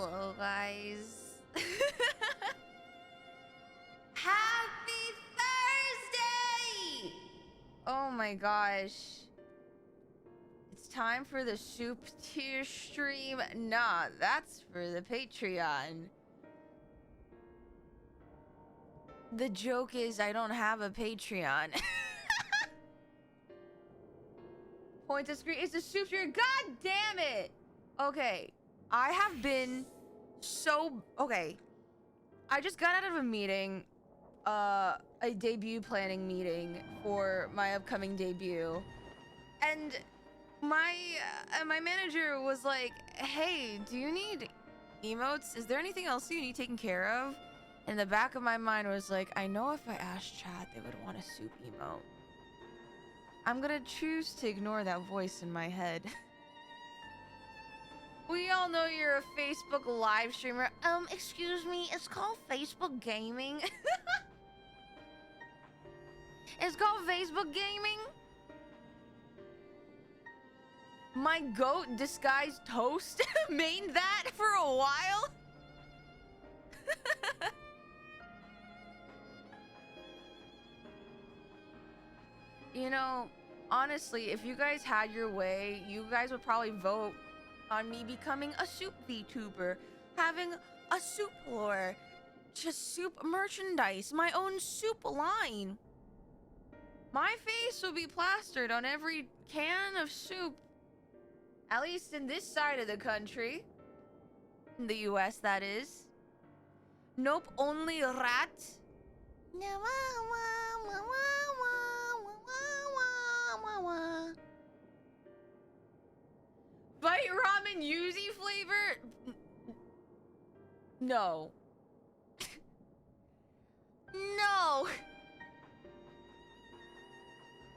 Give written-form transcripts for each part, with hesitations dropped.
Hello, guys. Happy Thursday! Oh my gosh. It's time for the soup tier stream. Nah, that's for the Patreon. The joke is I don't have a Patreon. Point to screen. It's the soup tier. God damn it! Okay. I have been so... Okay. I just got out of a meeting. A debut planning meeting for my upcoming debut. And my manager was like, hey, do you need emotes? Is there anything else you need taken care of? In the back of my mind was like, I know if I asked chat, they would want a soup emote. I'm gonna choose to ignore that voice in my head. We all know you're a Facebook live streamer. Excuse me, it's called Facebook Gaming. It's called Facebook Gaming. My goat disguised toast mained that for a while. You know, honestly, if you guys had your way, you guys would probably vote on me becoming a soup vtuber, having a soup lore, just soup merchandise, my own soup line. My face will be plastered on every can of soup, at least in this side of the country, in the US, that is. Nope, only rat. Bite ramen yuzu flavor? No. No.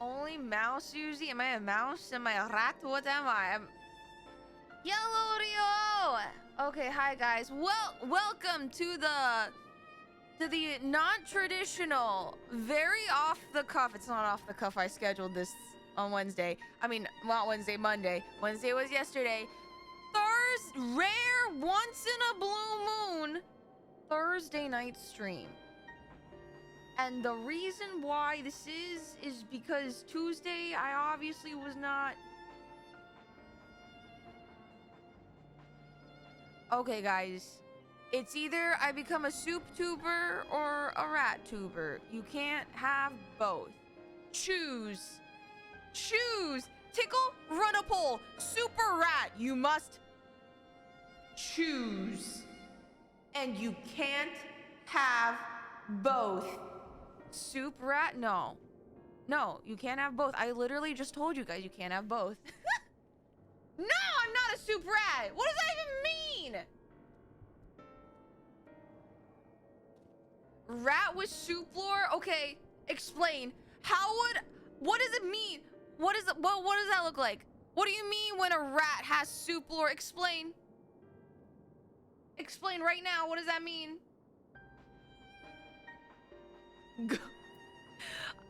Only mouse yuzu? Am I a mouse? Am I a rat? What am I? I'm... Yellow Rio! Okay, hi guys. Welcome to the non-traditional, very off the cuff. It's not off the cuff. I scheduled this on Wednesday. I mean, not Wednesday, Monday. Wednesday was yesterday. Rare once in a blue moon Thursday night stream. And the reason why this is because Tuesday I obviously was not. Okay, guys. It's either I become a soup tuber or a rat tuber. You can't have both. Choose. Choose. Tickle, run a poll. Super rat. You must choose. And you can't have both. Soup rat? No. No, you can't have both. I literally just told you guys you can't have both. No, I'm not a soup rat. What does that even mean? Rat with soup lore? Okay, explain. What does it mean? What does that look like? What do you mean when a rat has soup lore? Explain. Explain right now. What does that mean?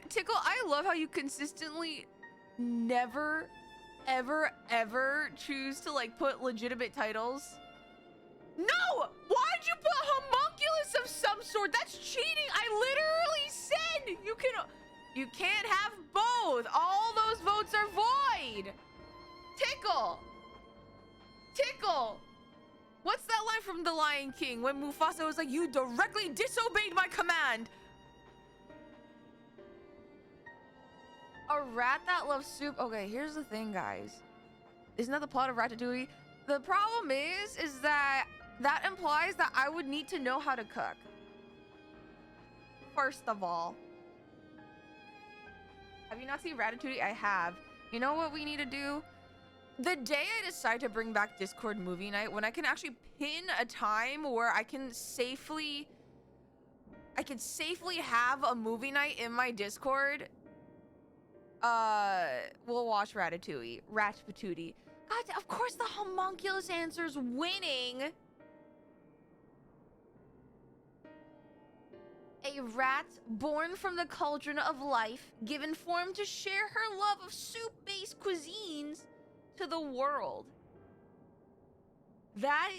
Tickle, I love how you consistently never, ever choose to like put legitimate titles. No! Why'd you put homunculus of some sort? That's cheating! I literally said you can't have both. All those votes are void. Tickle! Tickle! What's that line from The Lion King when Mufasa was like, you directly disobeyed my command? A rat that loves soup. Okay, here's the thing, guys. Isn't that the plot of Ratatouille? The problem is that implies that I would need to know how to cook. First of all. Have you not seen Ratatouille? I have. You know what we need to do? The day I decide to bring back Discord movie night, when I can actually pin a time where I can safely have a movie night in my Discord, we'll watch Ratatouille. Ratatouille. God, of course the homunculus answer's winning. A rat born from the cauldron of life, given form to share her love of soup-based cuisines to the world. That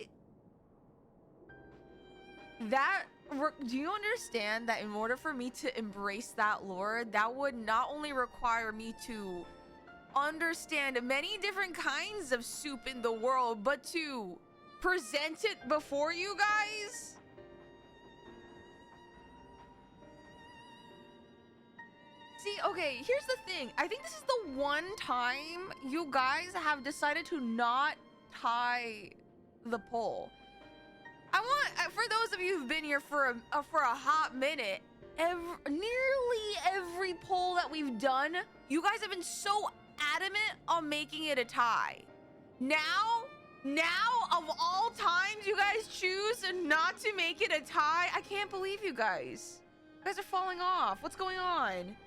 Do you understand that in order for me to embrace that lore, that would not only require me to understand many different kinds of soup in the world, but to present it before you guys? See, okay, here's the thing. I think this is the one time you guys have decided to not tie the poll. I want, for those of you who've been here for a hot minute, nearly every poll that we've done, you guys have been so adamant on making it a tie. Now of all times, you guys choose not to make it a tie. I can't believe you guys. You guys are falling off. What's going on?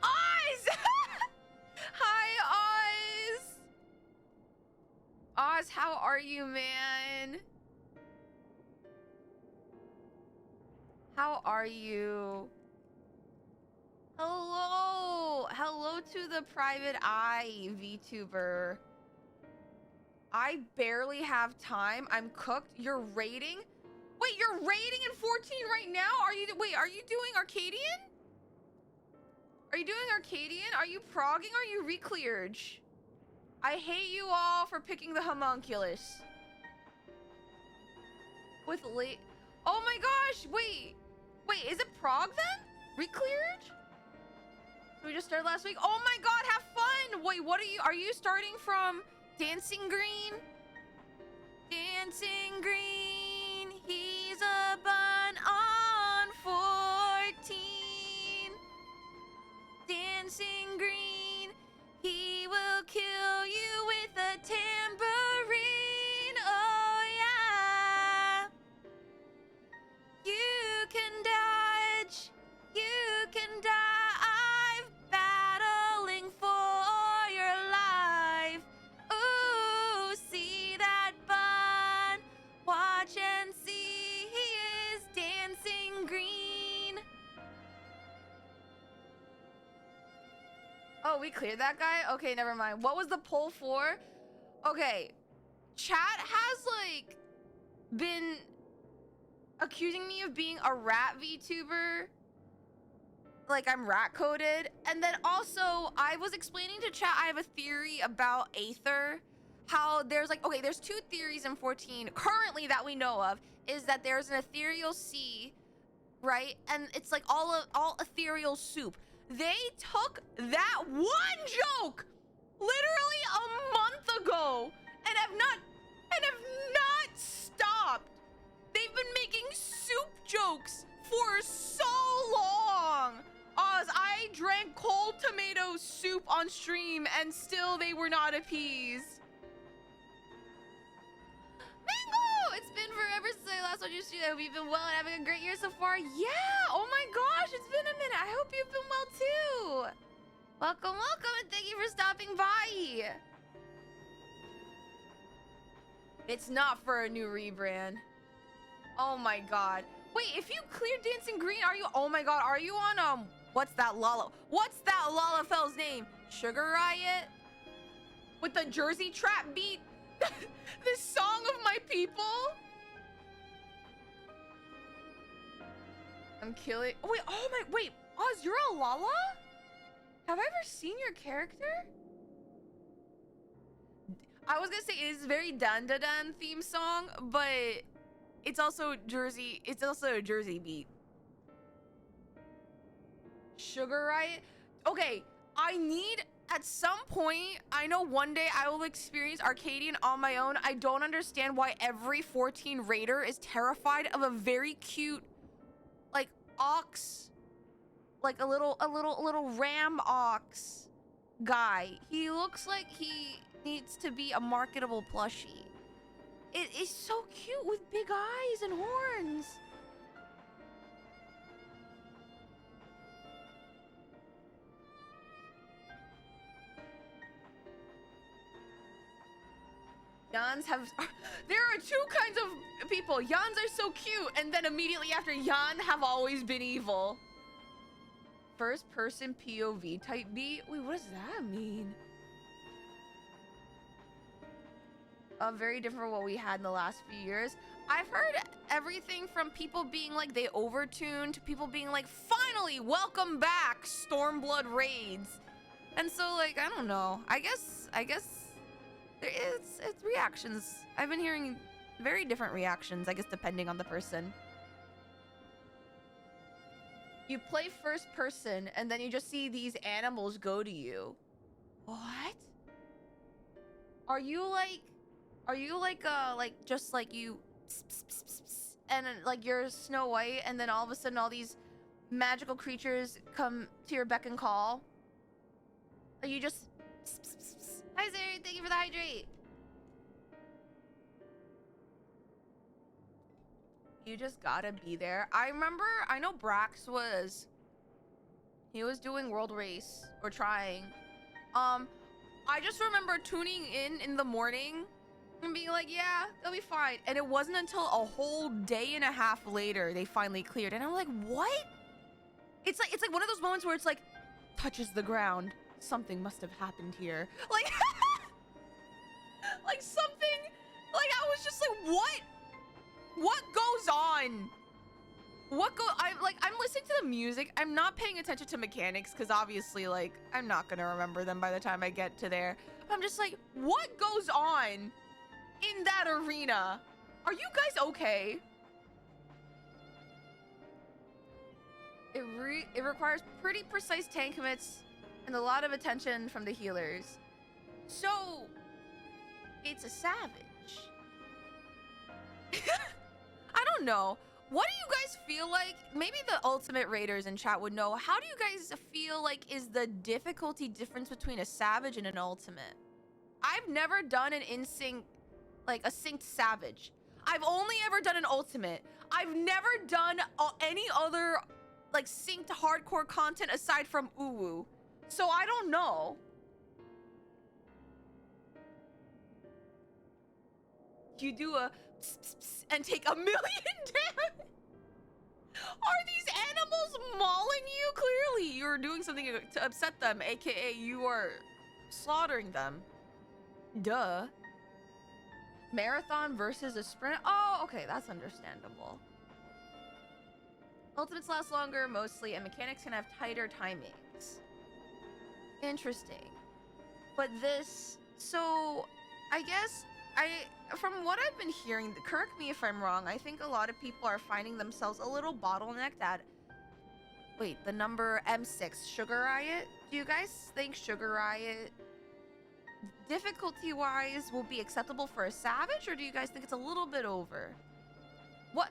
Oz! Hi, Oz! Oz, how are you, man? How are you? Hello! Hello to the private eye, VTuber. I barely have time. I'm cooked. You're raiding? Wait, you're raiding in 14 right now? Are you doing Arcadian? Are you doing Arcadian? Are you progging or are you re-cleared? I hate you all for picking the homunculus. With late... Oh my gosh, wait, is it prog then? Re-cleared? So we just started last week? Oh my god, have fun! Wait, are you starting from Dancing Green? Dancing Green, he's a bun on 14. Dancing Green, he will kill you with a tambourine. Oh yeah. You can dodge, you can dive, battling for your life. Ooh, see that bun, watch and see, he is dancing green. Oh, we cleared that guy? Okay, never mind. What was the poll for? Okay, chat has like been accusing me of being a rat VTuber. Like I'm rat coded. And then also I was explaining to chat, I have a theory about Aether. How there's like, okay, there's two theories in 14 currently that we know of. Is that there's an ethereal sea, right? And it's like all ethereal soup. They took that one joke literally a month ago and have not stopped. They've been making soup jokes for so long. Oz, I drank cold tomato soup on stream and still they were not appeased. Mango! It's been forever since I last watched you stream. I hope you've been well and having a great year so far. Yeah! Oh my gosh, it's been a minute. I hope you've been well too. Welcome, and thank you for stopping by. It's not for a new rebrand. Oh my god. Wait, if you clear Dancing Green, are you... Oh my god, are you on, what's that Lalafell's name? Sugar Riot? With the Jersey Trap beat? This song of my people? I'm killing... Oh, wait, Oz, you're a Lala? Have I ever seen your character? I was gonna say it is a very dun dun dun theme song, but it's also a Jersey beat. Sugar Riot? Okay, I need... At some point, I know one day I will experience Arcadian on my own. I don't understand why every 14 raider is terrified of a very cute, like, ox, like a little ram ox guy. He looks like he needs to be a marketable plushie. It is so cute with big eyes and horns. Yans have... There are two kinds of people. Yans are so cute, and then immediately after Yan have always been evil. First person POV type beat? Wait, what does that mean? Very different from what we had in the last few years. I've heard everything from people being like they overtuned to people being like, finally, welcome back, Stormblood raids. And so like, I don't know. I guess there is it's reactions. I've been hearing very different reactions, I guess, depending on the person. You play first person and then you just see these animals go to you. What? Are you like just like you and like you're Snow White and then all of a sudden all these magical creatures come to your beck and call? Are you just hi Zeri, thank you for the hydrate. You just gotta be there. I know Brax he was doing World Race or trying. I just remember tuning in the morning and being like, yeah, they'll be fine. And it wasn't until a whole day and a half later they finally cleared. And I'm like, what? It's like one of those moments where it's like, touches the ground. Something must have happened here. Like, like something, like I was just like, what? What goes on? I'm listening to the music. I'm not paying attention to mechanics because obviously like I'm not gonna remember them by the time I get to there. I'm just like, what goes on in that arena? Are you guys okay? It requires pretty precise tank commits and a lot of attention from the healers. So it's a savage. I don't know. What do you guys feel like? Maybe the ultimate raiders in chat would know. How do you guys feel like is the difficulty difference between a savage and an ultimate? I've never done an in-sync, like a synced savage. I've only ever done an ultimate. I've never done any other like synced hardcore content aside from Uwu. So I don't know. You do a pss, pss, pss, and take 1 million damage. Are these animals mauling you? Clearly, you're doing something to upset them, aka you are slaughtering them. Duh. Marathon versus a sprint? Oh, okay, that's understandable. Ultimates last longer, mostly, and mechanics can have tighter timings. Interesting. But this... So, I guess... From what I've been hearing, correct me if I'm wrong, I think a lot of people are finding themselves a little bottlenecked at... Wait, the number M6, Sugar Riot? Do you guys think Sugar Riot, difficulty-wise, will be acceptable for a savage, or do you guys think it's a little bit over? What?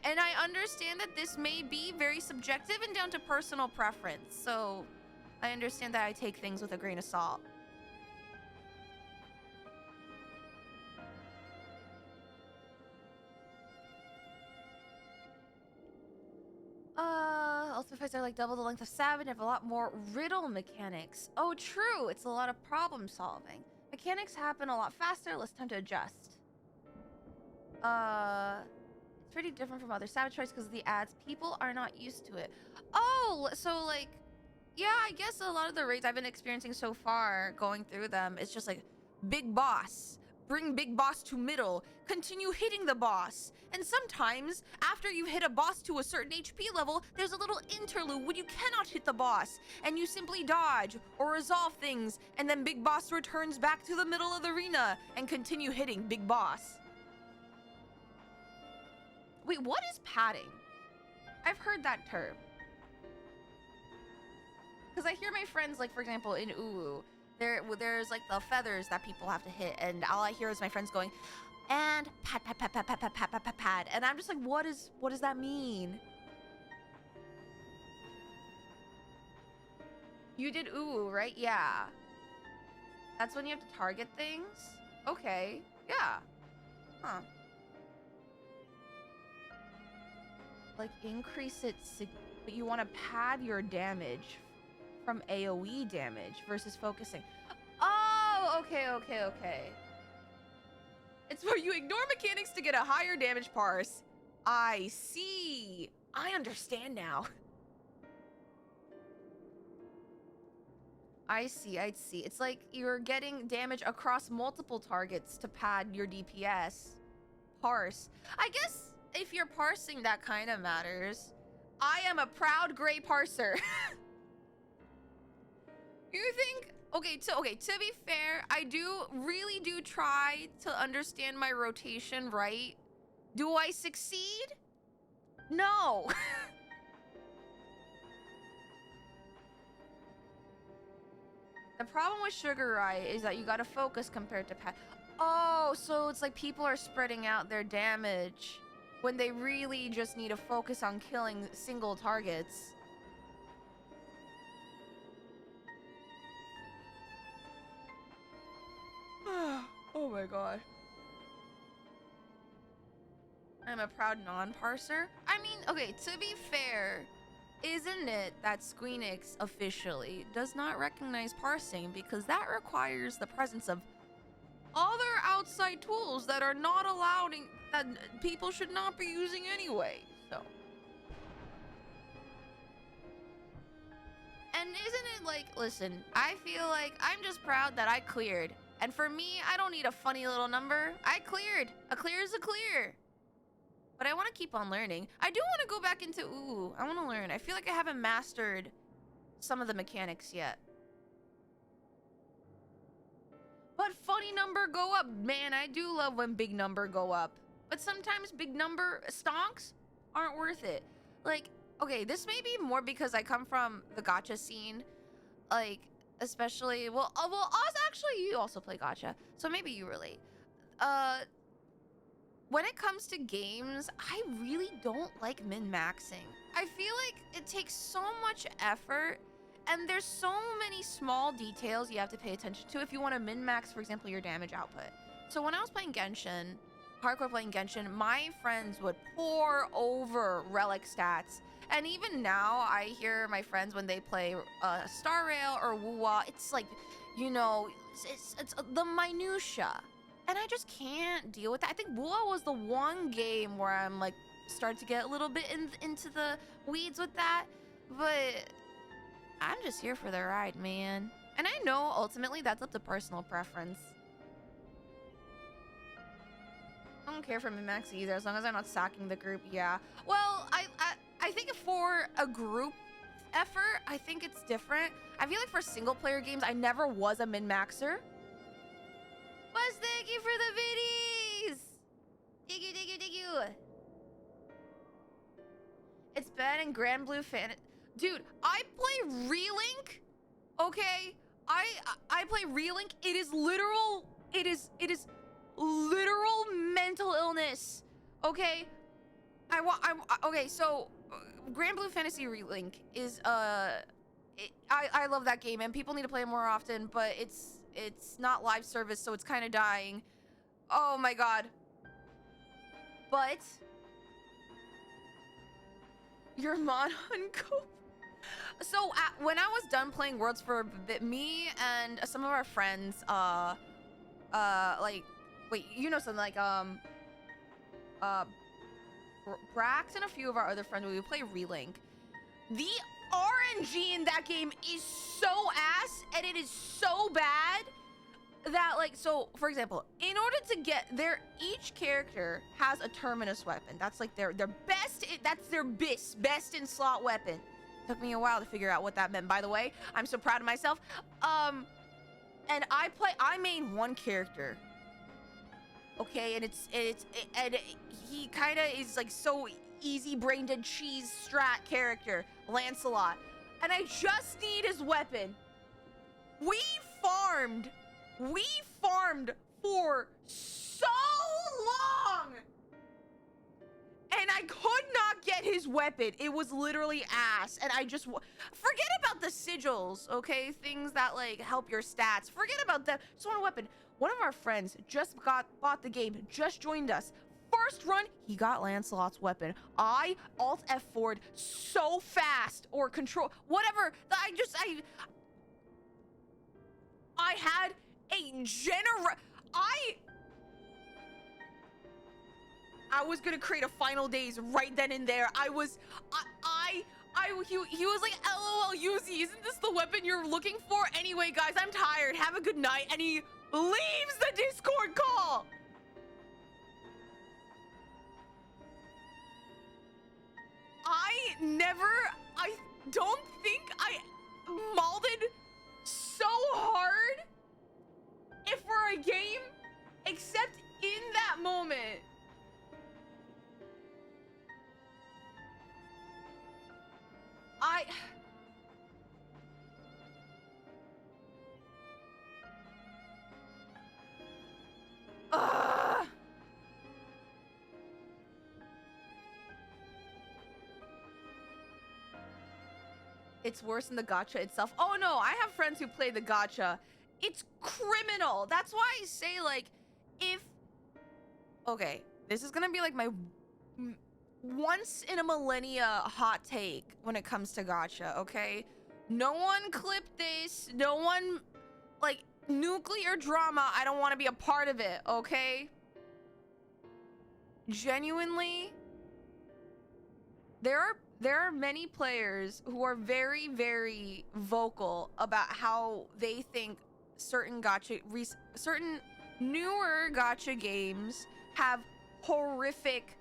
And I understand that this may be very subjective and down to personal preference, so I understand that I take things with a grain of salt. Ultimate fights are like double the length of Savage and have a lot more riddle mechanics. Oh, true. It's a lot of problem solving. Mechanics happen a lot faster, less time to adjust. It's pretty different from other Savage fights because of the ads. People are not used to it. Oh, so like, yeah, I guess a lot of the raids I've been experiencing so far, going through them, it's just like, big boss. Bring big boss to middle. Continue hitting the boss. And sometimes, after you hit a boss to a certain HP level, there's a little interlude when you cannot hit the boss, and you simply dodge or resolve things, and then big boss returns back to the middle of the arena and continue hitting big boss. Wait, what is padding? I've heard that term. Because I hear my friends, like, for example, in Uwu, there's like the feathers that people have to hit, and all I hear is my friends going, and pad, pad, pad, pad, pad, pad, pad, pad, pad, pad. And I'm just like, what does that mean? You did Uwu, right? Yeah. That's when you have to target things? Okay. Yeah. Huh. Like, increase it, but you want to pad your damage from AoE damage versus focusing. Oh, okay. It's where you ignore mechanics to get a higher damage parse. I see. I understand now. I see. It's like you're getting damage across multiple targets to pad your DPS. parse. I guess if you're parsing, that kind of matters. I am a proud gray parser. You think? Okay, to be fair, I really do try to understand my rotation, right? Do I succeed? No. The problem with Sugar Riot is that you gotta focus compared to Pat. Oh, so it's like people are spreading out their damage when they really just need to focus on killing single targets. Oh my god. I'm a proud non-parser. I mean, okay, to be fair, isn't it that Squeenix officially does not recognize parsing because that requires the presence of other outside tools that are not allowed that people should not be using anyway. So, and isn't it like, listen, I feel like I'm just proud that I cleared. And for me, I don't need a funny little number. I cleared. A clear is a clear. But I want to keep on learning. I do want to go back into, I want to learn. I feel like I haven't mastered some of the mechanics yet. But funny number go up. Man, I do love when big number go up. But sometimes big number stonks aren't worth it. Like, okay, this may be more because I come from the gacha scene. Like, especially, well, Oz, actually, you also play gacha. So maybe you relate. When it comes to games, I really don't like min-maxing. I feel like it takes so much effort, and there's so many small details you have to pay attention to if you want to min-max, for example, your damage output. So when I was playing Genshin, hardcore playing Genshin, my friends would pour over relic stats. And even now, I hear my friends when they play Star Rail or Wuwa, it's like, you know, it's the minutia. And I just can't deal with that. I think Wuwa was the one game where I'm like, started to get a little bit into the weeds with that. But I'm just here for the ride, man. And I know ultimately that's up to personal preference. I don't care for min-max either, as long as I'm not sacking the group, yeah. Well, I think for a group effort, I think it's different. I feel like for single player games, I never was a min-maxer. Buzz, thank you for the biddies! Thank you. It's bad in Grand Blue Fan. Dude, I play Relink, okay? I play Relink. It is literal, it is literal mental illness, okay? Okay, so Grand Blue Fantasy Relink is, I love that game, and people need to play it more often, but it's not live service, so it's kind of dying. Oh my god. But your Mon Cope. So when I was done playing Worlds for a bit, me and some of our friends, like, wait, you know, something like, Brax and a few of our other friends, we would play Relink. The RNG in that game is so ass, and it is so bad that, like, so for example, in order to get there, each character has a terminus weapon. That's like their best, that's their best in slot weapon. Took me a while to figure out what that meant, by the way. I'm so proud of myself. And I main one character, okay, and and he kind of is like so easy-brained and cheese strat character, Lancelot, and I just need his weapon. We farmed for so long, and I could not get his weapon. It was literally ass, and I just forget about the sigils, okay? Things that like help your stats. Forget about that. Just want a weapon. One of our friends just bought the game, just joined us. First run, he got Lancelot's weapon. I Alt F4'd so fast, or control, whatever. I had a I was gonna create a final days right then and there. He was like, LOL, Yuzimii, isn't this the weapon you're looking for? Anyway, guys, I'm tired. Have a good night. And he leaves the Discord call. I don't think I molded so hard for a game except in that moment. It's worse than the gacha itself. Oh no, I have friends who play the gacha. It's criminal. That's why I say, like, okay, this is gonna be like my once in a millennia hot take when it comes to gacha, okay? No one clip this. No one, like, nuclear drama. I don't want to be a part of it, okay? Genuinely, there are many players who are very, very vocal about how they think certain newer gacha games have horrific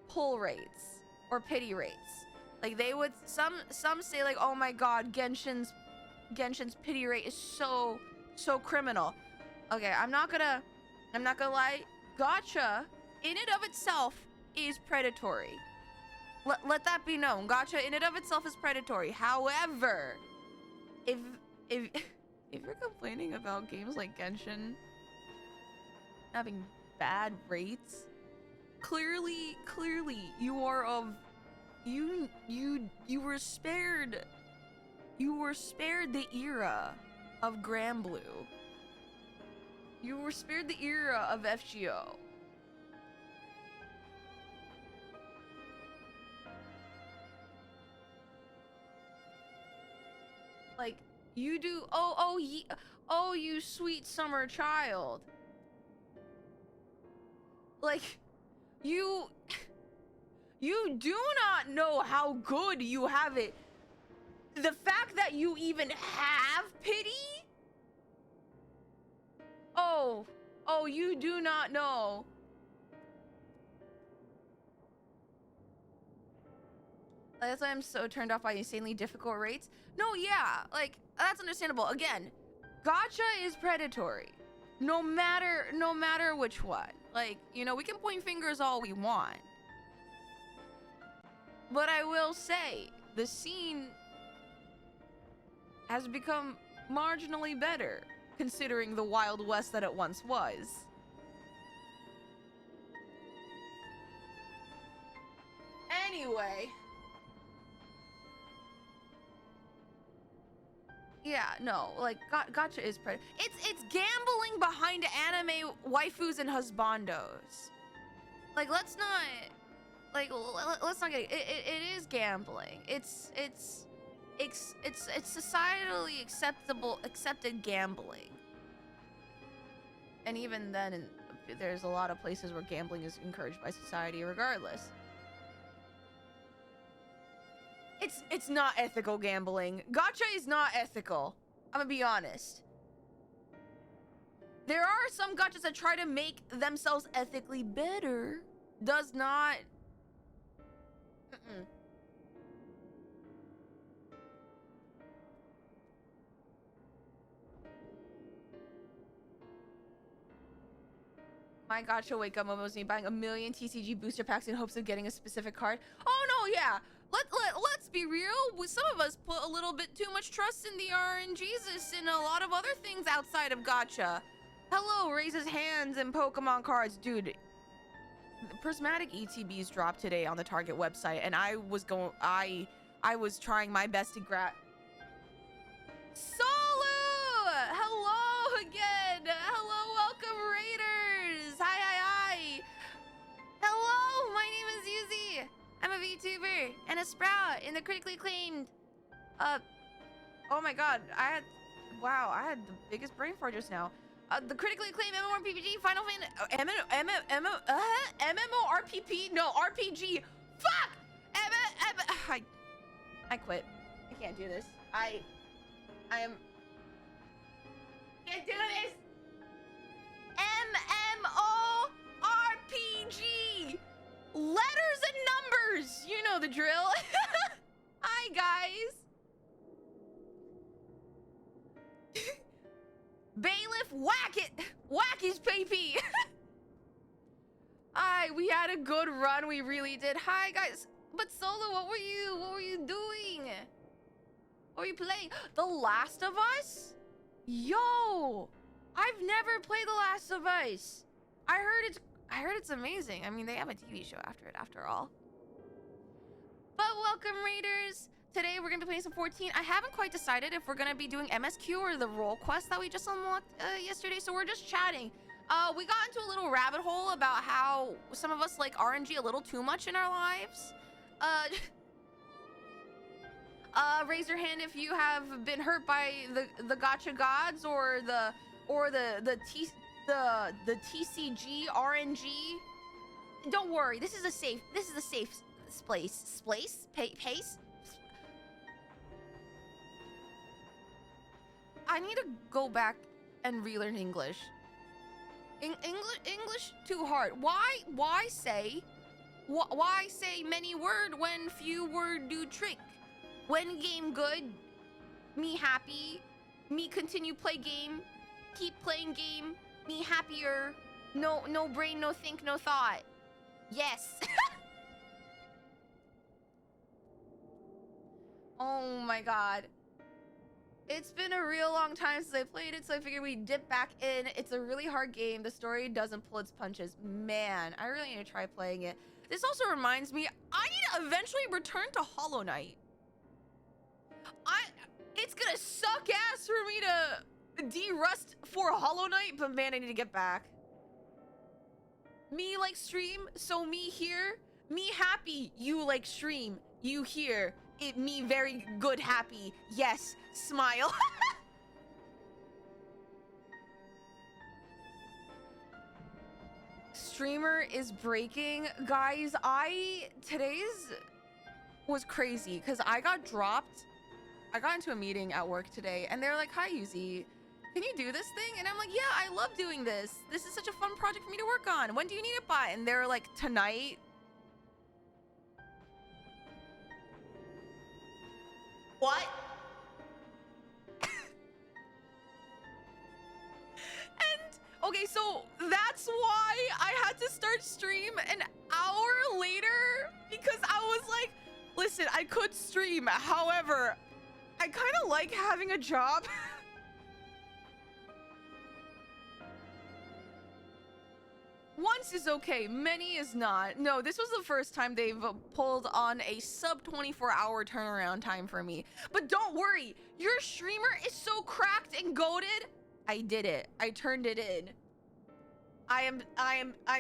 pull rates or pity rates. Like, they would, some say, like, oh my god, Genshin's pity rate is so criminal. Okay, I'm not gonna lie. Gacha in and of itself is predatory. Let that be known. Gacha in and of itself is predatory. However, if you're complaining about games like Genshin having bad rates, clearly you were spared the era of Granblue. You were spared the era of FGO. Like, you do, oh, you sweet summer child. Like, you do not know how good you have it. The fact that you even have pity? Oh, you do not know. That's why I'm so turned off by insanely difficult rates. No, yeah, like, that's understandable. Again, gacha is predatory. No matter which one. Like, you know, we can point fingers all we want. But I will say, the scene has become marginally better, considering the Wild West that it once was. Anyway. Yeah, no, like, gacha is it's gambling behind anime waifus and husbandos. Like, let's not get it. It is gambling. It's societally accepted gambling. And even then, there's a lot of places where gambling is encouraged by society regardless. It's not ethical gambling. Gacha is not ethical. I'm gonna be honest. There are some gachas that try to make themselves ethically better. Does not. My gacha wake up moment was me buying 1 million TCG booster packs in hopes of getting a specific card. Oh no, yeah. Let's be real. Some of us put a little bit too much trust in the RNGesus and a lot of other things outside of gacha. Hello raises hands and Pokemon cards. Dude, prismatic ETBs dropped today on the Target website, and I was trying my best to grab. Solu! Hello again! Hello, welcome Raiders! Hi! Hello, my name is Yuzimii. I'm a VTuber and a sprout in the critically acclaimed, oh my god, I had the biggest brain fart just now. The critically acclaimed MMORPG Final Fantasy, MMORPG? No, RPG. Fuck! I quit. I can't do this. I am... Can't do this! MMORPG! Letters and numbers! You know the drill. guys. Bailiff, whack it. Whack his PP. Alright, we had a good run. We really did. Hi, guys. But Solo, what were you doing? What were you playing? The Last of Us? Yo, I've never played The Last of Us. I heard it's amazing. I mean, they have a TV show after it, after all. But welcome, Raiders. Today we're gonna be playing some 14. I haven't quite decided if we're gonna be doing MSQ or the role quest that we just unlocked yesterday. So we're just chatting. We got into a little rabbit hole about how some of us like RNG a little too much in our lives. Raise your hand if you have been hurt by the gacha gods or the TCG RNG. Don't worry, this is a safe pace. I need to go back and relearn English. English too hard. Why say many word when few word do trick? When game good, me happy, me continue play game, keep playing game, me happier, no brain, no think, no thought. Yes. Oh my god. It's been a real long time since I played it, so I figured we'd dip back in. It's a really hard game. The story doesn't pull its punches. Man, I really need to try playing it. This also reminds me, I need to eventually return to Hollow Knight. It's gonna suck ass for me to de-rust for Hollow Knight, but man, I need to get back. Me like stream, so me here. Me happy, you like stream. You here, it me very good happy. Yes, smile. Streamer is breaking. Guys, today's was crazy because I got dropped. I got into a meeting at work today and they're like, hi Yuzimii, can you do this thing? And I'm like, yeah, I love doing this. This is such a fun project for me to work on. When do you need it by? And they're like, tonight. What? And okay, so that's why I had to start stream an hour later because I was like, listen, I could stream, however, I kind of like having a job. Once is okay, many is not. No, this was the first time they've pulled on a sub 24-hour turnaround time for me. But don't worry, your streamer is so cracked and goated. I did it. I turned it in. I'm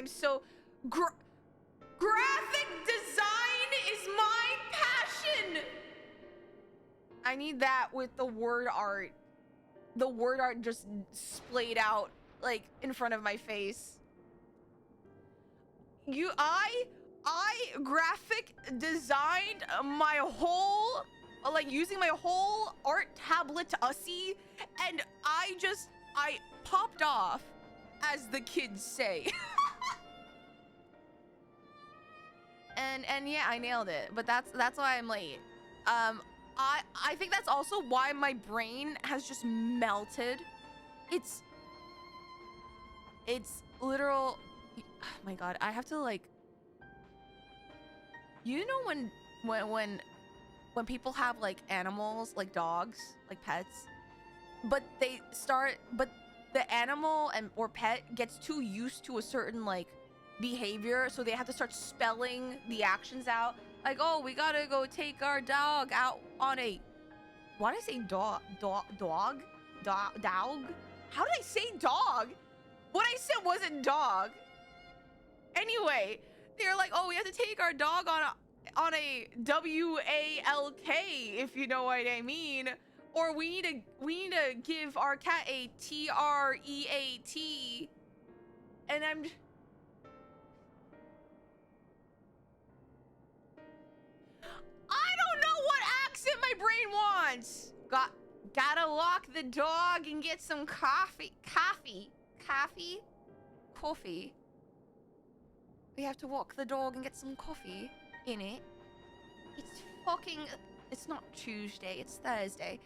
so graphic design is my passion. I need that with the word art. The word art just splayed out like in front of my face. I graphic designed my whole, like using my whole art tablet ussy, and I popped off, as the kids say. and yeah, I nailed it, but that's why I'm late. I think that's also why my brain has just melted. It's literal. Oh my god, I have to like, you know, when people have like animals, like dogs, like pets, but the animal or pet gets too used to a certain like behavior, so they have to start spelling the actions out. Like, oh, we gotta go take our dog out on a, why did I say dog? How did I say dog? What I said wasn't dog. Anyway, they're like, oh, we have to take our dog on a WALK, if you know what I mean, or we need to give our cat a TREAT, and I don't know what accent my brain wants. Gotta lock the dog and get some coffee. We have to walk the dog and get some coffee in it. It's fucking It's not Tuesday, it's Thursday.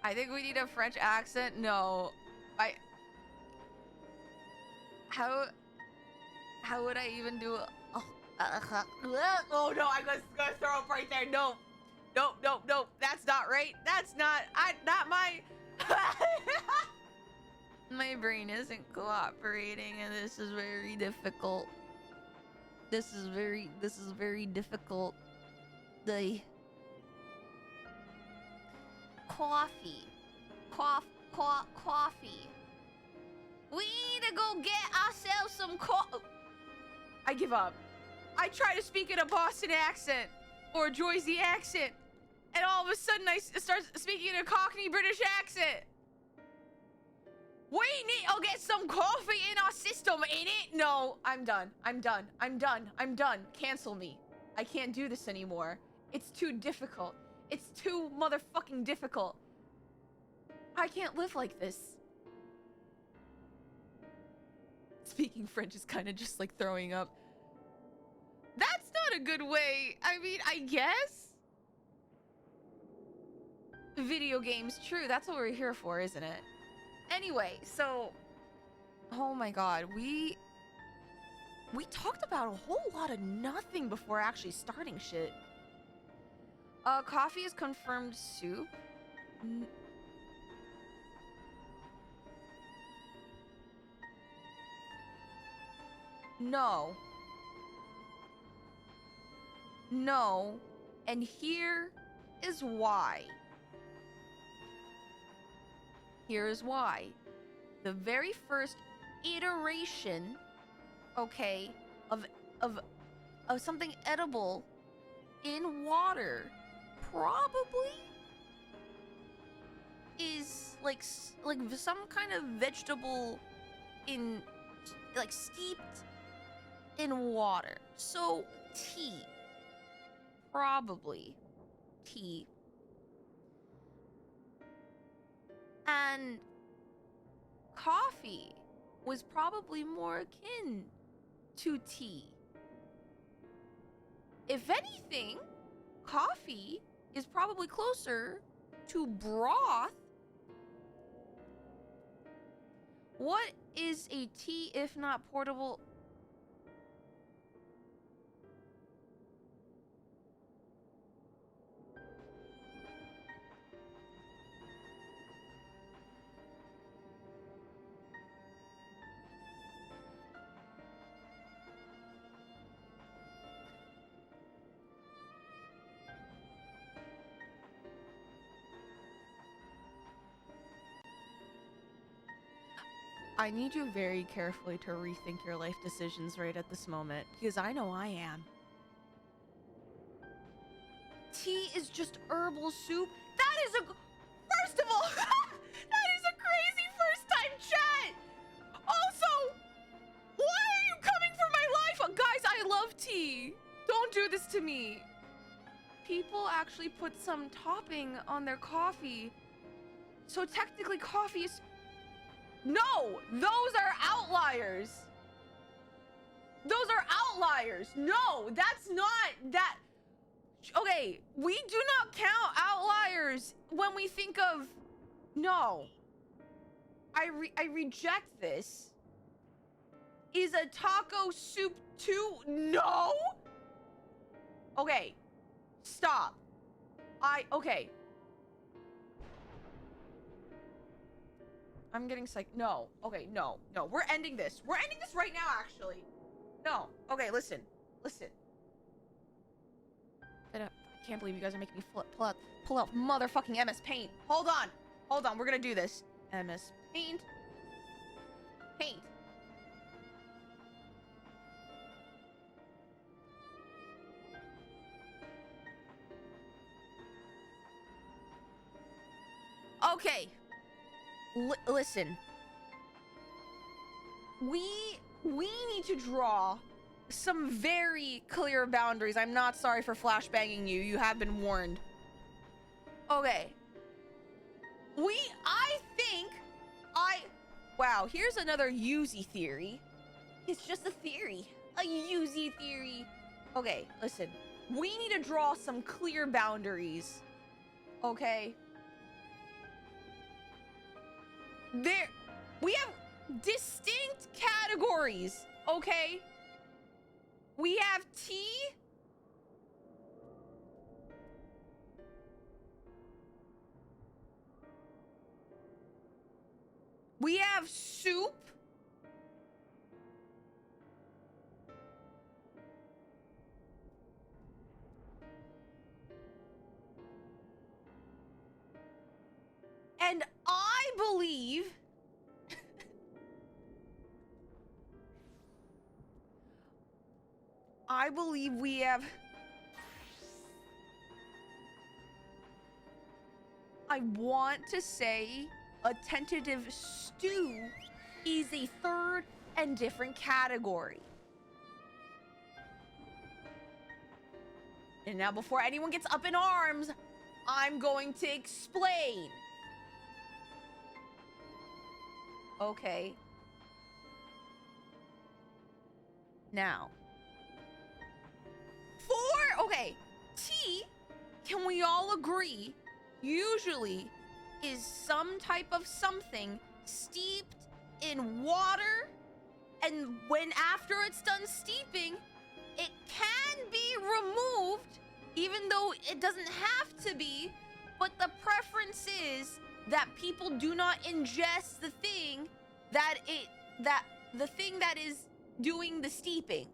I think we need a French accent. No, how would I even do a, oh no, I'm gonna throw up right there. No, nope, that's not right. That's not, not my, my brain isn't cooperating, and this is very difficult. This is very difficult. The coffee. We need to go get ourselves some I give up. I try to speak in a Boston accent or a Jersey accent, and all of a sudden I start speaking in a Cockney British accent. We need to get some coffee in our system, innit? No, I'm done. Cancel me. I can't do this anymore. It's too difficult. It's too motherfucking difficult. I can't live like this. Speaking French is kind of just like throwing up. That's not a good way. I mean, I guess. Video games, true. That's what we're here for, isn't it? Anyway, so, oh my god, we talked about a whole lot of nothing before actually starting shit. Coffee is confirmed soup. No. No. And here is why. Here is why. The very first iteration, okay, of something edible in water probably is like some kind of vegetable in like steeped in water. So tea. Probably tea. And coffee was probably more akin to tea. If anything, coffee is probably closer to broth. What is a tea if not portable? I need you very carefully to rethink your life decisions right at this moment, because I know I am. Tea is just herbal soup. That is a... First of all, that is a crazy first-time chat! Also, why are you coming for my life? Guys, I love tea. Don't do this to me. People actually put some topping on their coffee. So technically coffee is... No, those are outliers. Those are outliers. No, that's not that. Okay, we do not count outliers when we think of. No. I reject this. Is a taco soup too? No. Okay, stop. Okay. I'm getting psych. No. Okay, no. We're ending this. We're ending this right now, actually. No. Okay, listen. I can't believe you guys are making me pull out motherfucking MS Paint. Hold on. We're gonna do this. MS Paint. Okay. Listen, we need to draw some very clear boundaries. I'm not sorry for flashbanging you. You have been warned. Okay. Wow, here's another Yuzimii theory. It's just a theory. A Yuzimii theory. Okay, listen. We need to draw some clear boundaries. Okay? We have distinct categories, okay? We have tea. We have soup. And I believe we have, I want to say a tentative stew is a third and different category. And now, before anyone gets up in arms, I'm going to explain. Okay. Now. Okay, tea, can we all agree, usually is some type of something steeped in water, and when after it's done steeping, it can be removed, even though it doesn't have to be, but the preference is that people do not ingest the thing that is doing the steeping.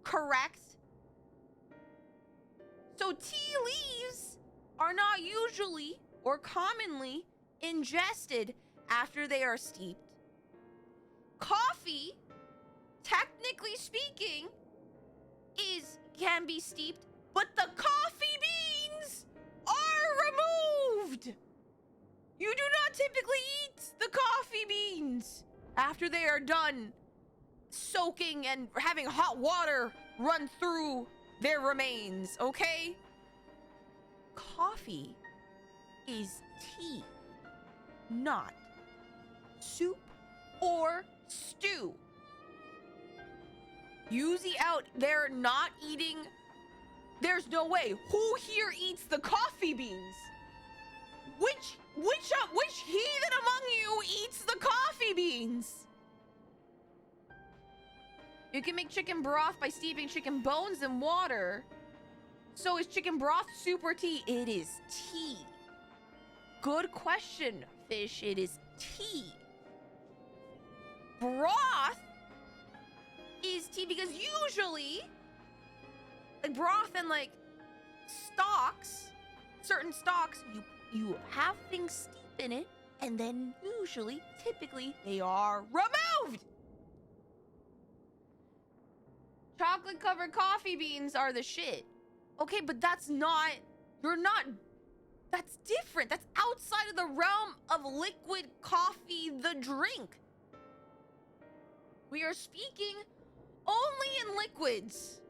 Correct? So tea leaves are not usually or commonly ingested after they are steeped. Coffee, technically speaking, can be steeped, but the coffee beans are removed. You do not typically eat the coffee beans after they are done soaking and having hot water run through their remains, okay? Coffee is tea, not soup or stew. Yuzimii out there not eating. There's no way. Who here eats the coffee beans? Which heathen among you eats the coffee beans? You can make chicken broth by steeping chicken bones in water. So is chicken broth soup or tea? It is tea. Good question, fish. It is tea. Broth is tea because usually, like broth and like stocks, certain stocks, you have things steep in it, and then usually, typically, they are removed. Chocolate covered coffee beans are the shit. Okay, but that's different. That's outside of the realm of liquid coffee, the drink. We are speaking only in liquids.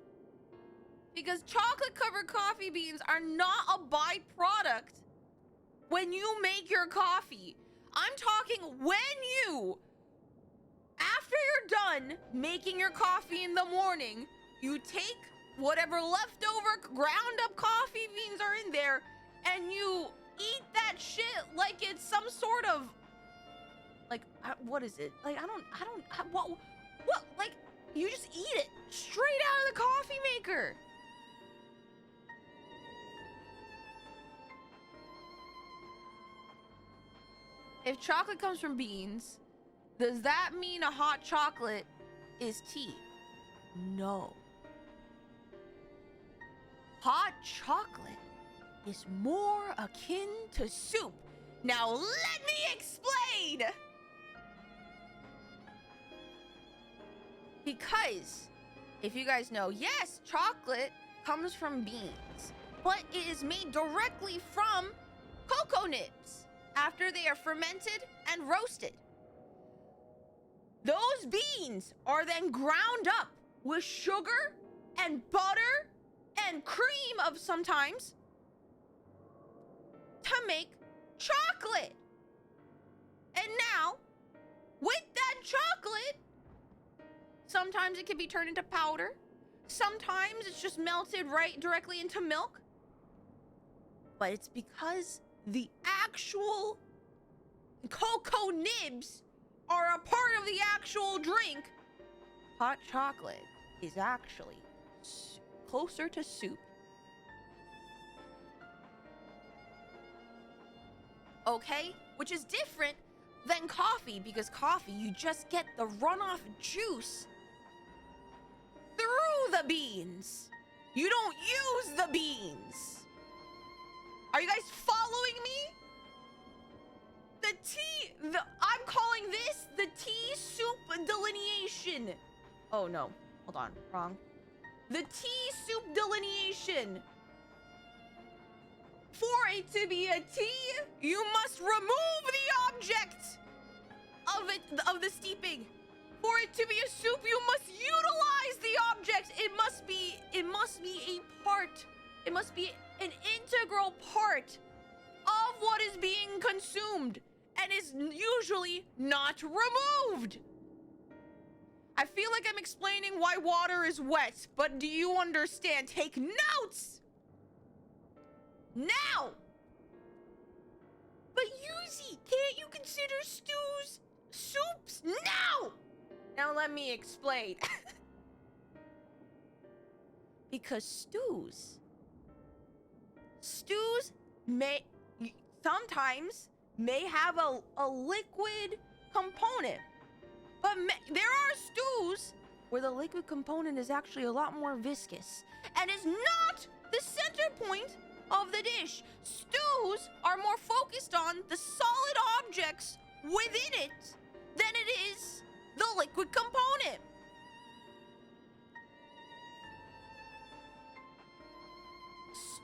Because chocolate covered coffee beans are not a byproduct when you make your coffee. I'm talking when you, after you're done making your coffee in the morning, you take whatever leftover ground up coffee beans are in there and you eat that shit like it's some sort of, like, what is it? Like, what, like, you just eat it straight out of the coffee maker. If chocolate comes from beans, does that mean a hot chocolate is tea? No. Hot chocolate is more akin to soup. Now let me explain! Because, if you guys know, yes, chocolate comes from beans, but it is made directly from cocoa nibs after they are fermented and roasted. Those beans are then ground up with sugar and butter and cream of sometimes to make chocolate. And now with that chocolate, sometimes it can be turned into powder. Sometimes it's just melted right directly into milk. But it's because the actual cocoa nibs are a part of the actual drink. Hot chocolate is actually closer to soup. Okay? Which is different than coffee, because coffee, you just get the runoff juice through the beans. You don't use the beans. Are you guys following me? The tea, I'm calling this the tea soup delineation. Oh no, hold on, wrong. The tea soup delineation. For it to be a tea, you must remove the object of the steeping. For it to be a soup, you must utilize the object. It must be a part. It must be an integral part of what is being consumed and is usually not removed. I feel like I'm explaining why water is wet, but do you understand? Take notes! Now! But Yuzi, can't you consider stews soups? Now! Now let me explain. Because stews sometimes may have a liquid component. But there are stews where the liquid component is actually a lot more viscous and is not the center point of the dish. Stews are more focused on the solid objects within it than it is the liquid component.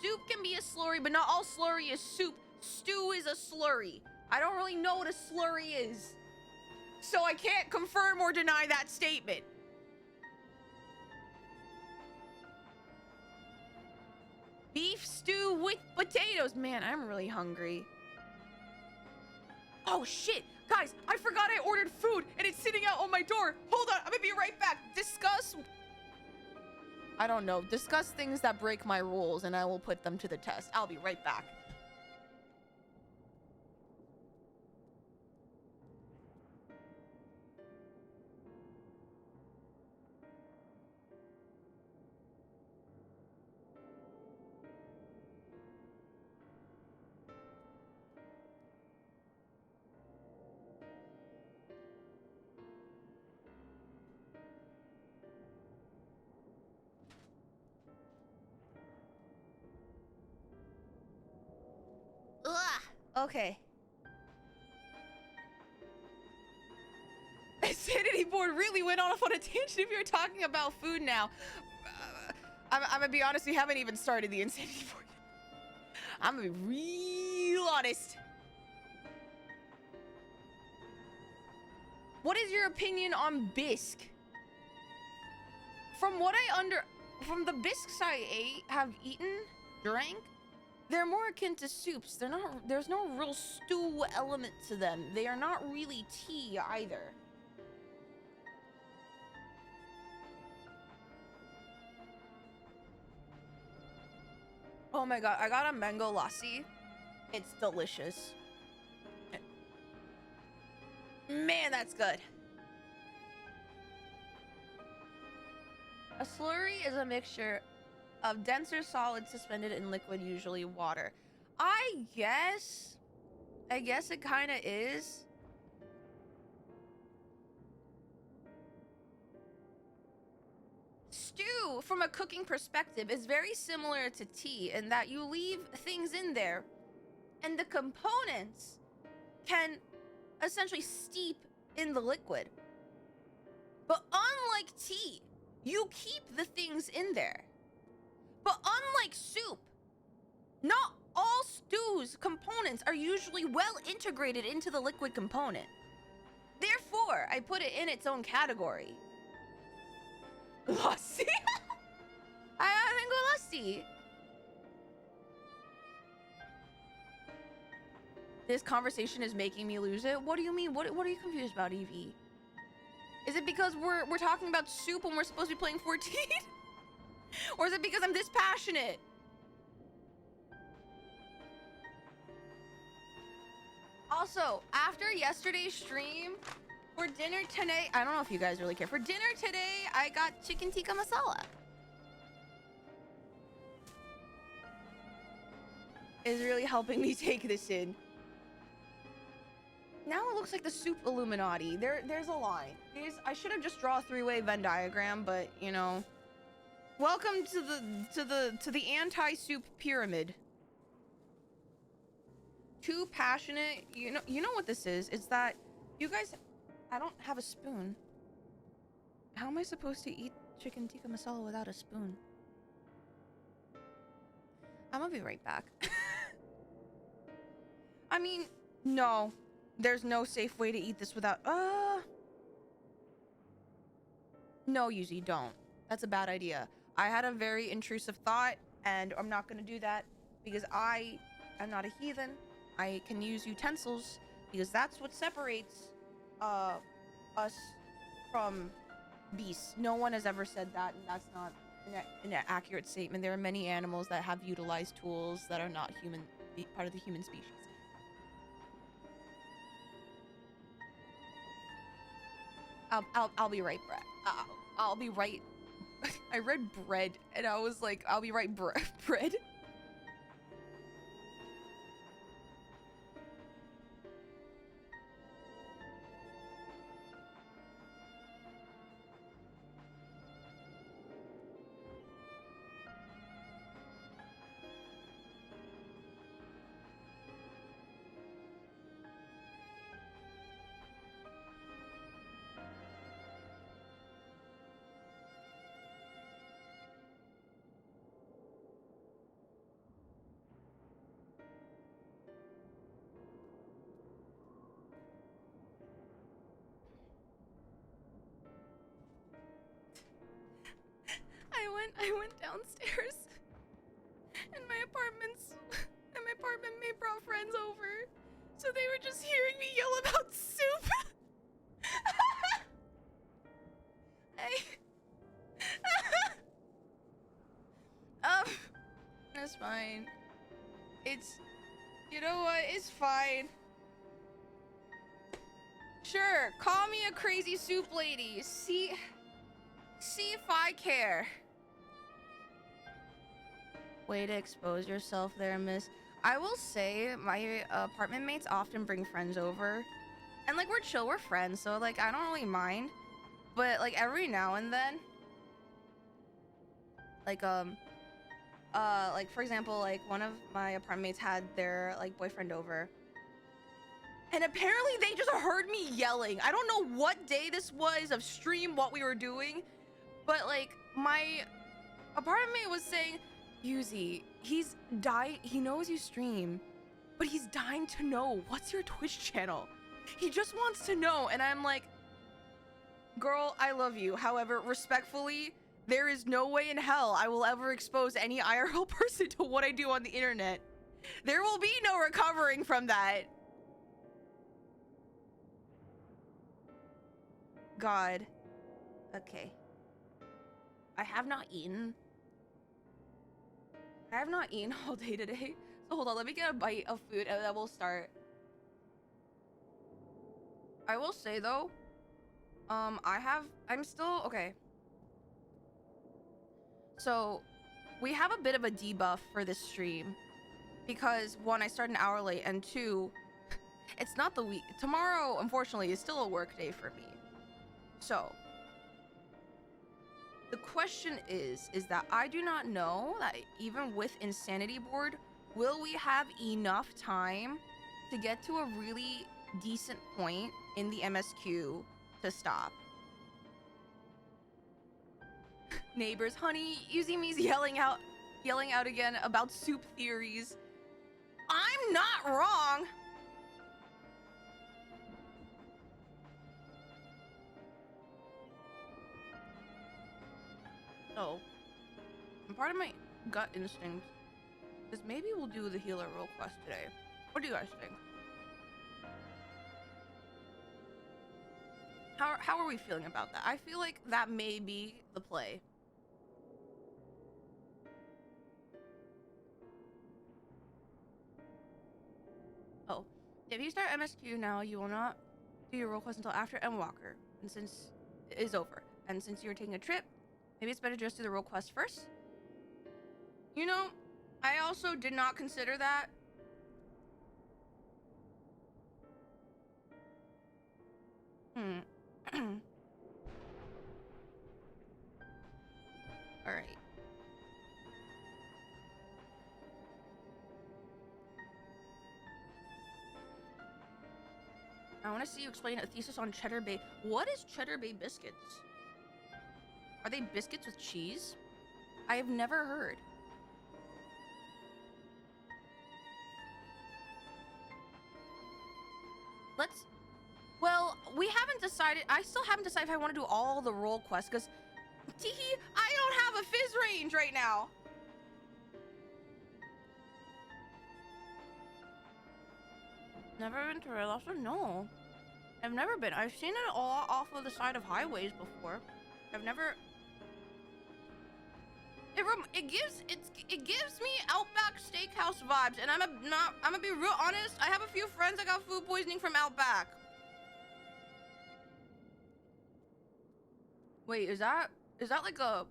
Soup can be a slurry, but not all slurry is soup. Stew is a slurry. I don't really know what a slurry is, so I can't confirm or deny that statement. Beef stew with potatoes. Man, I'm really hungry. Oh shit, guys, I forgot I ordered food and it's sitting out on my door. Hold on, I'm gonna be right back. I don't know. Discuss things that break my rules and I will put them to the test. I'll be right back. Okay. Insanity board really went off on a tangent if you're talking about food now. I'm gonna be honest, we haven't even started the insanity board yet. I'm gonna be real honest. What is your opinion on bisque? From the bisques I have drank, they're more akin to soups. There's no real stew element to them. They are not really tea either. Oh my god, I got a mango lassi. It's delicious. Man, that's good. A slurry is a mixture of denser solids suspended in liquid, usually water. I guess it kind of is. Stew, from a cooking perspective, is very similar to tea in that you leave things in there and the components can essentially steep in the liquid. But unlike tea, you keep the things in there. But unlike soup, not all stews components are usually well integrated into the liquid component. Therefore, I put it in its own category. Lassi? I have mango lassi. This conversation is making me lose it. What do you mean? What are you confused about, Evie? Is it because we're talking about soup when we're supposed to be playing 14? Or is it because I'm this passionate? Also, after yesterday's stream, for dinner today, I don't know if you guys really care. For dinner today, I got chicken tikka masala. Is really helping me take this in. Now it looks like the soup Illuminati. There's a line. I should have just drawn a three-way Venn diagram, but you know. Welcome to the anti-soup pyramid. Too passionate. You know what this is? It's that you guys. I don't have a spoon. How am I supposed to eat chicken tikka masala without a spoon? I'm gonna be right back. I mean, no. There's no safe way to eat this without... No, Yuzi, don't. That's a bad idea. I had a very intrusive thought, and I'm not gonna do that because I am not a heathen. I can use utensils because that's what separates us from beasts. No one has ever said that, and that's not an accurate statement. There are many animals that have utilized tools that are not human, part of the human species. I'll be right back. I'll be right. I read bread and I was like, I'll be right, bread. I went downstairs and my apartment mate brought friends over, so they were just hearing me yell about soup. That's fine. You know what? It's fine. Sure, call me a crazy soup lady. See if I care. Way to expose yourself there, miss. I will say my apartment mates often bring friends over. And like we're chill, we're friends, so like I don't really mind. But like every now and then, like for example, like one of my apartment mates had their like boyfriend over. And apparently they just heard me yelling. I don't know what day this was of stream, what we were doing, but like my apartment mate was saying, Yuzi, he's dying. He knows you stream, but he's dying to know what's your Twitch channel. He just wants to know. And I'm like, girl, I love you. However, respectfully, there is no way in hell I will ever expose any IRL person to what I do on the internet. There will be no recovering from that. God. Okay. I have not eaten all day today. So hold on, let me get a bite of food and then we'll start. I will say though, I'm still, okay. So we have a bit of a debuff for this stream because one, I start an hour late, and two, it's not the week. Tomorrow, unfortunately, is still a work day for me. So the question is that I do not know that even with Insanity Board, will we have enough time to get to a really decent point in the MSQ to stop. Neighbors, honey, Yuzimii's yelling out again about soup theories. I'm not wrong. So, part of my gut instinct is maybe we'll do the healer role quest today. What do you guys think? how are we feeling about that? I feel like that may be the play. Oh, if you start MSQ now, you will not do your role quest until after ENDWALKER, and since it is over, and since you're taking a trip, maybe it's better just do the role quest first. You know, I also did not consider that. All right. I want to see you explain a thesis on Cheddar Bay. What is Cheddar Bay biscuits? Are they biscuits with cheese? I have never heard. Let's... Well, we haven't decided... I still haven't decided if I want to do all the role quests, because... Teehee, I don't have a fizz range right now! Never been to Red Lobster? No. I've never been. I've seen it all off of the side of highways before. I've never... It gives me Outback Steakhouse vibes, and I'm gonna be real honest. I have a few friends that got food poisoning from Outback. Wait, is that like a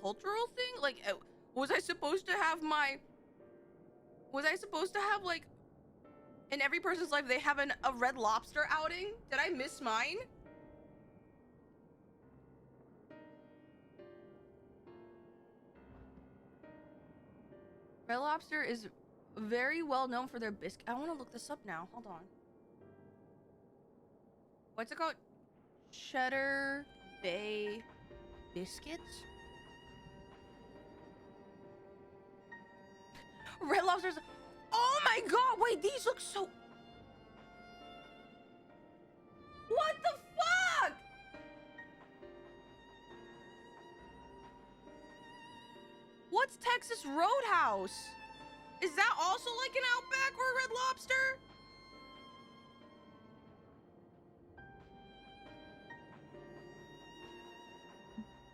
cultural thing? Like, was I supposed to have like, in every person's life they have a Red Lobster outing? Did I miss mine? Red Lobster is very well known for their biscuit. I want to look this up now. Hold on. What's it called? Cheddar Bay biscuits? Red Lobster's... Oh my god! Wait, these look so... What the fuck? What's Texas Roadhouse? Is that also like an Outback or a Red Lobster?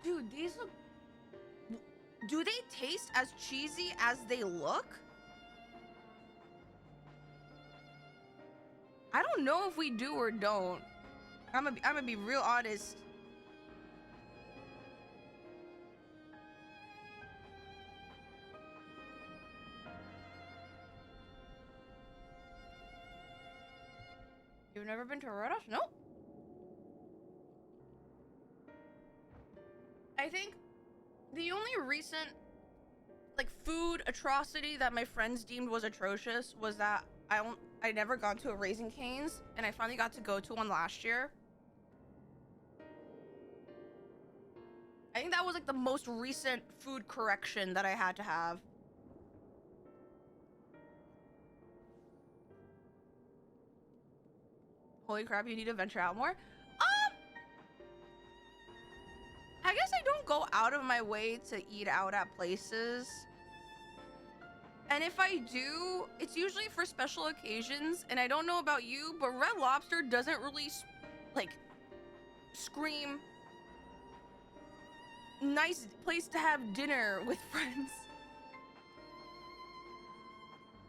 Dude, these look... Do they taste as cheesy as they look? I don't know if we do or don't. I'm gonna be real honest. You've never been to a Red House? Nope. I think the only recent like food atrocity that my friends deemed was atrocious was that I never got to a Raising Cane's, and I finally got to go to one last year. I think that was like the most recent food correction that I had to have. Holy crap, you need to venture out more? I guess I don't go out of my way to eat out at places. And if I do, it's usually for special occasions. And I don't know about you, but Red Lobster doesn't really, like, scream nice place to have dinner with friends.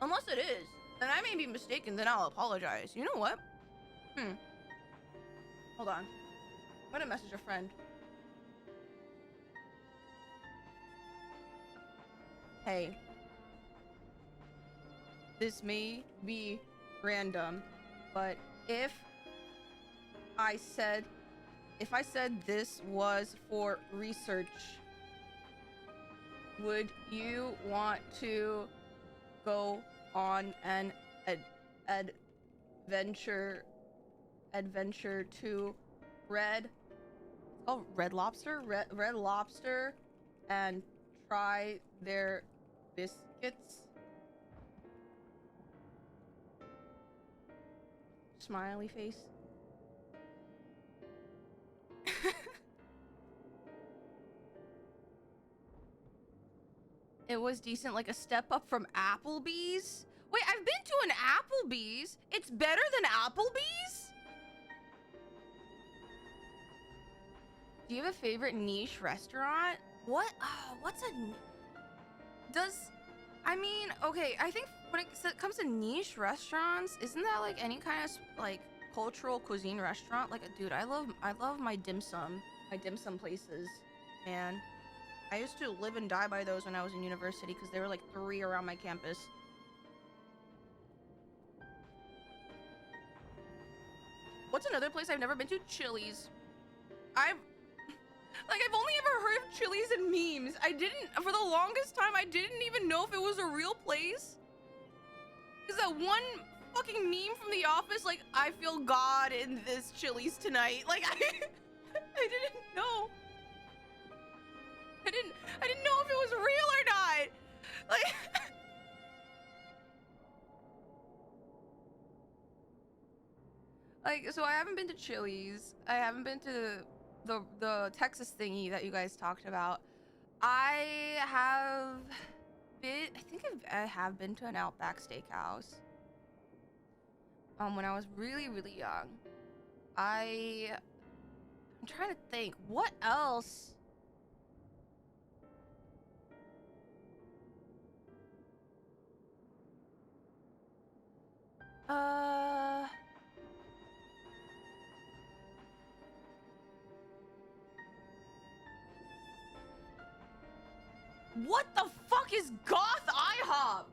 Unless it is. Then I may be mistaken, then I'll apologize. You know what? Hold on. I'm gonna message a friend. Hey. This may be random, but if I said this was for research, would you want to go on an adventure to Red Lobster and try their biscuits? Smiley face. It was decent, like a step up from Applebee's. Wait, I've been to an Applebee's. It's better than Applebee's? Do you have a favorite niche restaurant? What? What's a... I mean, okay, I think when it comes to niche restaurants, isn't that like any kind of like cultural cuisine restaurant? Like, dude, I love my dim sum places, man. I used to live and die by those when I was in university because there were like 3 around my campus. What's another place I've never been to? Chili's. I've only ever heard of Chili's in memes. For the longest time, I didn't even know if it was a real place. Is that one fucking meme from The Office, like, I feel God in this Chili's tonight. Like, I didn't know. I didn't know if it was real or not. Like, like, so I haven't been to Chili's. I haven't been to the Texas thingy that you guys talked about. I think I have been to an Outback Steakhouse. When I was really, really young. I'm trying to think, what else? What the fuck is Goth IHOP?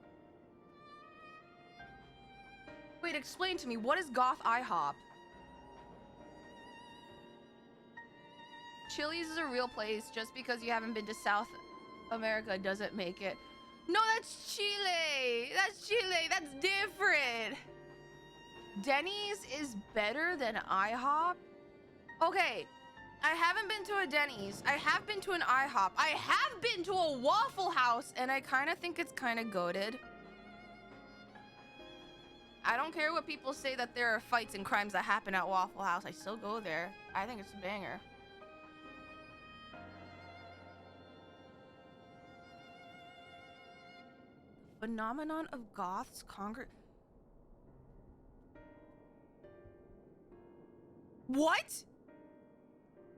Wait, explain to me, what is Goth IHOP? Chili's is a real place. Just because you haven't been to South America doesn't make it. No, that's Chile. That's Chile. That's different. Denny's is better than IHOP? Okay, I haven't been to a Denny's. I have been to an IHOP. I have been to a Waffle House, and I kind of think it's kind of goated. I don't care what people say that there are fights and crimes that happen at Waffle House. I still go there. I think it's a banger. Phenomenon of Goths What?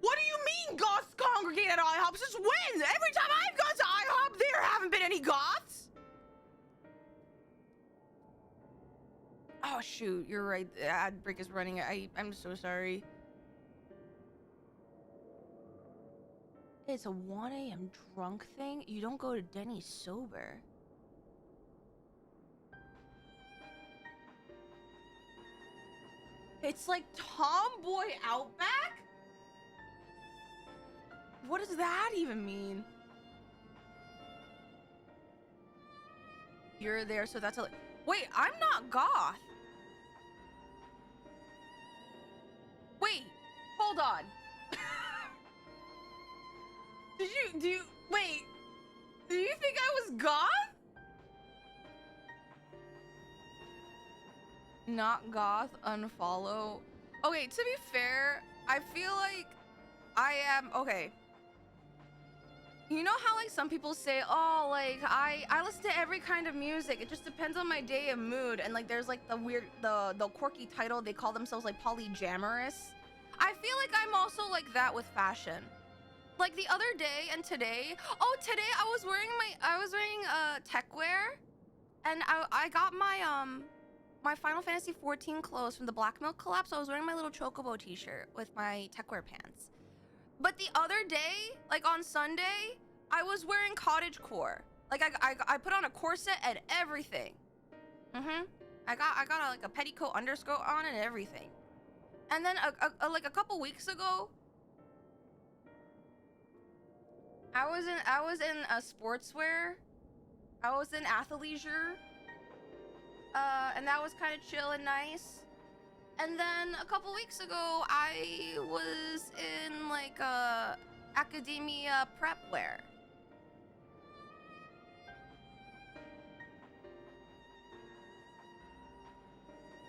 What do you mean Goths congregate at IHOP? Since when? Every time I've gone to IHOP, there haven't been any Goths. Oh shoot, you're right. The ad break is running. I'm so sorry. It's a 1 a.m. drunk thing? You don't go to Denny's sober. It's like Tomboy Outback? What does that even mean? You're there, so that's a... Wait, I'm not goth. Wait, hold on. Wait, do you think I was goth? Not goth, unfollow. Okay, to be fair, I feel like I am, okay. You know how like some people say, oh, like I listen to every kind of music. It just depends on my day and mood. And like there's like the weird, the quirky title. They call themselves like polyamorous. I feel like I'm also like that with fashion. Like the other day and today. Oh, today I was wearing tech wear, and I got my Final Fantasy 14 clothes from the Black Milk collab. So I was wearing my little Chocobo t-shirt with my tech wear pants. But the other day, like on Sunday, I was wearing cottagecore. Like I put on a corset and everything. I got like a petticoat underskirt on and everything. And then like a couple weeks ago, I was in a sportswear. I was in athleisure. And that was kind of chill and nice. And then a couple weeks ago, I was in like academia prep wear.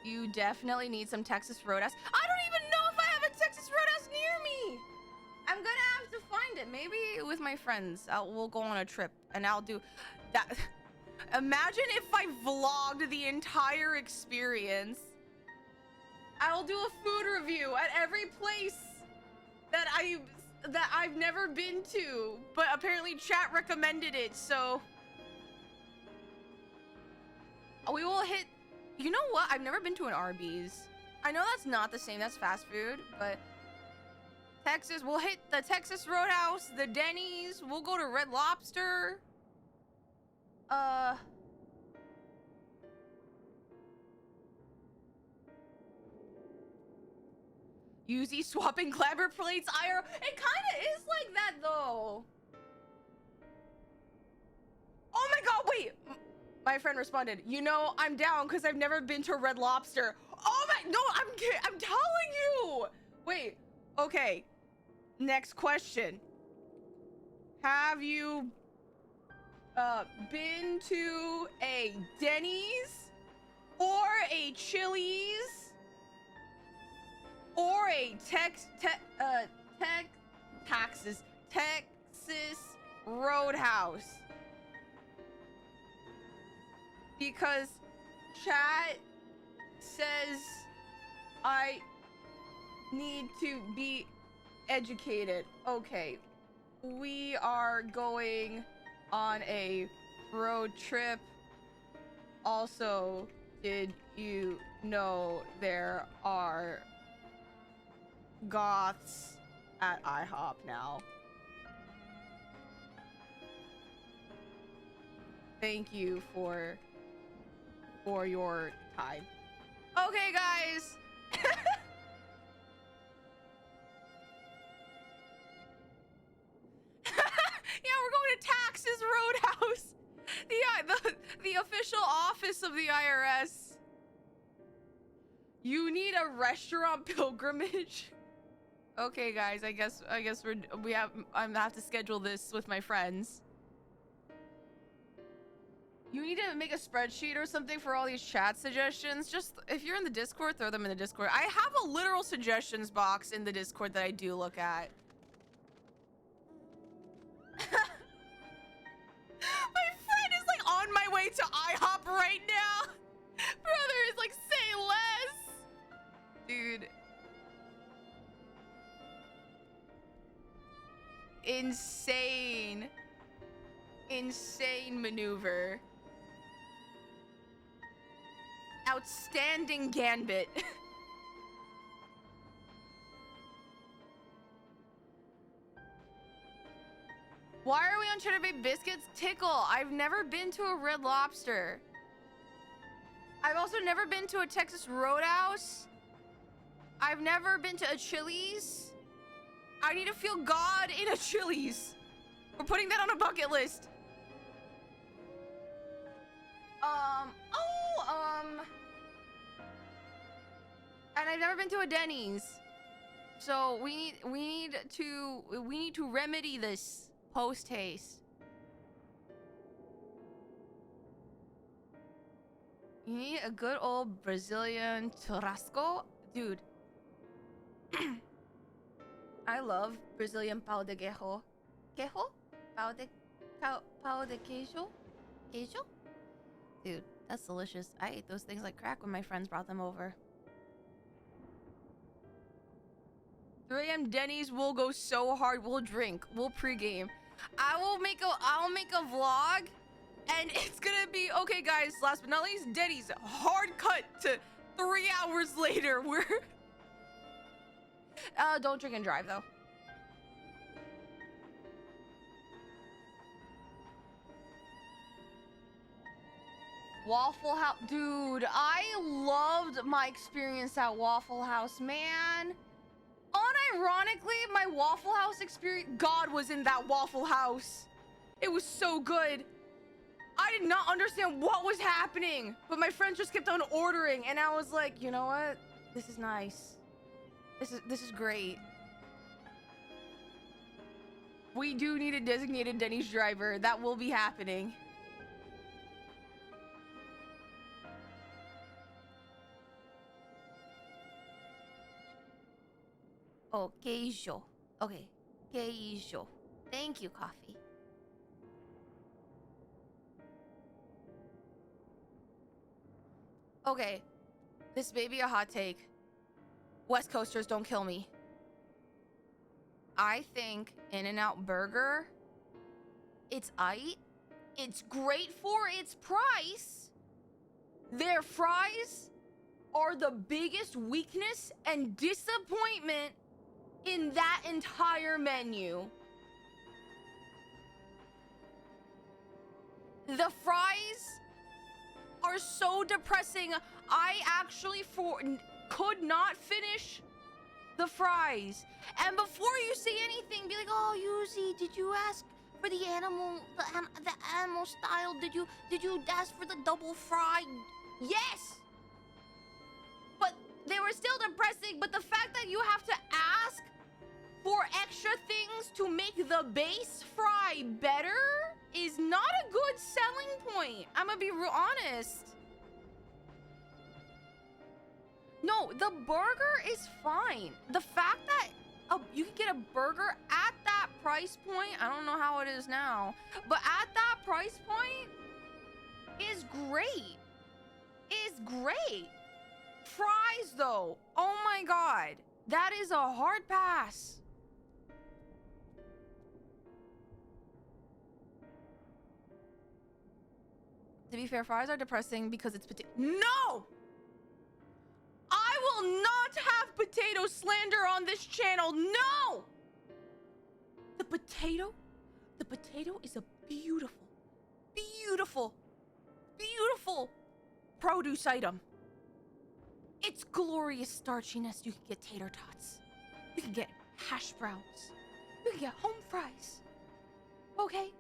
You definitely need some Texas Roadhouse. I don't even know if I have a Texas Roadhouse near me. I'm gonna have to find it. Maybe with my friends. We'll go on a trip and I'll do that. Imagine if I vlogged the entire experience. I'll do a food review at every place that that I've never been to, but apparently chat recommended it, so we will hit. You know what? I've never been to an Arby's. I know that's not the same, that's fast food, but Texas, we'll hit the Texas Roadhouse, the Denny's, we'll go to Red Lobster. Yuzimii swapping clabber plates, IR. It kind of is like that though. Oh my god, wait. My friend responded, you know, I'm down because I've never been to Red Lobster. Oh my, no, I'm telling you. Wait, okay. Next question. Have you been to a Denny's or a Chili's or a Texas Roadhouse? Because chat says I need to be educated. Okay, we are going on a road trip. Also, did you know there are goths at IHOP now? Thank you for your time. Okay, guys. Yeah, we're going to Taxes Roadhouse, the official office of the IRS. You need a restaurant pilgrimage. Okay, guys, I guess I'm gonna have to schedule this with my friends. You need to make a spreadsheet or something for all these chat suggestions. Just if you're in the Discord, throw them in the Discord. I have a literal suggestions box in the Discord that I do look at. My friend is like on my way to IHOP right now. Brother is like, say less. Dude. Insane maneuver. Outstanding gambit. Why are we on Cheddar Bay Biscuits? Tickle. I've never been to a Red Lobster. I've also never been to a Texas Roadhouse. I've never been to a Chili's. I need to feel God in a Chili's. We're putting that on a bucket list. And I've never been to a Denny's. So we need to remedy this post haste. You need a good old Brazilian churrasco, dude. I love Brazilian pão de queijo. Queijo? Pão de queijo? Queijo? Dude, that's delicious. I ate those things like crack when my friends brought them over. 3 a.m. Denny's will go so hard. We'll drink. We'll pregame. I'll make a vlog, and it's gonna be okay, guys. Last but not least, Denny's hard cut to 3 hours later. We're don't drink and drive though. Waffle House, dude. I loved my experience at Waffle House, man. Unironically, my Waffle House experience, God was in that Waffle House. It was so good. I did not understand what was happening, but my friends just kept on ordering, and I was like, you know what? This is nice. This is great. We do need a designated Denny's driver. That will be happening. Oh, queijo. Okay, queijo. Thank you, coffee. Okay, this may be a hot take. West Coasters, don't kill me. I think In-N-Out Burger, it's aight. It's great for its price. Their fries are the biggest weakness and disappointment in that entire menu. The fries are so depressing. I actually could not finish the fries. And before you say anything, be like, oh, Yuzi, did you ask for the animal style? Did you ask for the double fry? Yes. But they were still depressing. But the fact that you have to ask for extra things to make the base fry better is not a good selling point. I'm gonna be real honest. No, the burger is fine. The fact that you can get a burger at that price point, I don't know how it is now, but at that price point is great. Is great. Fries though, oh my god, that is a hard pass. To be fair, fries are depressing because it's potato. No! I will not have potato slander on this channel. No! The potato is a beautiful, beautiful, beautiful produce item. It's glorious starchiness. You can get tater tots. You can get hash browns. You can get home fries. Okay?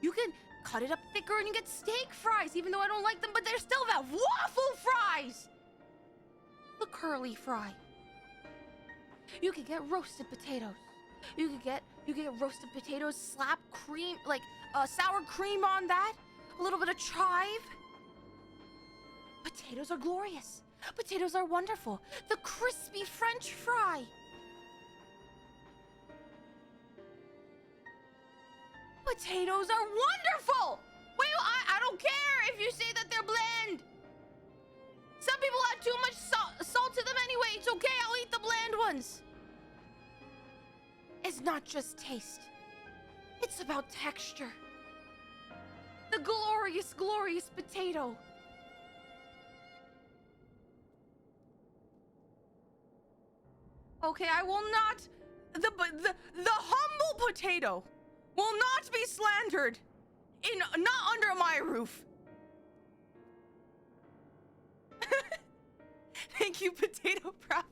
You can cut it up thicker and you get steak fries, even though I don't like them, but they're still that waffle fries. The curly fry. You could get roasted potatoes. You could get roasted potatoes, slap cream, like sour cream on that, a little bit of chive. Potatoes are glorious. Potatoes are wonderful. The crispy French fry. Potatoes are wonderful. Wait, I don't care if you say that they're bland. Some people add too much salt to them anyway. It's okay, I'll eat the bland ones. It's not just taste. It's about texture. The glorious, glorious potato. Okay, I will not. The humble potato will not be slandered. Not under my roof. Thank you, Potato Prophet.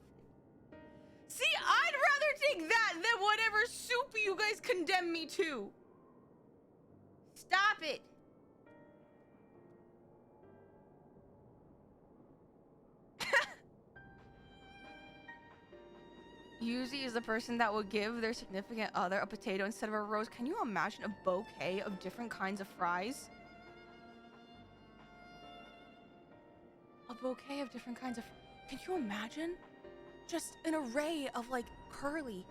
See, I'd rather take that than whatever soup you guys condemn me to. Stop it. Yuzi is the person that would give their significant other a potato instead of a rose. Can you imagine a bouquet of different kinds of fries? A bouquet of different kinds of... Can you imagine? Just an array of like curly,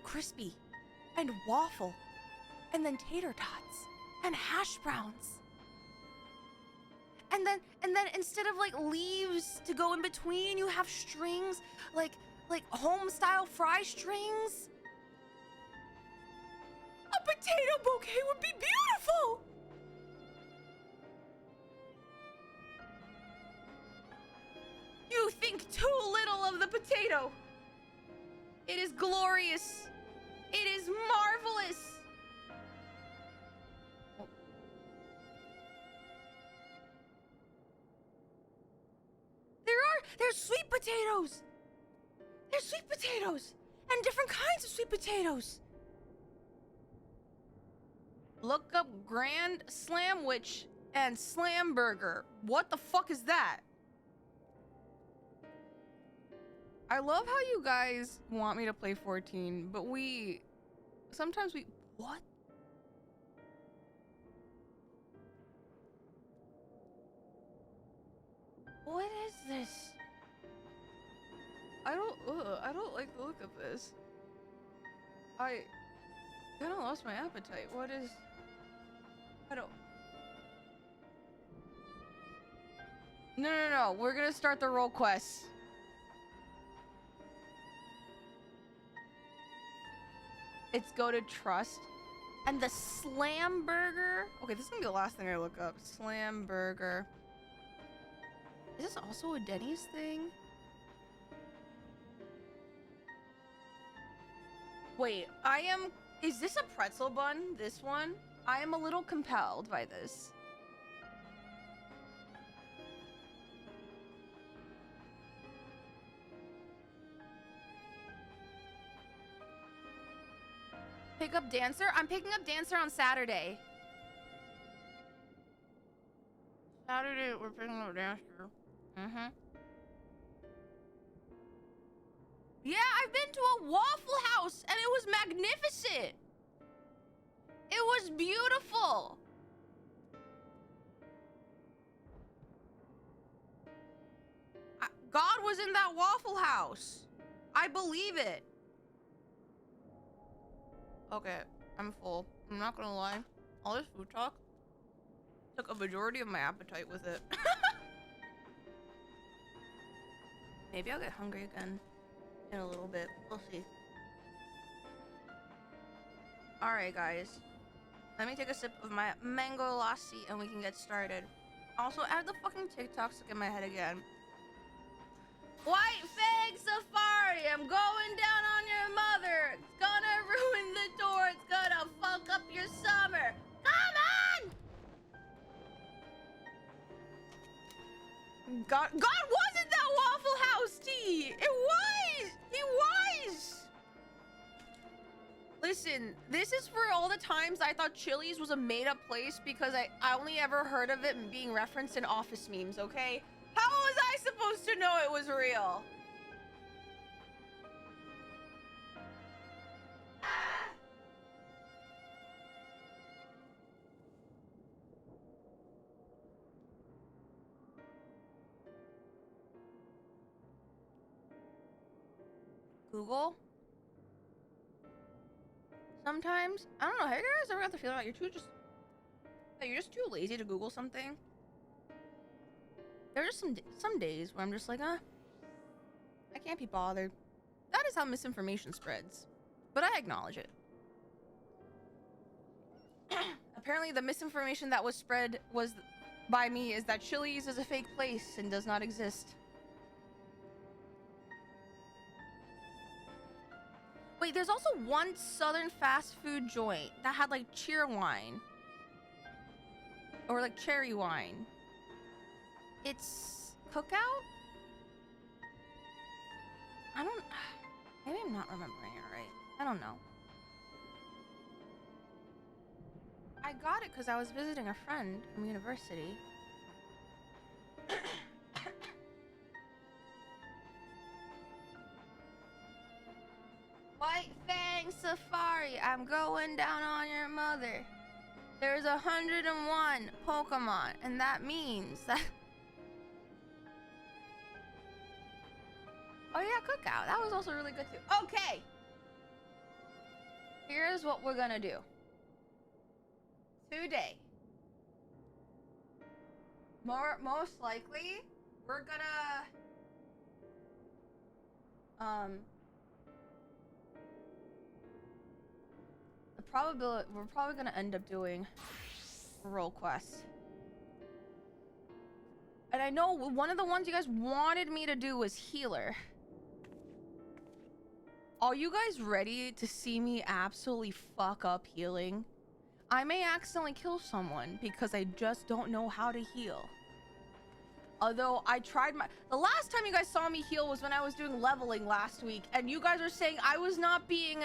crispy, and waffle, and then tater tots, and hash browns. And then instead of like leaves to go in between, you have strings, like home style fry strings. A potato bouquet would be beautiful. You think too little of the potato. It is glorious. It is marvelous. Oh. There's sweet potatoes. There's sweet potatoes and different kinds of sweet potatoes. Look up Grand Slamwich and Slam Burger. What the fuck is that? I love how you guys want me to play 14, but sometimes we, what? What is this? I don't like the look of this. I kind of lost my appetite. What is, No, we're gonna start the role quest. It's go to trust. And the slam burger. Okay, this is gonna be the last thing I look up. Slam burger. Is this also a Denny's thing? Wait, is this a pretzel bun? This one? I am a little compelled by this. Pick up dancer? I'm picking up dancer on Saturday. Saturday, we're picking up dancer. Mm-hmm. Yeah, I've been to a Waffle House and it was magnificent. It was beautiful. God was in that Waffle House. I believe it. Okay, I'm full. I'm not gonna lie. All this food talk took a majority of my appetite with it. Maybe I'll get hungry again in a little bit. We'll see. Alright, guys. Let me take a sip of my mango lassi and we can get started. Also, add the fucking TikTok stuck in my head again. White Fang Safari, I'm going down on your mother. It's gonna ruin the tour. It's gonna fuck up your summer. Come on! God wasn't that Waffle House, T. It was. He was. Listen, this is for all the times I thought Chili's was a made-up place because I only ever heard of it being referenced in office memes, okay? How was I supposed to know it was real? Google? Sometimes? I don't know. Have you guys ever got the feeling that you're just too lazy to Google something? There are just some days where I'm just like, I can't be bothered. That is how misinformation spreads. But I acknowledge it. Apparently the misinformation that was spread by me is that Chili's is a fake place and does not exist. Wait, there's also one southern fast food joint that had like cheer wine. Or like cherry wine. It's Cookout? Maybe I'm not remembering it right. I don't know. I got it because I was visiting a friend from university. White Fang Safari, I'm going down on your mother. There's 101 Pokemon, and that means that... Oh yeah, Cookout. That was also really good too. Okay. Here's what we're gonna do. Today. Most likely, we're gonna... we're probably gonna end up doing role quests. And I know one of the ones you guys wanted me to do was healer. Are you guys ready to see me absolutely fuck up healing? I may accidentally kill someone because I just don't know how to heal. Although I tried the last time you guys saw me heal was when I was doing leveling last week, and you guys were saying I was not being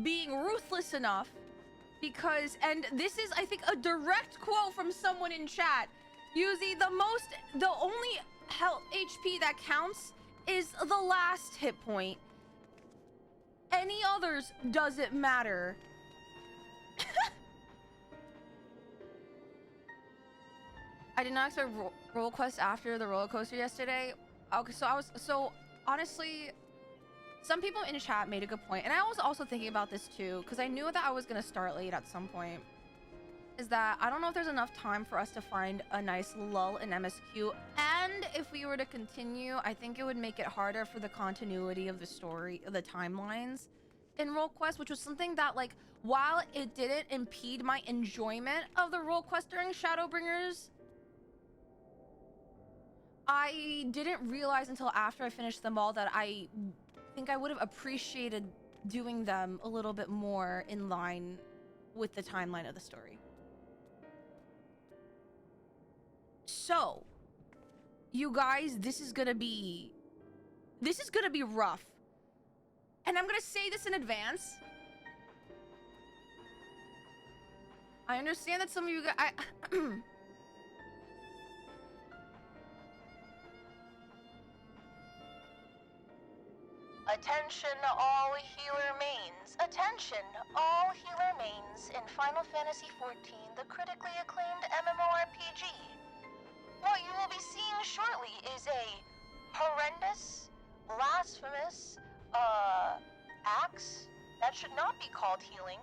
being ruthless enough because, and this is I think a direct quote from someone in chat, Yuzimii, the only health HP that counts is the last hit point. Any others doesn't matter. I did not expect roll quest after the roller coaster yesterday. Okay, so honestly, some people in chat made a good point, and I was also thinking about this too, because I knew that I was gonna start late at some point. Is that I don't know if there's enough time for us to find a nice lull in MSQ and And if we were to continue, I think it would make it harder for the continuity of the story, the timelines in role quest, which was something that, like, while it didn't impede my enjoyment of the role quest during Shadowbringers, I didn't realize until after I finished them all that I think I would have appreciated doing them a little bit more in line with the timeline of the story. So, you guys, this is gonna be rough. And I'm gonna say this in advance. I understand that some of you guys... Attention all healer mains. Attention all healer mains in Final Fantasy XIV, the critically acclaimed MMORPG. What you will be seeing shortly is a horrendous, blasphemous, axe that should not be called healing.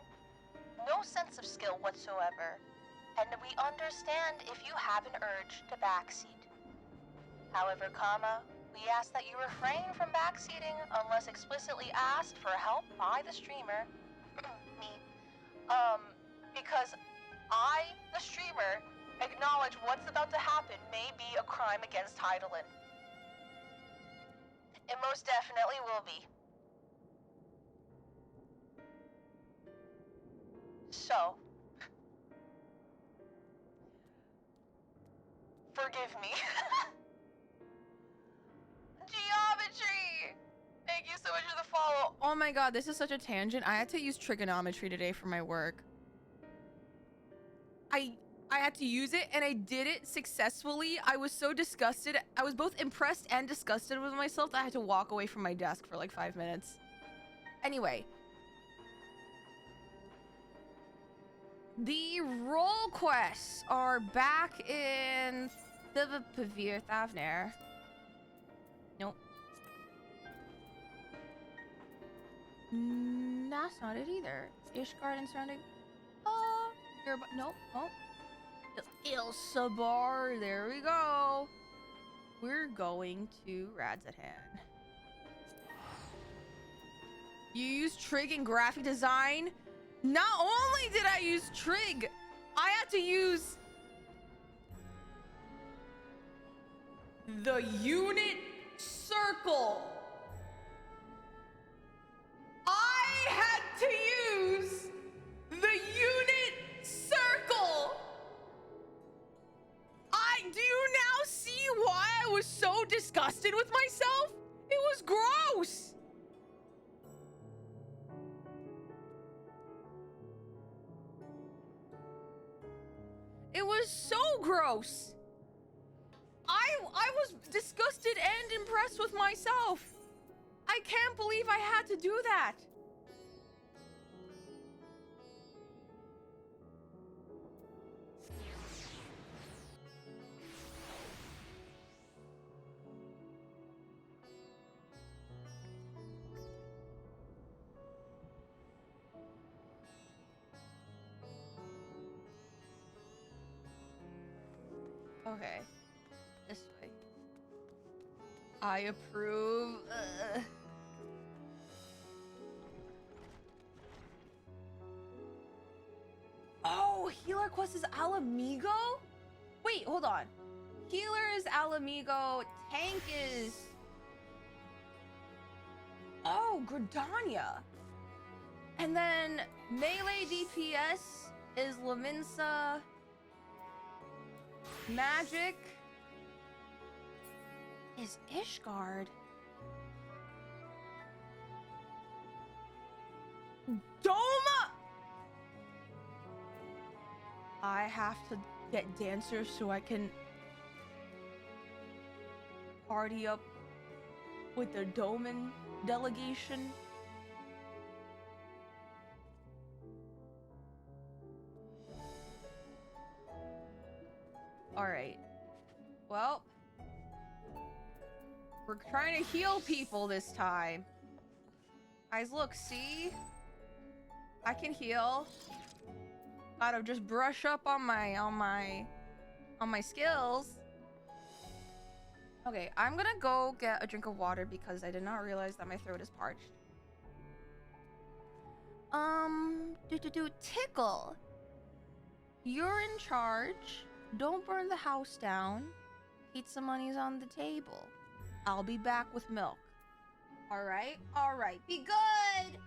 No sense of skill whatsoever. And we understand if you have an urge to backseat. However, we ask that you refrain from backseating unless explicitly asked for help by the streamer. Me. Because I, the streamer, acknowledge what's about to happen may be a crime against Heidelin. It most definitely will be. So, forgive me. Geometry! Thank you so much for the follow. Oh my god, this is such a tangent. I had to use trigonometry today for my work. I had to use it and I did it successfully. I was so disgusted. I was both impressed and disgusted with myself that I had to walk away from my desk for like 5 minutes. Anyway. The role quests are back in vtuberen. Nope. That's not it either. Ishgard and surrounding. Nope. Oh. Ilsabar. There we go. We're going to Radzatan. You use Trig in graphic design? Not only did I use Trig, I had to use the unit circle. I had to use the unit circle. Do you now see why I was so disgusted with myself? It was gross. It was so gross. I was disgusted and impressed with myself. I can't believe I had to do that. Okay. This way. I approve. Oh, healer quest is Alamigo? Wait, hold on. Healer is Alamigo. Tank is... Oh, Gridania. And then melee DPS is Laminsa. Magic is Ishgard. Doma! I have to get dancers so I can party up with the Doman delegation. All right. Well, we're trying to heal people this time. Guys, look, see? I can heal. Gotta just brush up on my skills. Okay, I'm gonna go get a drink of water because I did not realize that my throat is parched. Tickle. You're in charge. Don't burn the house down. Pizza money's on the table. I'll be back with milk. All right, be good.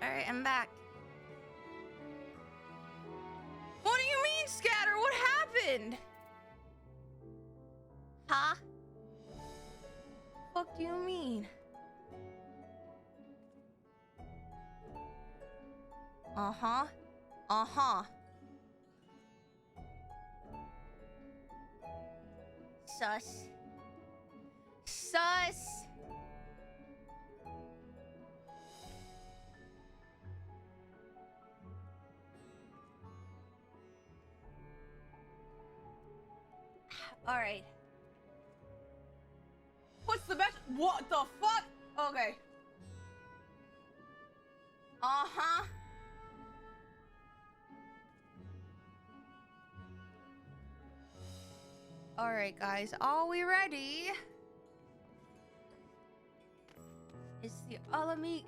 All right, I'm back. What do you mean, Scatter? What happened? Huh? Fuck do you mean? Uh-huh. Uh-huh. Sus. Sus. All right. What's the best? What the fuck? Okay. Uh-huh. All right, guys. Are we ready? It's the Alamigo.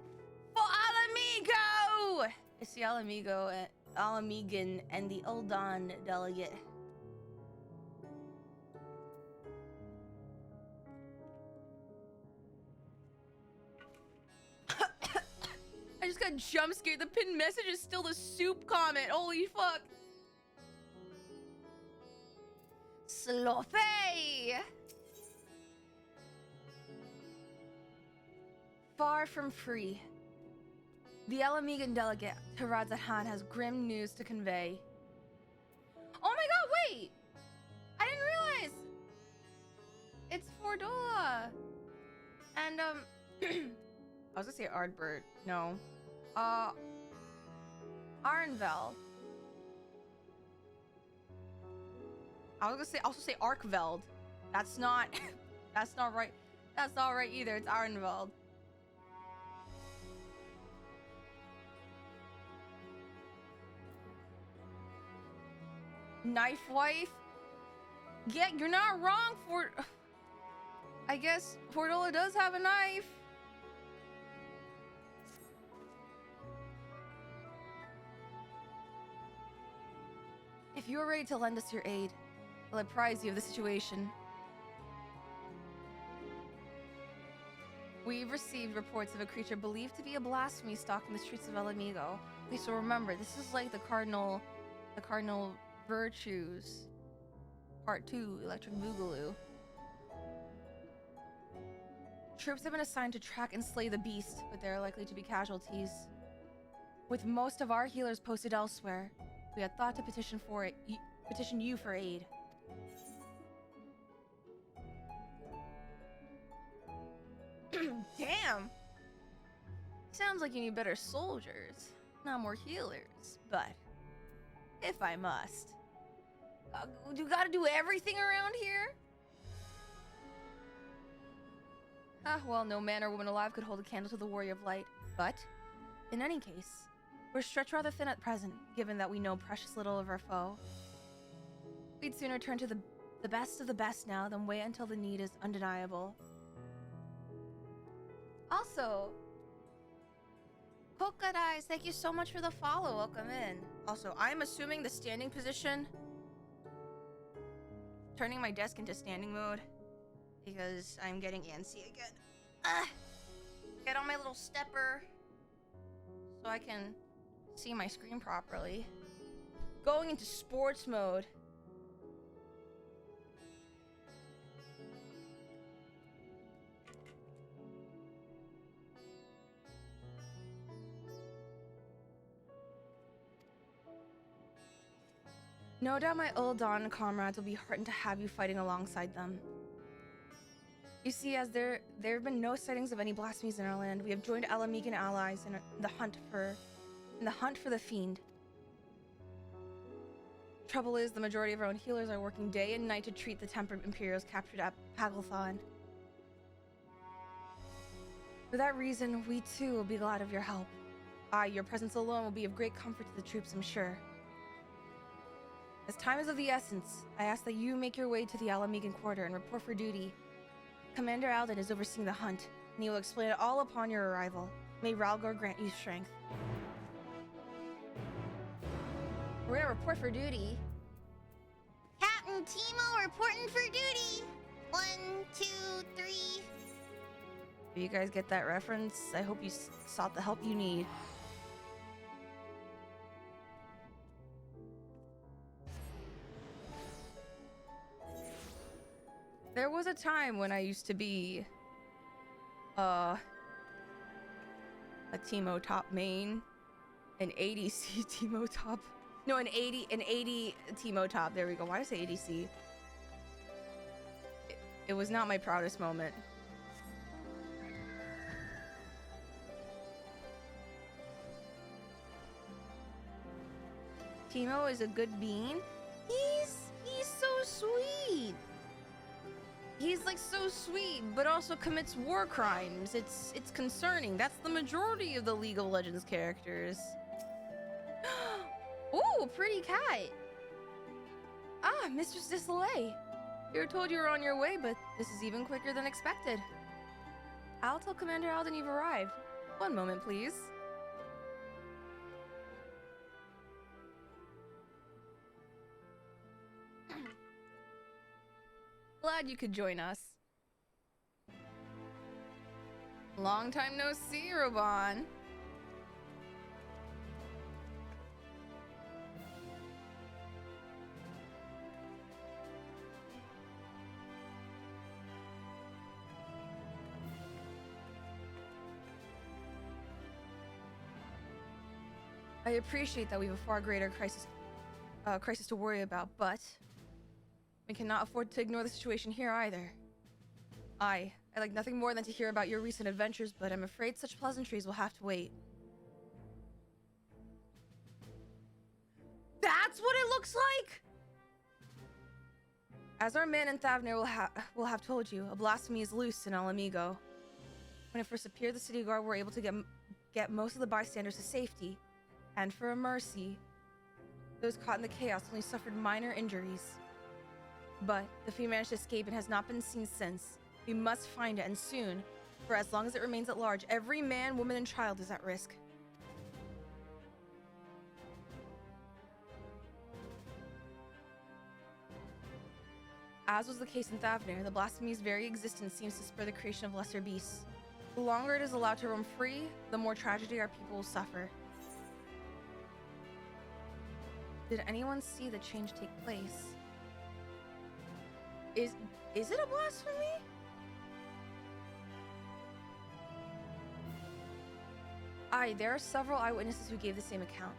For Alamigo! It's the Alamigo and Alamigan and the Uldon delegate. I just got jump scared. The pinned message is still the soup comment. Holy fuck. Sloppy. Far from free. The Alamigan delegate to Radzahan has grim news to convey. Oh my god, wait! I didn't realize! It's Fordola! And, I was gonna say Ardbert. No. Arnvel. I was gonna say, also say Arkveld. That's not, that's not right. That's not right either. It's Arnveld. Knife wife? Yeah, you're not wrong, I guess Fordola does have a knife. If you are ready to lend us your aid, I'll apprise you of the situation. We've received reports of a creature believed to be a blasphemy stalking the streets of Alamigo. Okay, so remember, this is like the cardinal virtues. Part 2, Electric Boogaloo. Troops have been assigned to track and slay the beast, but there are likely to be casualties. With most of our healers posted elsewhere, we had thought to petition you for aid. Damn! Sounds like you need better soldiers. Not more healers, but if I must. You gotta do everything around here? Ah, well, no man or woman alive could hold a candle to the warrior of light. But, in any case, we're stretched rather thin at present, given that we know precious little of our foe. We'd sooner turn to the best of the best now than wait until the need is undeniable. Also, Polka Eyes, thank you so much for the follow. Welcome in. Also, I'm assuming the standing position, turning my desk into standing mode because I'm getting antsy again. Get on my little stepper so I can see my screen properly. Going into sports mode. No doubt my old Dawn comrades will be heartened to have you fighting alongside them. You see, as there have been no sightings of any blasphemies in our land, we have joined Alamigan allies in the hunt for the fiend. Trouble is, the majority of our own healers are working day and night to treat the tempered Imperials captured at Paglthon. For that reason, we too will be glad of your help. Your presence alone will be of great comfort to the troops, I'm sure. As time is of the essence, I ask that you make your way to the Alamigan quarter and report for duty. Commander Alden is overseeing the hunt, and he will explain it all upon your arrival. May Ralgor grant you strength. We're gonna report for duty. Captain Timo reporting for duty. 1, 2, 3. Do you guys get that reference? I hope you sought the help you need. There was a time when I used to be a Teemo top main, an ADC Teemo top. No, an 80 Teemo top. There we go. Why did I say ADC? It was not my proudest moment. Teemo is a good bean. He's so sweet. He's like so sweet, but also commits war crimes. It's concerning. That's the majority of the League of Legends characters. Ooh, pretty cat. Ah, Mistress Dissolay. You were told you were on your way, but this is even quicker than expected. I'll tell Commander Alden you've arrived. One moment, please. Glad you could join us. Long time no see, Robon. I appreciate that we have a far greater crisis to worry about, but we cannot afford to ignore the situation here either. I'd like nothing more than to hear about your recent adventures, but I'm afraid such pleasantries will have to wait. That's what it looks like! As our man in Thavner will have told you, a blasphemy is loose in Alamigo. When it first appeared, the city guard were able to get most of the bystanders to safety. And for a mercy, those caught in the chaos only suffered minor injuries. But the fiend managed to escape and has not been seen since. We must find it, and soon, for as long as it remains at large, every man, woman, and child is at risk. As was the case in Thavner, the blasphemy's very existence seems to spur the creation of lesser beasts. The longer it is allowed to roam free, the more tragedy our people will suffer. Did anyone see the change take place? Is it a blasphemy? There are several eyewitnesses who gave the same account.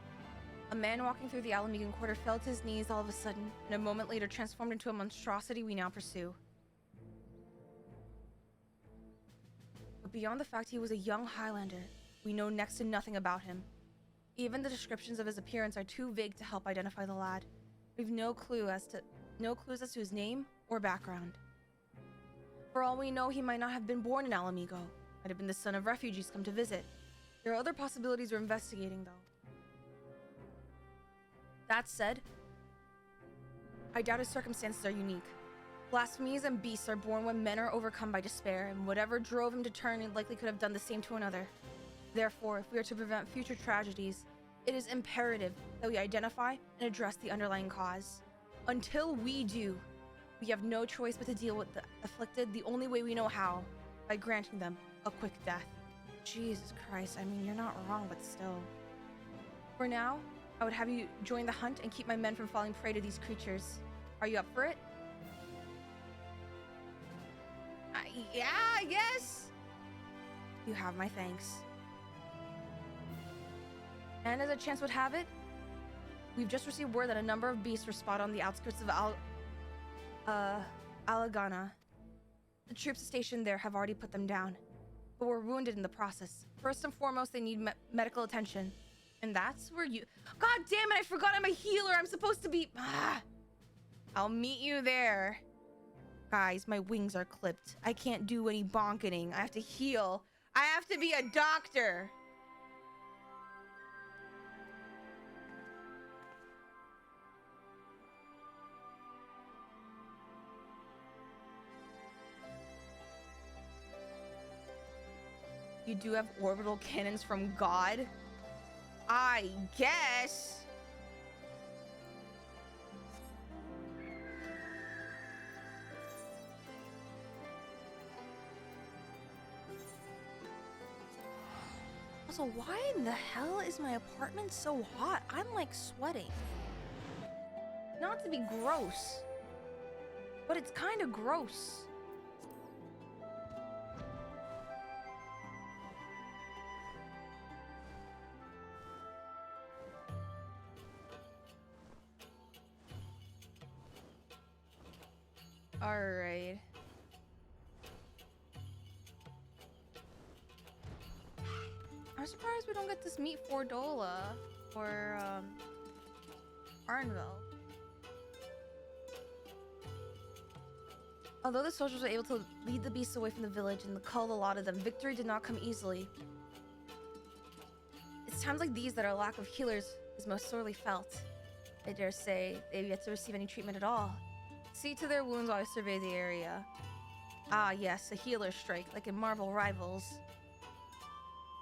A man walking through the Alamigan quarter fell to his knees all of a sudden, and a moment later transformed into a monstrosity we now pursue. But beyond the fact he was a young Highlander, we know next to nothing about him. Even the descriptions of his appearance are too vague to help identify the lad. We've no clues as to his name or background. For all we know, he might not have been born in Alamigo. Might have been the son of refugees come to visit. There are other possibilities we're investigating, though. That said, I doubt his circumstances are unique. Blasphemies and beasts are born when men are overcome by despair, and whatever drove him to turn, he likely could have done the same to another. Therefore, if we are to prevent future tragedies, it is imperative that we identify and address the underlying cause. Until we do, we have no choice but to deal with the afflicted the only way we know how, by granting them a quick death. Jesus Christ, I mean, you're not wrong, but still. For now, I would have you join the hunt and keep my men from falling prey to these creatures. Are you up for it? Yeah, I guess. You have my thanks. And as a chance would have it, we've just received word that a number of beasts were spotted on the outskirts of Alagana. The troops stationed there have already put them down, but were wounded in the process. First and foremost, they need medical attention. And that's where you... God damn it, I forgot I'm a healer. I'm supposed to be... I'll meet you there. Guys, my wings are clipped. I can't do any bonketing. I have to heal. I have to be a doctor. You do have orbital cannons from God? I guess. Also, why in the hell is my apartment so hot? I'm like sweating. Not to be gross, but it's kind of gross. All right. I'm surprised we don't get to meet Fordola or Arnville. Although the soldiers were able to lead the beasts away from the village and cull a lot of them, victory did not come easily. It's times like these that our lack of healers is most sorely felt. I dare say they've yet to receive any treatment at all. See to their wounds while I survey the area. Ah yes, a healer strike, like in Marvel Rivals.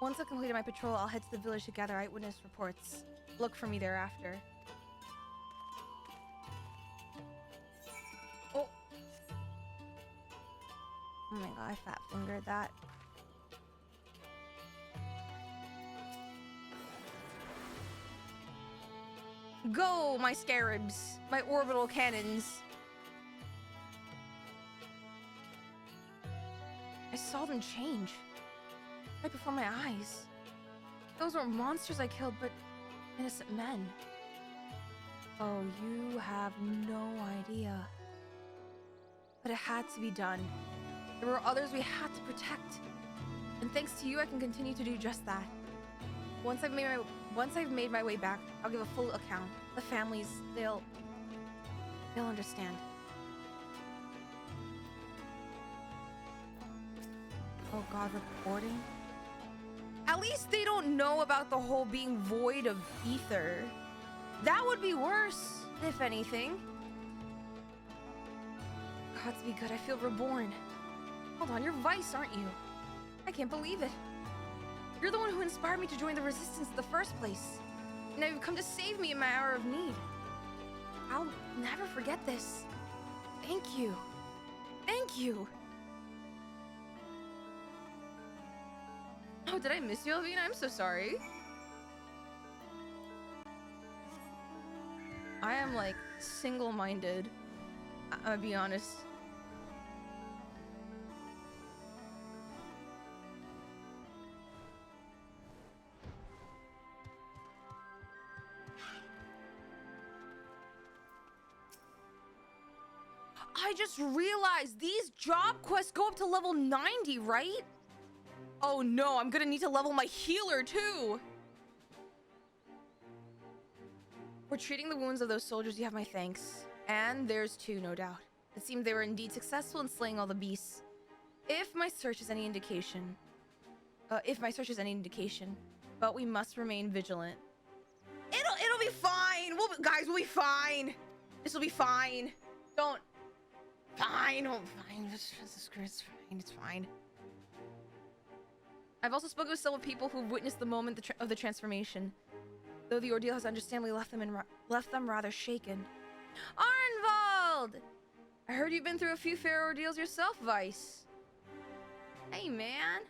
Once I've completed my patrol, I'll head to the village to gather eyewitness reports. Look for me thereafter. Oh! Oh my god, I fat fingered that. Go, my scarabs! My orbital cannons! I saw them change. Right before my eyes. Those were monsters I killed, but innocent men. Oh, you have no idea. But it had to be done. There were others we had to protect. And thanks to you, I can continue to do just that. Once I've made my way back, I'll give a full account. The families, they'll understand. Oh god, reporting? At least they don't know about the whole being void of ether. That would be worse, if anything. God, to be good, I feel reborn. Hold on, you're Vice, aren't you? I can't believe it. You're the one who inspired me to join the Resistance in the first place. And now you've come to save me in my hour of need. I'll never forget this. Thank you. Thank you. Oh, did I miss you, Alvina? I'm so sorry. I am like single-minded. I'll be honest. I just realized these job quests go up to level 90, right? Oh no, I'm gonna need to level my healer too. For treating the wounds of those soldiers, you have my thanks. And theirs too, no doubt. It seemed they were indeed successful in slaying all the beasts. If my search is any indication, but we must remain vigilant. It'll be fine. Guys, we'll be fine. This will be fine. Don't. Fine. Oh, fine. It's fine. It's fine. I've also spoken with several people who've witnessed the moment of the transformation, though the ordeal has understandably left them rather shaken. Arnvald! I heard you've been through a few fair ordeals yourself, Vice. Hey, man.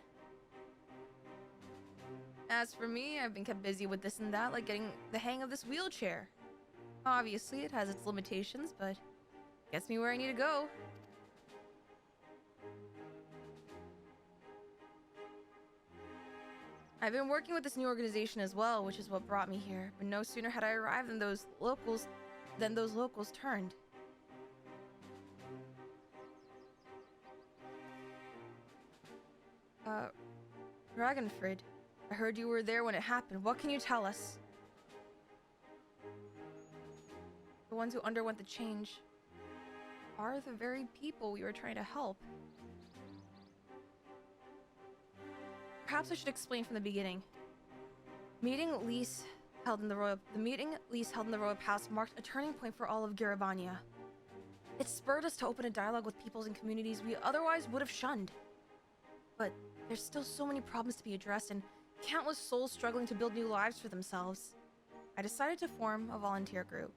As for me, I've been kept busy with this and that, like getting the hang of this wheelchair. Obviously, it has its limitations, but gets me where I need to go. I've been working with this new organization as well, which is what brought me here. But no sooner had I arrived than those locals turned. Ragnfrid, I heard you were there when it happened. What can you tell us? The ones who underwent the change are the very people we were trying to help. Perhaps I should explain from the beginning. The meeting Lise held in the royal palace marked a turning point for all of Garabania. It spurred us to open a dialogue with peoples and communities we otherwise would have shunned. But there's still so many problems to be addressed and countless souls struggling to build new lives for themselves. I decided to form a volunteer group.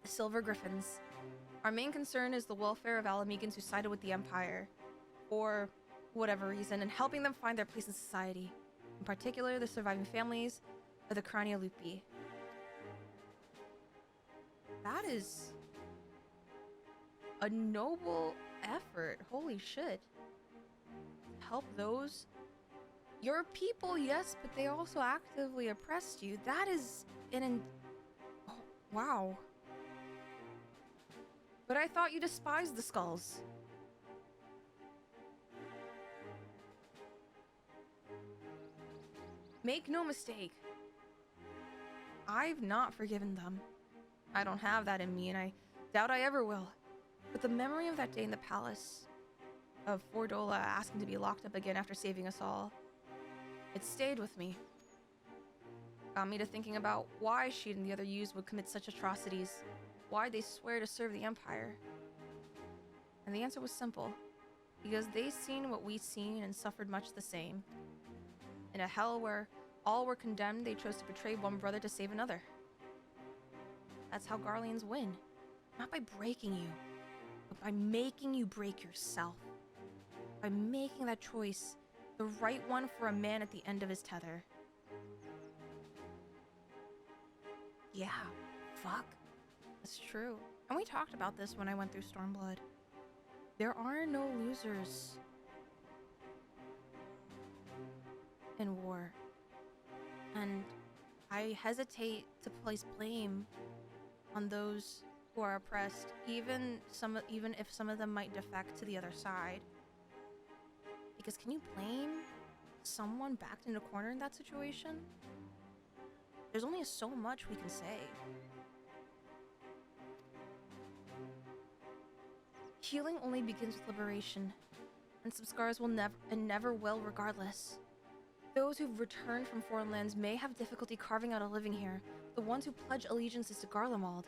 The Silver Griffins. Our main concern is the welfare of Alamegans who sided with the Empire, for whatever reason, and helping them find their place in society. In particular, the surviving families of the Craniolupi. That is a noble effort. Holy shit. Help those. Your people, yes, but they also actively oppressed you. That is oh, wow. But I thought you despised the skulls. Make no mistake. I've not forgiven them. I don't have that in me, and I doubt I ever will. But the memory of that day in the palace, of Fordola asking to be locked up again after saving us all, it stayed with me. Got me to thinking about why she and the other youths would commit such atrocities. Why'd they swear to serve the Empire? And the answer was simple. Because they seen what we seen and suffered much the same. In a hell where all were condemned, they chose to betray one brother to save another. That's how Garleans win. Not by breaking you, but by making you break yourself. By making that choice, the right one for a man at the end of his tether. Yeah, fuck. That's true. And we talked about this when I went through Stormblood. There are no losers in war. And I hesitate to place blame on those who are oppressed, even if some of them might defect to the other side. Because can you blame someone backed in a corner in that situation? There's only so much we can say. Healing only begins with liberation, and some scars will never will regardless. Those who've returned from foreign lands may have difficulty carving out a living here, the ones who pledge allegiances to Garlemald.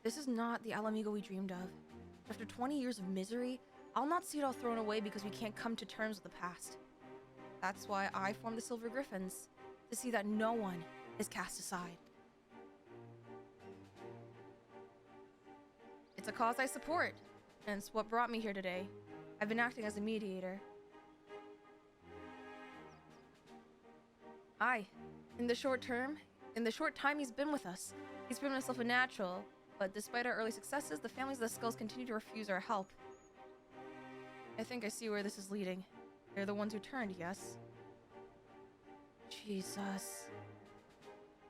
This is not the Alamigo we dreamed of. After 20 years of misery, I'll not see it all thrown away because we can't come to terms with the past. That's why I formed the Silver Griffins, to see that no one is cast aside. It's a cause I support, and it's what brought me here today. I've been acting as a mediator. Aye, in the short time he's been with us, he's proven himself a natural, but despite our early successes, the families of the Skulls continue to refuse our help. I think I see where this is leading. They're the ones who turned, yes? Jesus.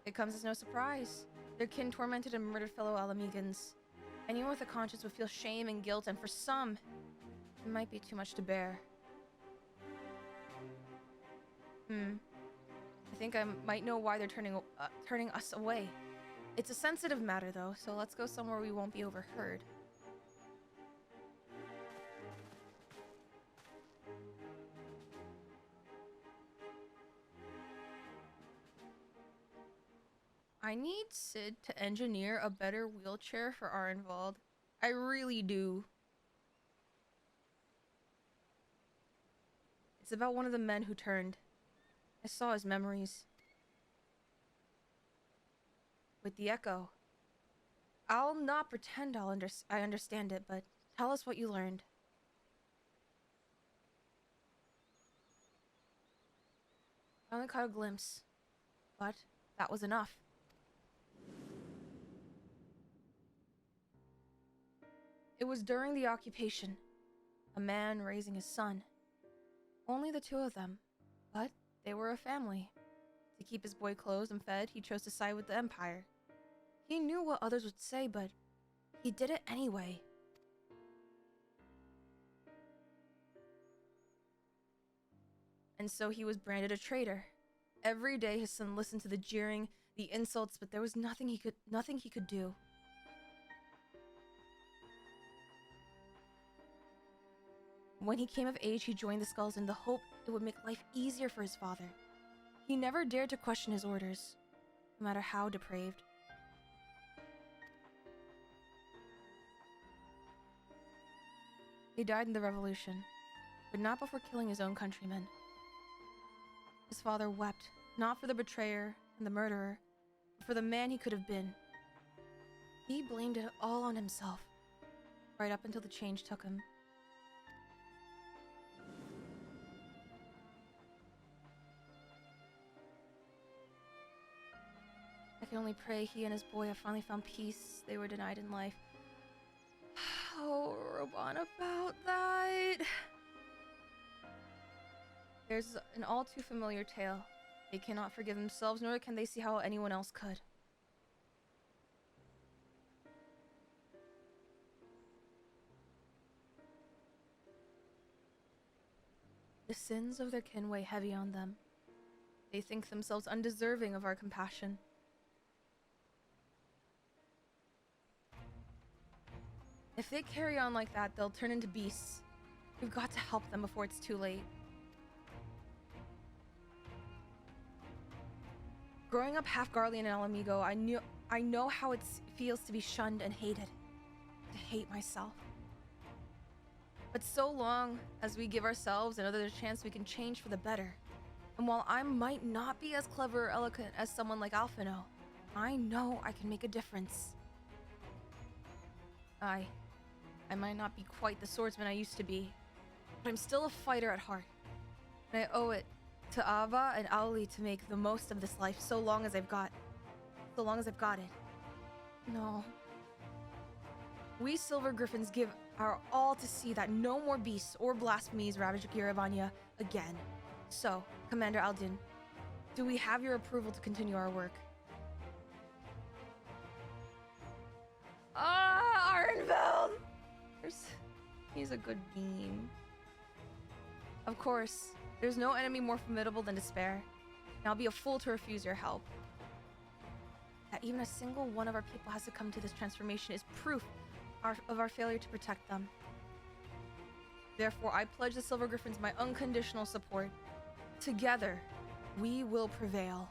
It comes as no surprise. Their kin tormented and murdered fellow Alamegans. Anyone with a conscience would feel shame and guilt, and for some, it might be too much to bear. I think I might know why they're turning us away. It's a sensitive matter, though, so let's go somewhere we won't be overheard. I need Sid to engineer a better wheelchair for Arnvald. I really do. It's about one of the men who turned. I saw his memories. With the echo. I'll not pretend I understand it, but tell us what you learned. I only caught a glimpse, but that was enough. It was during the occupation. A man raising his son. Only the two of them, but they were a family. To keep his boy clothed and fed, he chose to side with the Empire. He knew what others would say, but he did it anyway. And so he was branded a traitor. Every day his son listened to the jeering, the insults, but there was nothing he could do. When he came of age, he joined the Skulls in the hope it would make life easier for his father. He never dared to question his orders, no matter how depraved. He died in the revolution, but not before killing his own countrymen. His father wept, not for the betrayer and the murderer, but for the man he could have been. He blamed it all on himself, right up until the change took him. I can only pray he and his boy have finally found peace they were denied in life. Oh, Robana about that. There's an all too familiar tale. They cannot forgive themselves, nor can they see how anyone else could. The sins of their kin weigh heavy on them. They think themselves undeserving of our compassion. If they carry on like that, they'll turn into beasts. We've got to help them before it's too late. Growing up half Garlean and Alamigo, I know how it feels to be shunned and hated. To hate myself. But so long as we give ourselves another chance, we can change for the better. And while I might not be as clever or eloquent as someone like Alphino, I know I can make a difference. I might not be quite the swordsman I used to be, but I'm still a fighter at heart. And I owe it to Ava and Auli to make the most of this life so long as I've got it. No. We Silver Griffins give our all to see that no more beasts or blasphemies ravage Giravanya again. So, Commander Aldin, do we have your approval to continue our work? Arnveld! He's a good beam. Of course, there's no enemy more formidable than despair. And I'll be a fool to refuse your help. That even a single one of our people has to come to this transformation is proof of our failure to protect them. Therefore, I pledge the Silver Griffins my unconditional support. Together, we will prevail.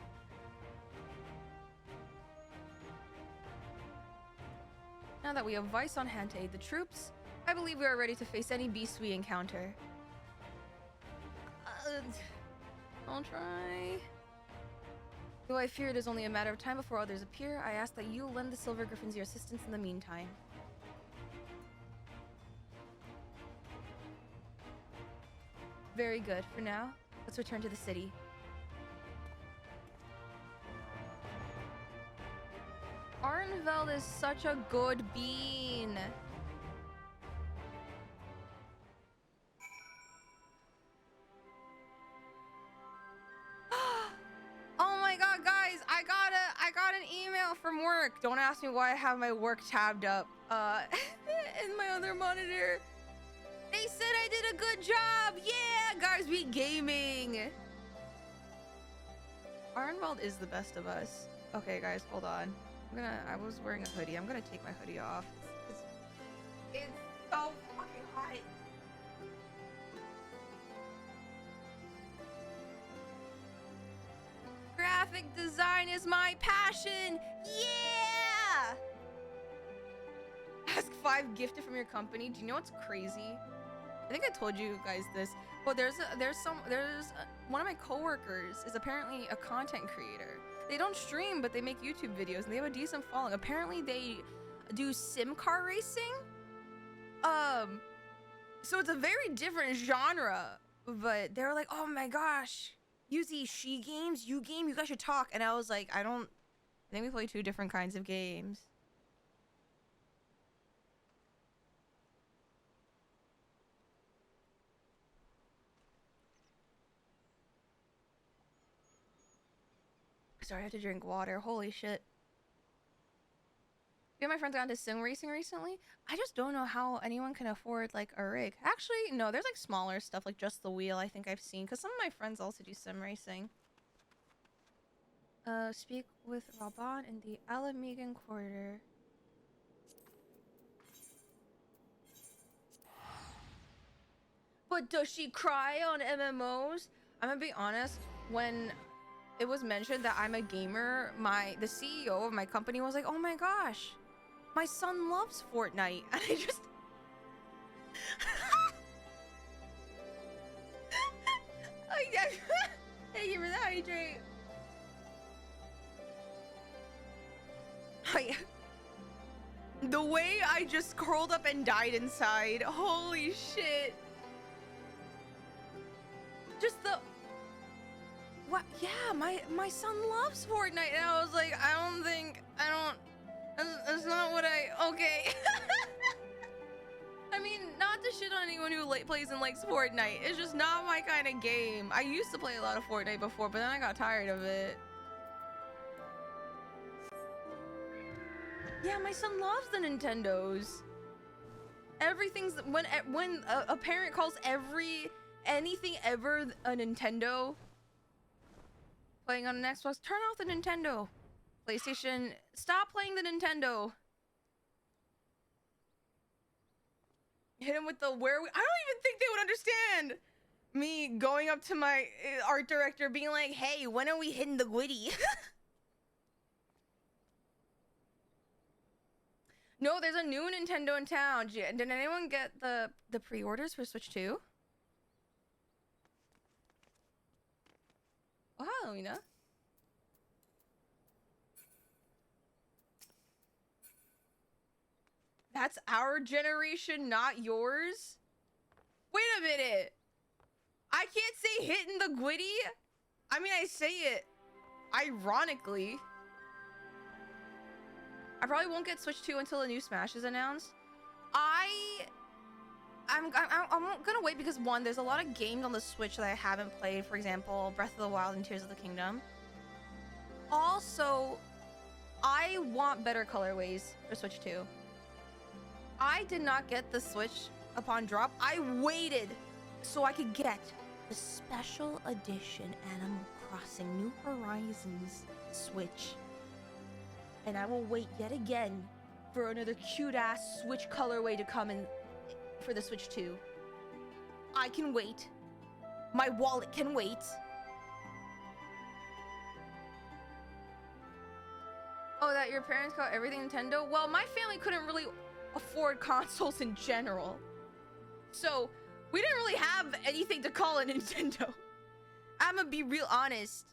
Now that we have Vice on hand to aid the troops, I believe we are ready to face any beasts we encounter. I'll try. Though I fear it is only a matter of time before others appear, I ask that you lend the Silver Griffins your assistance in the meantime. Very good. For now, let's return to the city. Arnveld is such a good bean. Oh my god, guys, I got an email from work. Don't ask me why I have my work tabbed up in my other monitor. They said I did a good job. Yeah, guys, we gaming. Arnwald is the best of us. Okay, guys, hold on. I was wearing a hoodie. I'm gonna take my hoodie off. It's so fucking hot. Graphic design is my passion. Yeah! Ask 5 gifted from your company. Do you know what's crazy? I think I told you guys this, but there's one of my coworkers is apparently a content creator. They don't stream, but they make YouTube videos and they have a decent following. Apparently they do sim car racing. So it's a very different genre, but they're like, oh my gosh, Yuzi, she games, you game, you guys should talk. And I was like, I think we play 2 different kinds of games. Sorry, I have to drink water. Holy shit. Me and my friends got into sim racing recently. I just don't know how anyone can afford like a rig. Actually, no, there's like smaller stuff like just the wheel I think I've seen, because some of my friends also do sim racing. Speak with Raban in the Alamegan Quarter. But does she cry on MMOs? I'm gonna be honest, when it was mentioned that I'm a gamer, the CEO of my company was like, oh my gosh, my son loves Fortnite. And I just thank you for the hydrate. The way I just curled up and died inside. Holy shit. Just the what? Yeah, my son loves Fortnite, and I was like, that's not what okay. I mean, not to shit on anyone who plays and likes Fortnite. It's just not my kind of game. I used to play a lot of Fortnite before, but then I got tired of it. Yeah, my son loves the Nintendos. Everything's when a parent calls anything ever a Nintendo. Playing on an Xbox, turn off the Nintendo. PlayStation, stop playing the Nintendo. Hit him with the I don't even think they would understand me going up to my art director being like, hey, when are we hitting the Gwitty? No, there's a new Nintendo in town. Did anyone get the pre-orders for Switch 2? Oh, you know. That's our generation, not yours? Wait a minute. I can't say hitting the Gwitty. I mean, I say it ironically. I probably won't get Switch 2 until the new Smash is announced. I'm gonna wait because one, there's a lot of games on the Switch that I haven't played. For example, Breath of the Wild and Tears of the Kingdom. Also, I want better colorways for Switch 2. I did not get the Switch upon drop. I waited so I could get the special edition Animal Crossing New Horizons Switch. And I will wait yet again for another cute-ass Switch colorway to come in for the Switch 2. I can wait. My wallet can wait. Oh, that your parents got everything Nintendo? Well, my family couldn't really afford consoles in general. So, we didn't really have anything to call a Nintendo. I'm gonna be real honest.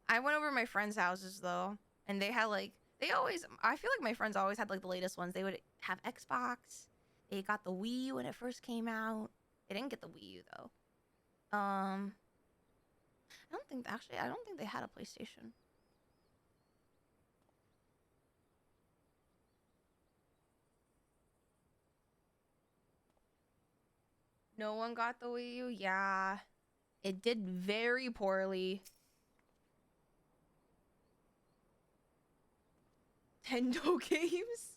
I went over to my friends' houses though, and they had like, I feel like my friends always had like the latest ones. They would have Xbox. They got the Wii U when it first came out. They didn't get the Wii U though. I don't think they had a PlayStation. No one got the Wii U? Yeah. It did very poorly. Nintendo games?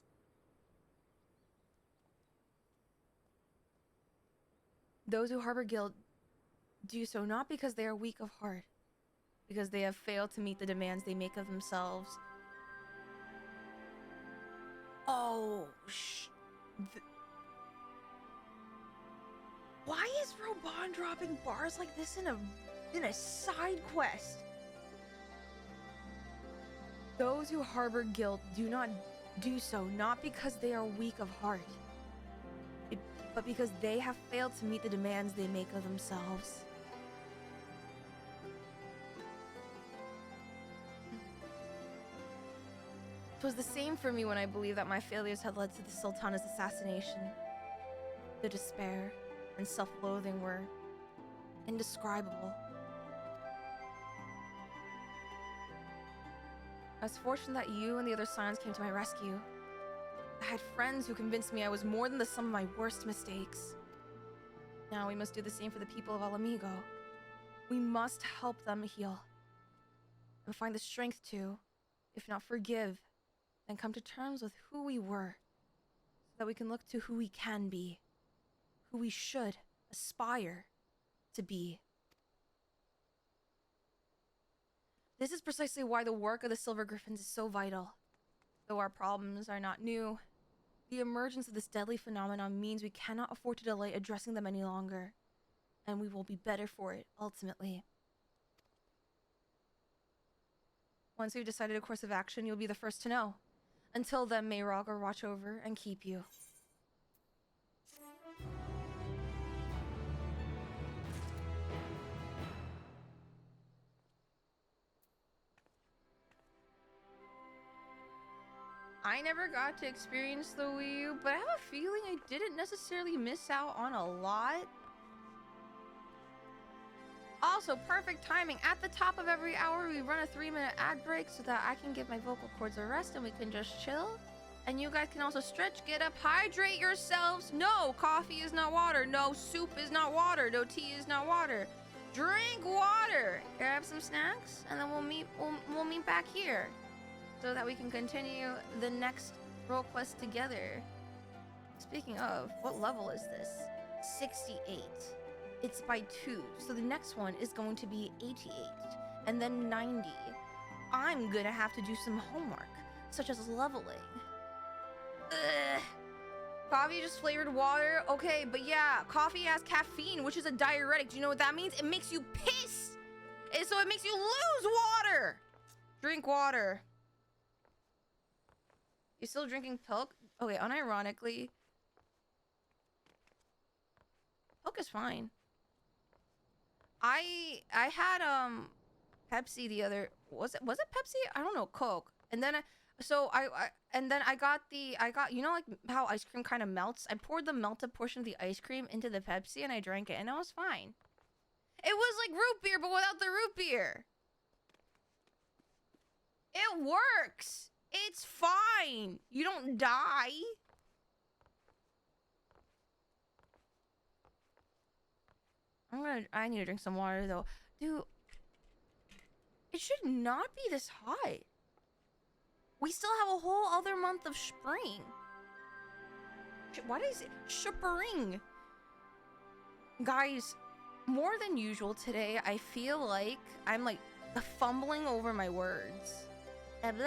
Those who harbor guilt do so not because they are weak of heart, because they have failed to meet the demands they make of themselves. Oh, why is Robon dropping bars like this in a side quest? Those who harbor guilt do not do so not because they are weak of heart, but because they have failed to meet the demands they make of themselves. It was the same for me when I believed that my failures had led to the Sultana's assassination. The despair and self-loathing were indescribable. I was fortunate that you and the other Scions came to my rescue. I had friends who convinced me I was more than the sum of my worst mistakes. Now we must do the same for the people of Alamigo. We must help them heal. And find the strength to, if not forgive, then come to terms with who we were, so that we can look to who we can be, who we should aspire to be. This is precisely why the work of the Silver Griffins is so vital. Though our problems are not new, the emergence of this deadly phenomenon means we cannot afford to delay addressing them any longer, and we will be better for it, ultimately. Once we've decided a course of action, you'll be the first to know. Until then, may Raga watch over and keep you. I never got to experience the Wii U, but I have a feeling I didn't necessarily miss out on a lot. Also, perfect timing. At the top of every hour, we run a 3-minute ad break so that I can give my vocal cords a rest and we can just chill. And you guys can also stretch, get up, hydrate yourselves. No, coffee is not water. No, soup is not water. No, tea is not water. Drink water. Grab some snacks, and then we'll meet back here, so that we can continue the next role quest together. Speaking of, what level is this? 68. It's by 2, so the next one is going to be 88, and then 90. I'm gonna have to do some homework, such as leveling. Ugh. Coffee just flavored water? Okay, but yeah, coffee has caffeine, which is a diuretic. Do you know what that means? It makes you piss! And so it makes you lose water! Drink water. You still drinking milk? Okay, unironically, milk is fine. I had Pepsi the other, was it Pepsi? I don't know, Coke. And then I got you know, like how ice cream kind of melts? I poured the melted portion of the ice cream into the Pepsi and I drank it and it was fine. It was like root beer but without the root beer. It works. It's fine. You don't die. I need to drink some water though. Dude, it should not be this hot. We still have a whole other month of spring. Why did I say spring? Guys, more than usual today, I feel like I'm like fumbling over my words. Maybe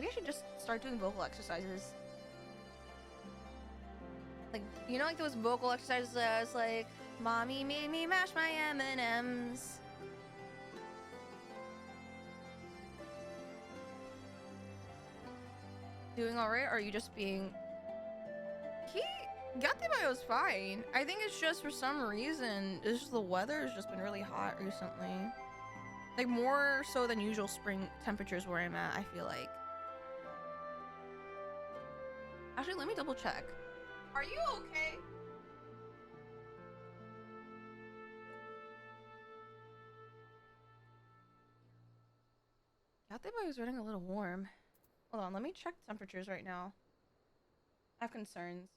I should just start doing vocal exercises. Like, you know, like those vocal exercises that I was like, Mommy made me mash my M&Ms. Doing alright, or are you just being... Gattebayo was fine. I think it's just for some reason, it's just the weather has just been really hot recently. Like, more so than usual spring temperatures where I'm at, I feel like. Actually, let me double check. Are you okay? Gattebayo was running a little warm. Hold on, let me check temperatures right now. I have concerns.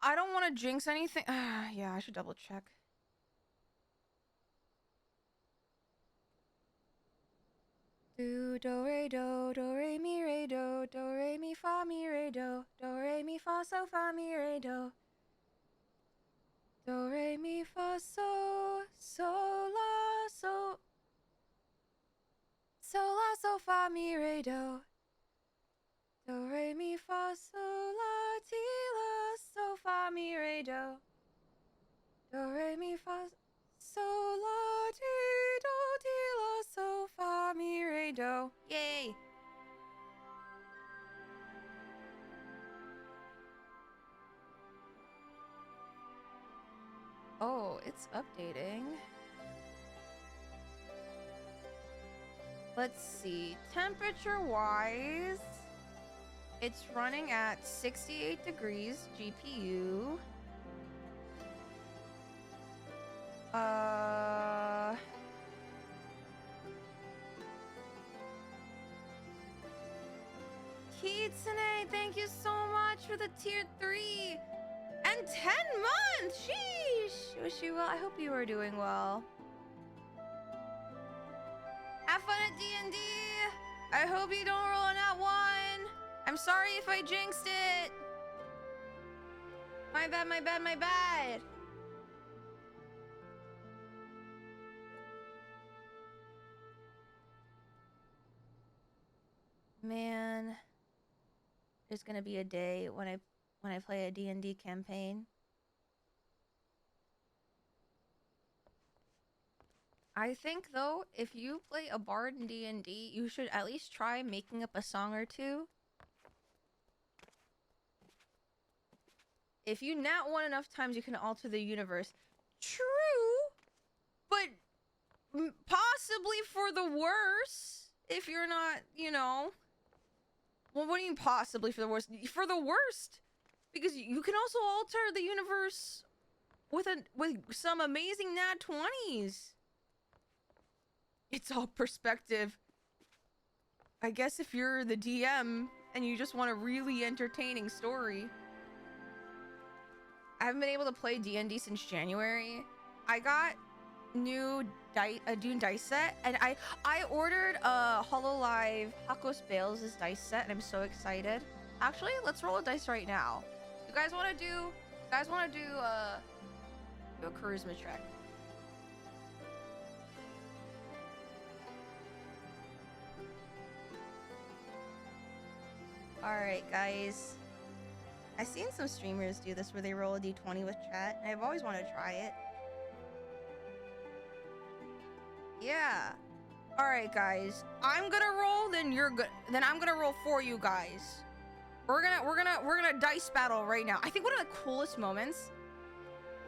I don't want to jinx anything. Yeah, I should double check. Do re mi re do re mi fa mi re do re mi fa so fa mi re do re mi fa so, sol, la, so. Sol, la, so, fa, mi, re, do. Do, re, mi, fa, sol, la, ti, la, so, fa, mi, re, do. Do, re, mi, fa, sol, la, ti, do, ti, la, so, fa, mi, re, do. Yay! Oh, it's updating. Let's see. Temperature-wise, it's running at 68 degrees GPU. Kitsune, thank you so much for the tier 3 and 10 months. Sheesh. Wish you well. I hope you are doing well. Have fun at D&D. I hope you don't roll on that one. I'm sorry if I jinxed it. My bad, my bad, my bad. Man, there's gonna be a day when I play a D&D campaign. I think though, if you play a bard in D&D, you should at least try making up a song or two. If you nat one enough times, you can alter the universe. True, but possibly for the worse. If you're not, you know. Well, what do you mean possibly for the worst? For the worst, because you can also alter the universe with some amazing nat 20s. It's all perspective. I guess if you're the DM and you just want a really entertaining story. I haven't been able to play D&D since January. I got a Dune dice set, and I ordered a HoloLive Hakos Bales' dice set, and I'm so excited. Actually, let's roll a dice right now. You guys want to do a charisma check? All right, guys. I've seen some streamers do this where they roll a d20 with chat, and I've always wanted to try it. Yeah. All right, guys. I'm gonna roll, then you're good. Then I'm gonna roll for you guys. We're gonna dice battle right now. I think one of the coolest moments.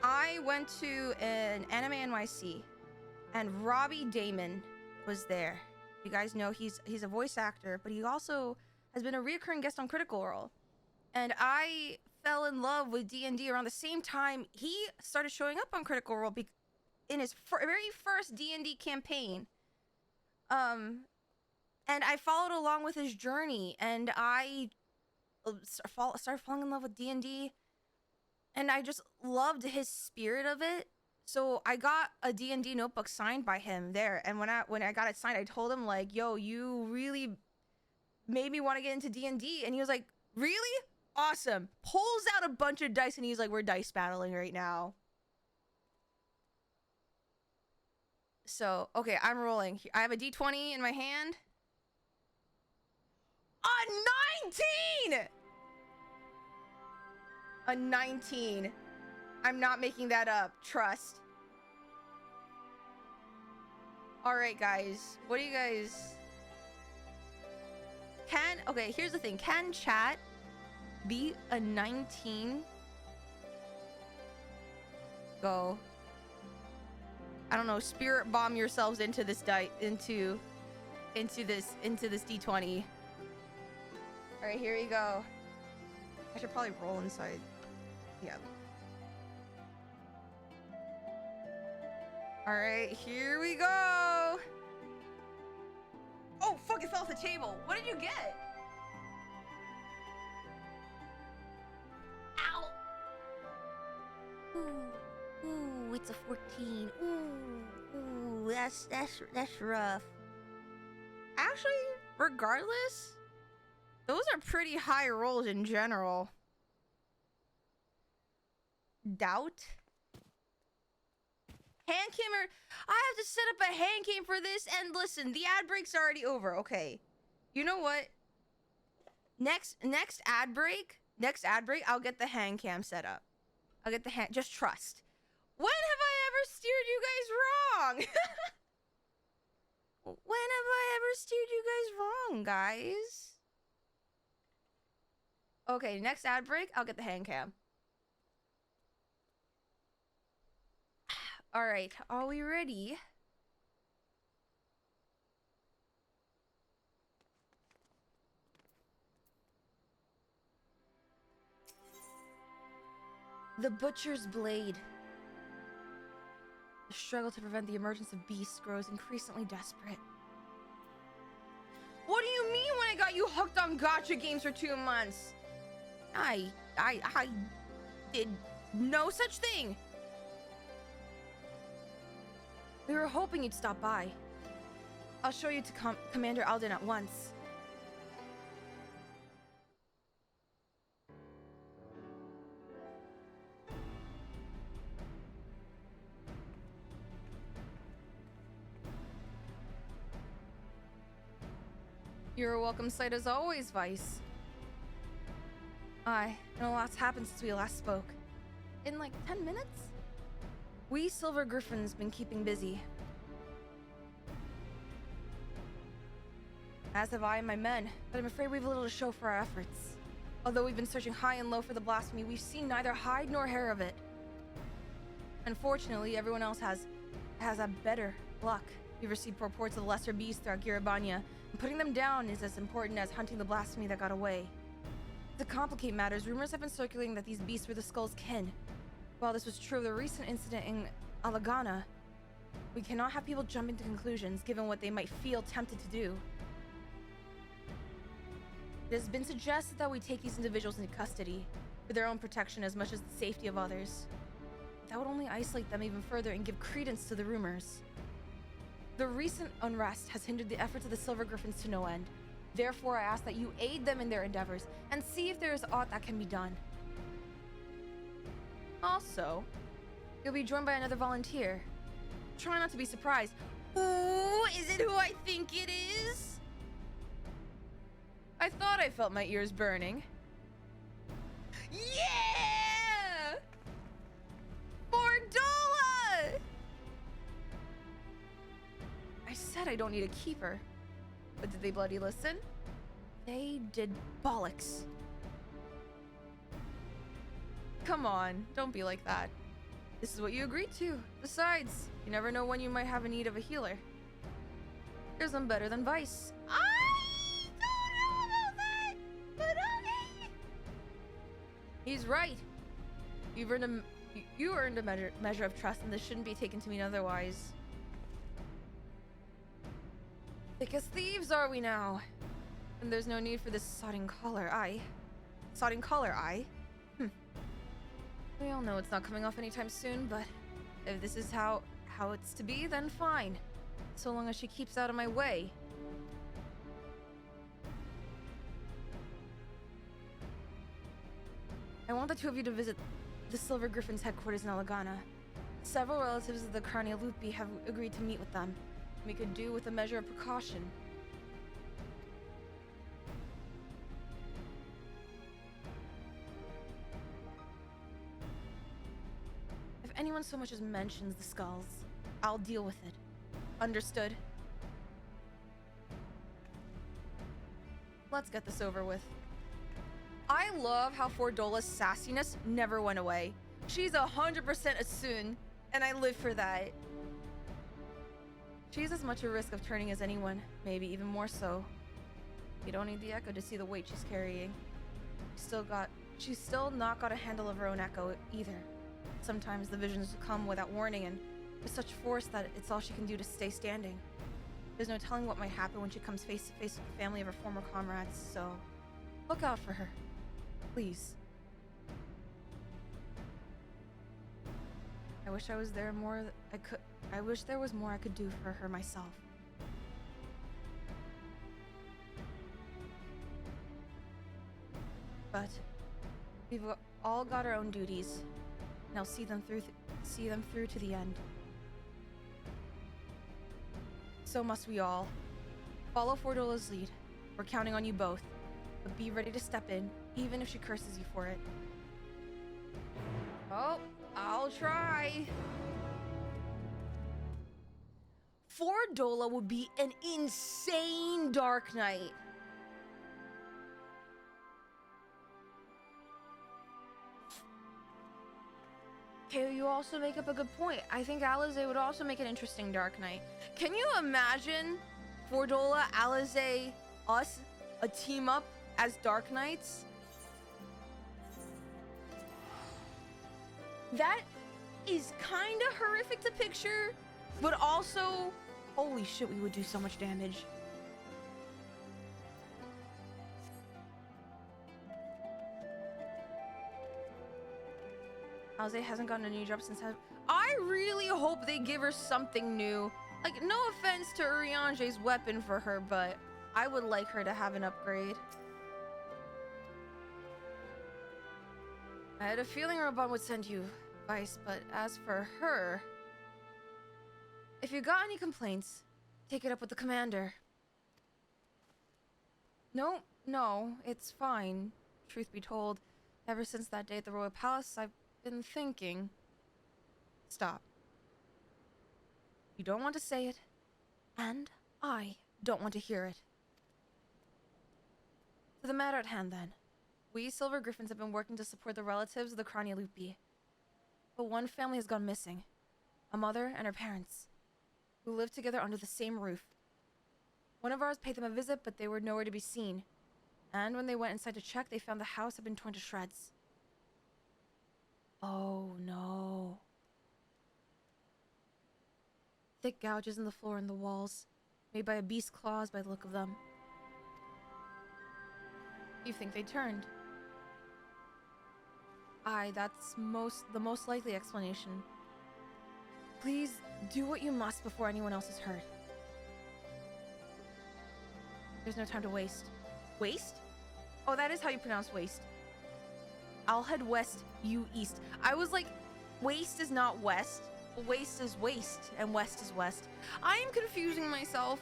I went to an anime NYC, and Robbie Damon was there. You guys know he's a voice actor, but he also has been a recurring guest on Critical Role. And I fell in love with D&D around the same time he started showing up on Critical Role in his very first D&D campaign. And I followed along with his journey, and I started falling in love with D&D, and I just loved his spirit of it. So I got a D&D notebook signed by him there, and when I got it signed, I told him, like, yo, you really made me want to get into D&D, and he was like, really? Awesome. Pulls out a bunch of dice, and he's like, we're dice battling right now. So, okay, I'm rolling. I have a d20 in my hand. A 19! A 19. I'm not making that up. Trust. Alright, guys. What do you guys... Okay, here's the thing. Can chat be a 19? Go. I don't know, spirit bomb yourselves into this into this d20. All right, here we go. I should probably roll inside. Yeah. All right, here we go. Oh, fuck, it fell off the table. What did you get? Ow. Ooh, it's a 14. Ooh, that's rough. Actually, regardless, those are pretty high rolls in general. Doubt. hand cam I have to set up a hand cam for this. And listen, the ad break's already over. Okay, you know what? Next ad break, I'll get the hand cam set up. I'll get the hand. Just trust. When have I ever steered you guys wrong? When have I ever steered you guys wrong, guys? Okay, next ad break, I'll get the hand cam. All right, are we ready? The Butcher's Blade. The struggle to prevent the emergence of beasts grows increasingly desperate. What do you mean when I got you hooked on gacha games for 2 months? I did no such thing. We were hoping you'd stop by. I'll show you to Commander Alden at once. You're a welcome sight as always, Vice. And a lot's happened since we last spoke. In like 10 minutes? We Silver Griffins been keeping busy. As have I and my men, but I'm afraid we've little to show for our efforts. Although we've been searching high and low for the blasphemy, we've seen neither hide nor hair of it. Unfortunately, everyone else has a better luck. We've received reports of lesser beasts throughout Giribania, and putting them down is as important as hunting the blasphemy that got away. To complicate matters, rumors have been circulating that these beasts were the Skull's kin. While this was true of the recent incident in Alagana, we cannot have people jump into conclusions given what they might feel tempted to do. It has been suggested that we take these individuals into custody for their own protection as much as the safety of others. That would only isolate them even further and give credence to the rumors. The recent unrest has hindered the efforts of the Silver Griffins to no end. Therefore, I ask that you aid them in their endeavors and see if there is aught that can be done. Also, you'll be joined by another volunteer. Try not to be surprised. Ooh, is it who I think it is? I thought I felt my ears burning. Yeah! Bordola! I said I don't need a keeper. But did they bloody listen? They did bollocks. Come on, don't be like that. This is what you agreed to. Besides, you never know when you might have a need of a healer. There's none better than Vice. I don't know about that, but okay. He's right. You earned a measure of trust, and this shouldn't be taken to mean otherwise. Thick as thieves are we now? And there's no need for this sodding collar, Sodding collar, We all know it's not coming off anytime soon, but if this is how it's to be, then fine. So long as she keeps out of my way. I want the two of you to visit the Silver Griffin's headquarters in Alagana. Several relatives of the Crania Lupi have agreed to meet with them. We could do with a measure of precaution. If anyone so much as mentions the skulls, I'll deal with it. Understood? Let's get this over with. I love how Fordola's sassiness never went away. She's 100% a Sun, and I live for that. She's as much a risk of turning as anyone, maybe even more so. You don't need the echo to see the weight she's carrying. She's still not got a handle of her own echo either. Sometimes the visions come without warning and with such force that it's all she can do to stay standing. There's no telling what might happen when she comes face to face with the family of her former comrades, so look out for her, please. I wish there was more I could do for her myself. But we've all got our own duties, and I'll see them through to the end. So must we all. Follow Fordola's lead. We're counting on you both. But be ready to step in, even if she curses you for it. Oh, I'll try. Fordola would be an insane Dark Knight. Okay, you also make up a good point. I think Alize would also make an interesting Dark Knight. Can you imagine Fordola, Alize, us, a team up as Dark Knights? That is kind of horrific to picture, but also, holy shit, we would do so much damage. Alize hasn't gotten a new job since I really hope they give her something new. Like, no offense to Uriange's weapon for her, but I would like her to have an upgrade. I had a feeling Robon would send you advice, but as for her... If you got any complaints, take it up with the commander. No, it's fine. Truth be told, ever since that day at the Royal Palace, I've been thinking. Stop. You don't want to say it, and I don't want to hear it. To the matter at hand, then. We Silver Griffins have been working to support the relatives of the Crania Lupi. But one family has gone missing. A mother and her parents, who lived together under the same roof. One of ours paid them a visit, but they were nowhere to be seen. And when they went inside to check, they found the house had been torn to shreds. Oh no. Thick gouges in the floor and the walls, made by a beast's claws by the look of them. You think they turned? Aye, that's the most likely explanation. Please, do what you must before anyone else is hurt. There's no time to waste. Waste? Oh, that is how you pronounce waste. I'll head west, you east. I was like, waste is not west. Waste is waste, and west is west. I am confusing myself.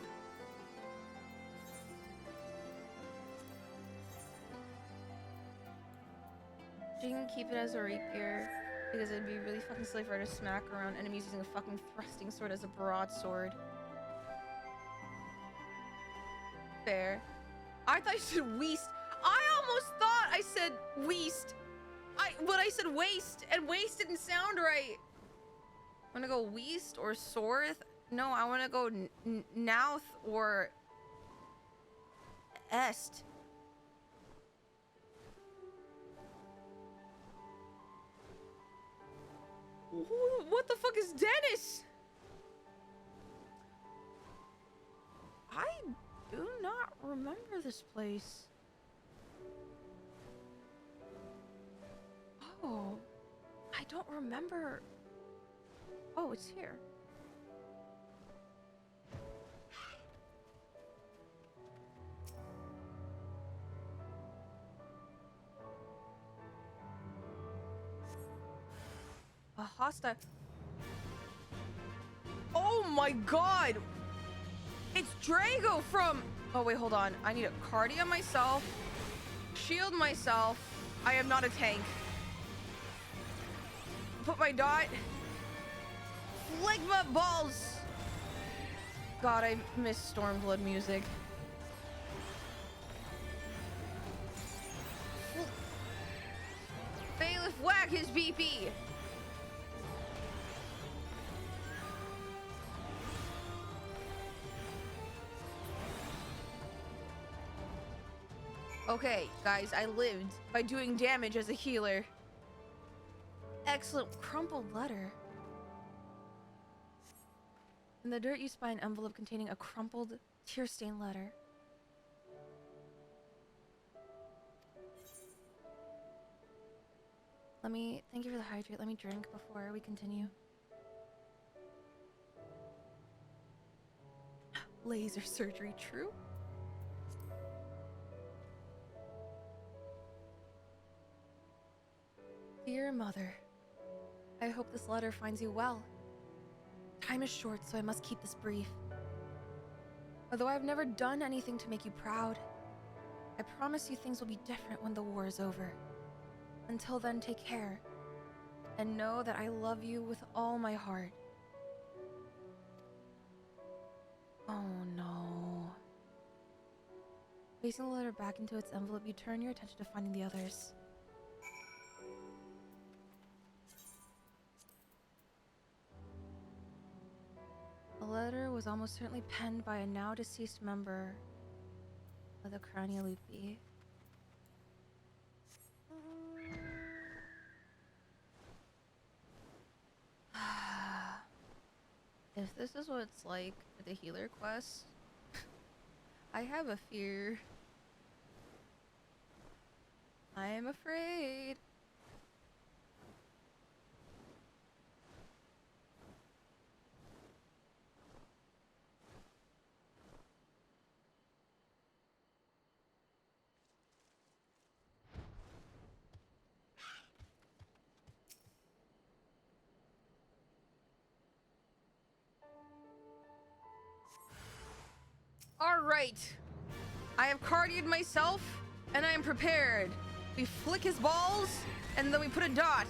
She can keep it as a rapier, because it'd be really fucking silly for her to smack around enemies using a fucking thrusting sword as a broadsword. Fair. I thought you said weast. I almost thought I said weast. But I said waste, and waste didn't sound right. I wanna go weast or sorth? No, I wanna go nouth or est. What the fuck is Dennis? I do not remember this place. Oh, I don't remember. Oh, it's here. A hostile. Oh my god! It's Drago from... Oh wait, hold on. I need to cardio myself. Shield myself. I am not a tank. Put my dot. Flick my balls. God, I miss Stormblood music. Bailiff, whack his BP. Okay, guys, I lived by doing damage as a healer. Excellent crumpled letter. In the dirt, you spy an envelope containing a crumpled, tear-stained letter. Thank you for the hydrate. Let me drink before we continue. Laser surgery, true? Dear Mother, I hope this letter finds you well. Time is short, so I must keep this brief. Although I've never done anything to make you proud, I promise you things will be different when the war is over. Until then, take care. And know that I love you with all my heart. Oh no. Placing the letter back into its envelope, you turn your attention to finding the others. The letter was almost certainly penned by a now deceased member of the Cranialupi. If this is what it's like for the healer quest, I have a fear. I am afraid. Alright. I have cardioed myself, and I am prepared. We flick his balls, and then we put a dot.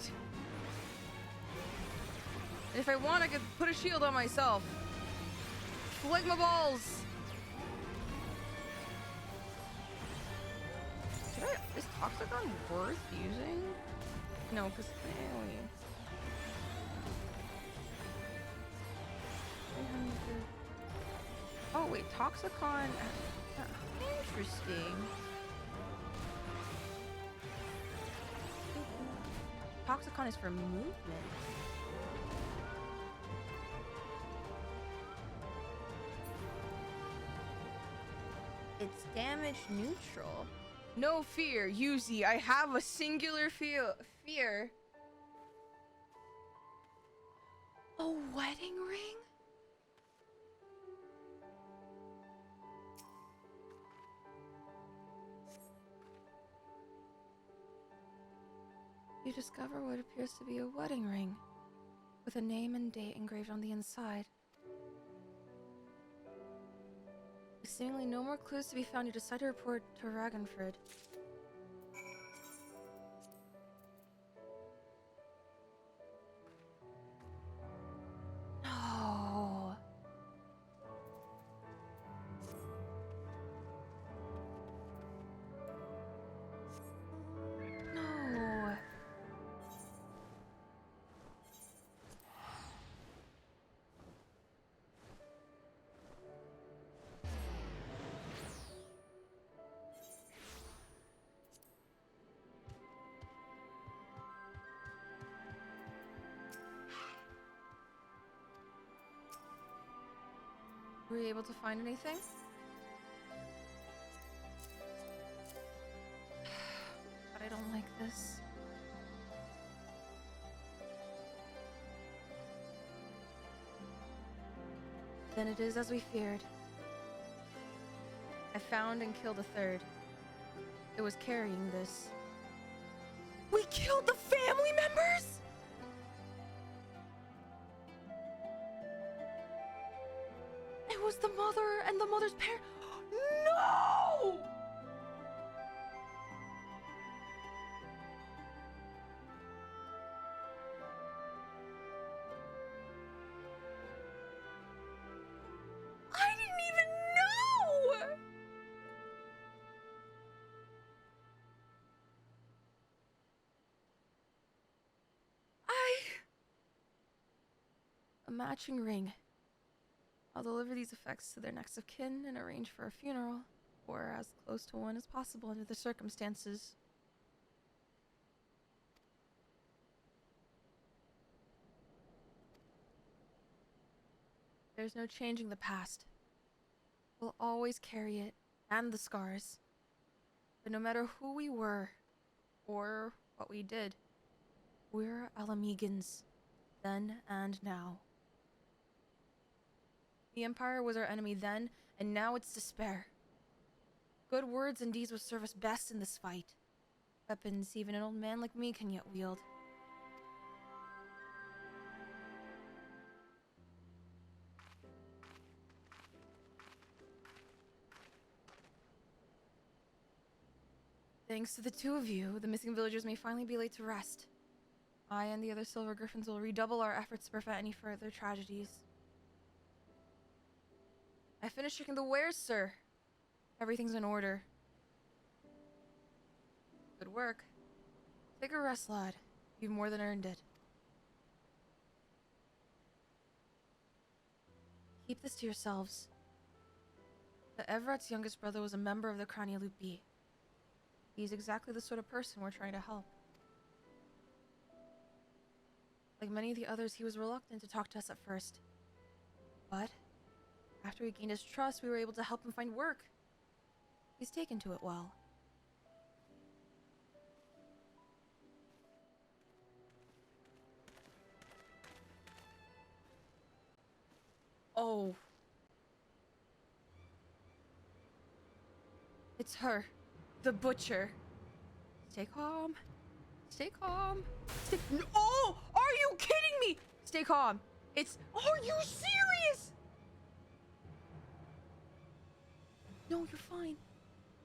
And if I want, I could put a shield on myself. Flick my balls. Is Toxicon worth using? No, because oh wait, Toxicon. Interesting. Toxicon is for movement. It's damage neutral. No fear, Yuzimii. I have a singular fear. A wedding ring? You discover what appears to be a wedding ring, with a name and date engraved on the inside. With seemingly no more clues to be found, you decide to report to Ragnfrid. No. No. Were you able to find anything? But I don't like this. Then it is as we feared. I found and killed a third. It was carrying this. We killed the family members?! It was the mother and the mother's parent. No! I didn't even know! A matching ring. I'll deliver these effects to their next of kin and arrange for a funeral, or as close to one as possible under the circumstances. There's no changing the past. We'll always carry it, and the scars. But no matter who we were, or what we did, we're Alamegans, then and now. The Empire was our enemy then, and now it's despair. Good words and deeds will serve us best in this fight. Weapons even an old man like me can yet wield. Thanks to the two of you, the missing villagers may finally be laid to rest. I and the other Silver Griffins will redouble our efforts to prevent any further tragedies. I finished checking the wares, sir. Everything's in order. Good work. Take a rest, lad. You've more than earned it. Keep this to yourselves. The Everett's youngest brother was a member of the Cranialupi. He's exactly the sort of person we're trying to help. Like many of the others, he was reluctant to talk to us at first. But after we gained his trust, we were able to help him find work. He's taken to it well. Oh. It's her. The butcher. Stay calm. Stay calm. Oh! Are you kidding me? Stay calm. Are you serious? No, you're fine.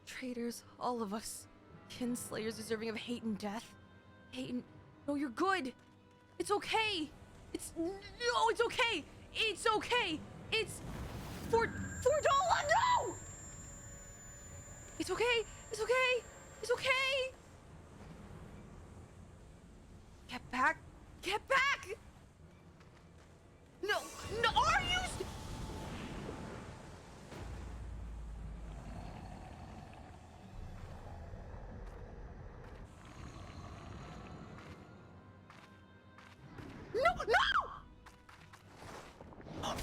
Traitors, all of us. Kinslayers deserving of hate and death. No, you're good. It's okay. No, it's okay. It's okay. It's $4. No! It's okay. It's okay. It's okay. Get back. Get back. No, are you? No! $4!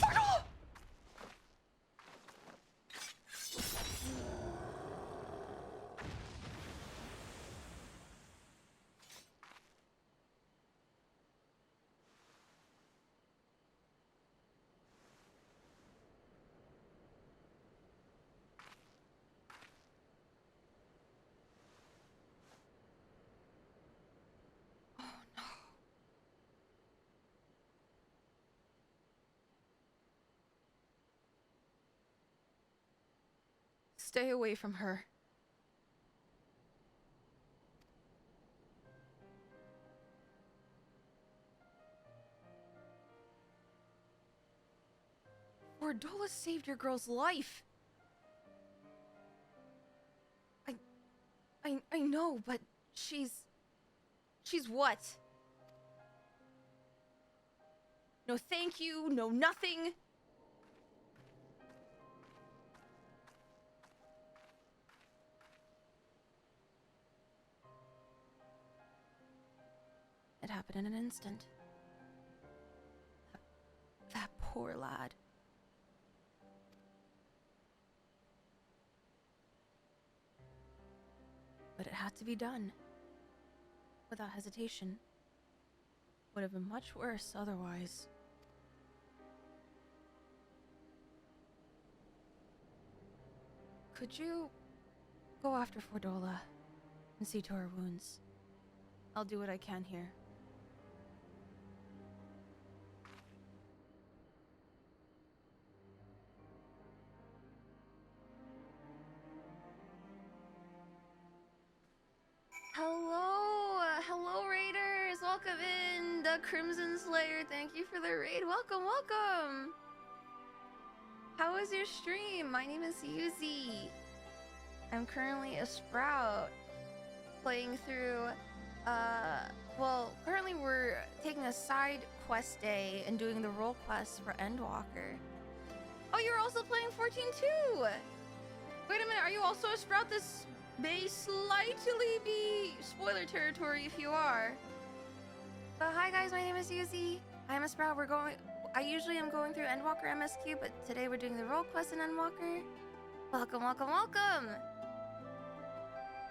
Stay away from her. Fordola saved your girl's life. I know, but she's what? No thank you, no nothing. It happened in an instant. That poor lad. But it had to be done. Without hesitation. Would have been much worse otherwise. Could you go after Fordola and see to her wounds? I'll do what I can here. Hello raiders, welcome in. The Crimson Slayer, thank you for the raid. Welcome. How was your stream? My name is Yuzimii. I'm currently a Sprout, playing through, currently we're taking a side quest day and doing the role quest for Endwalker. Oh, you're also playing 14 too! Wait a minute, are you also a Sprout? This may slightly be spoiler territory if you are. But hi guys, my name is Yuzimii. I'm a Sprout. I usually am going through Endwalker MSQ, but today we're doing the role quest in Endwalker. Welcome.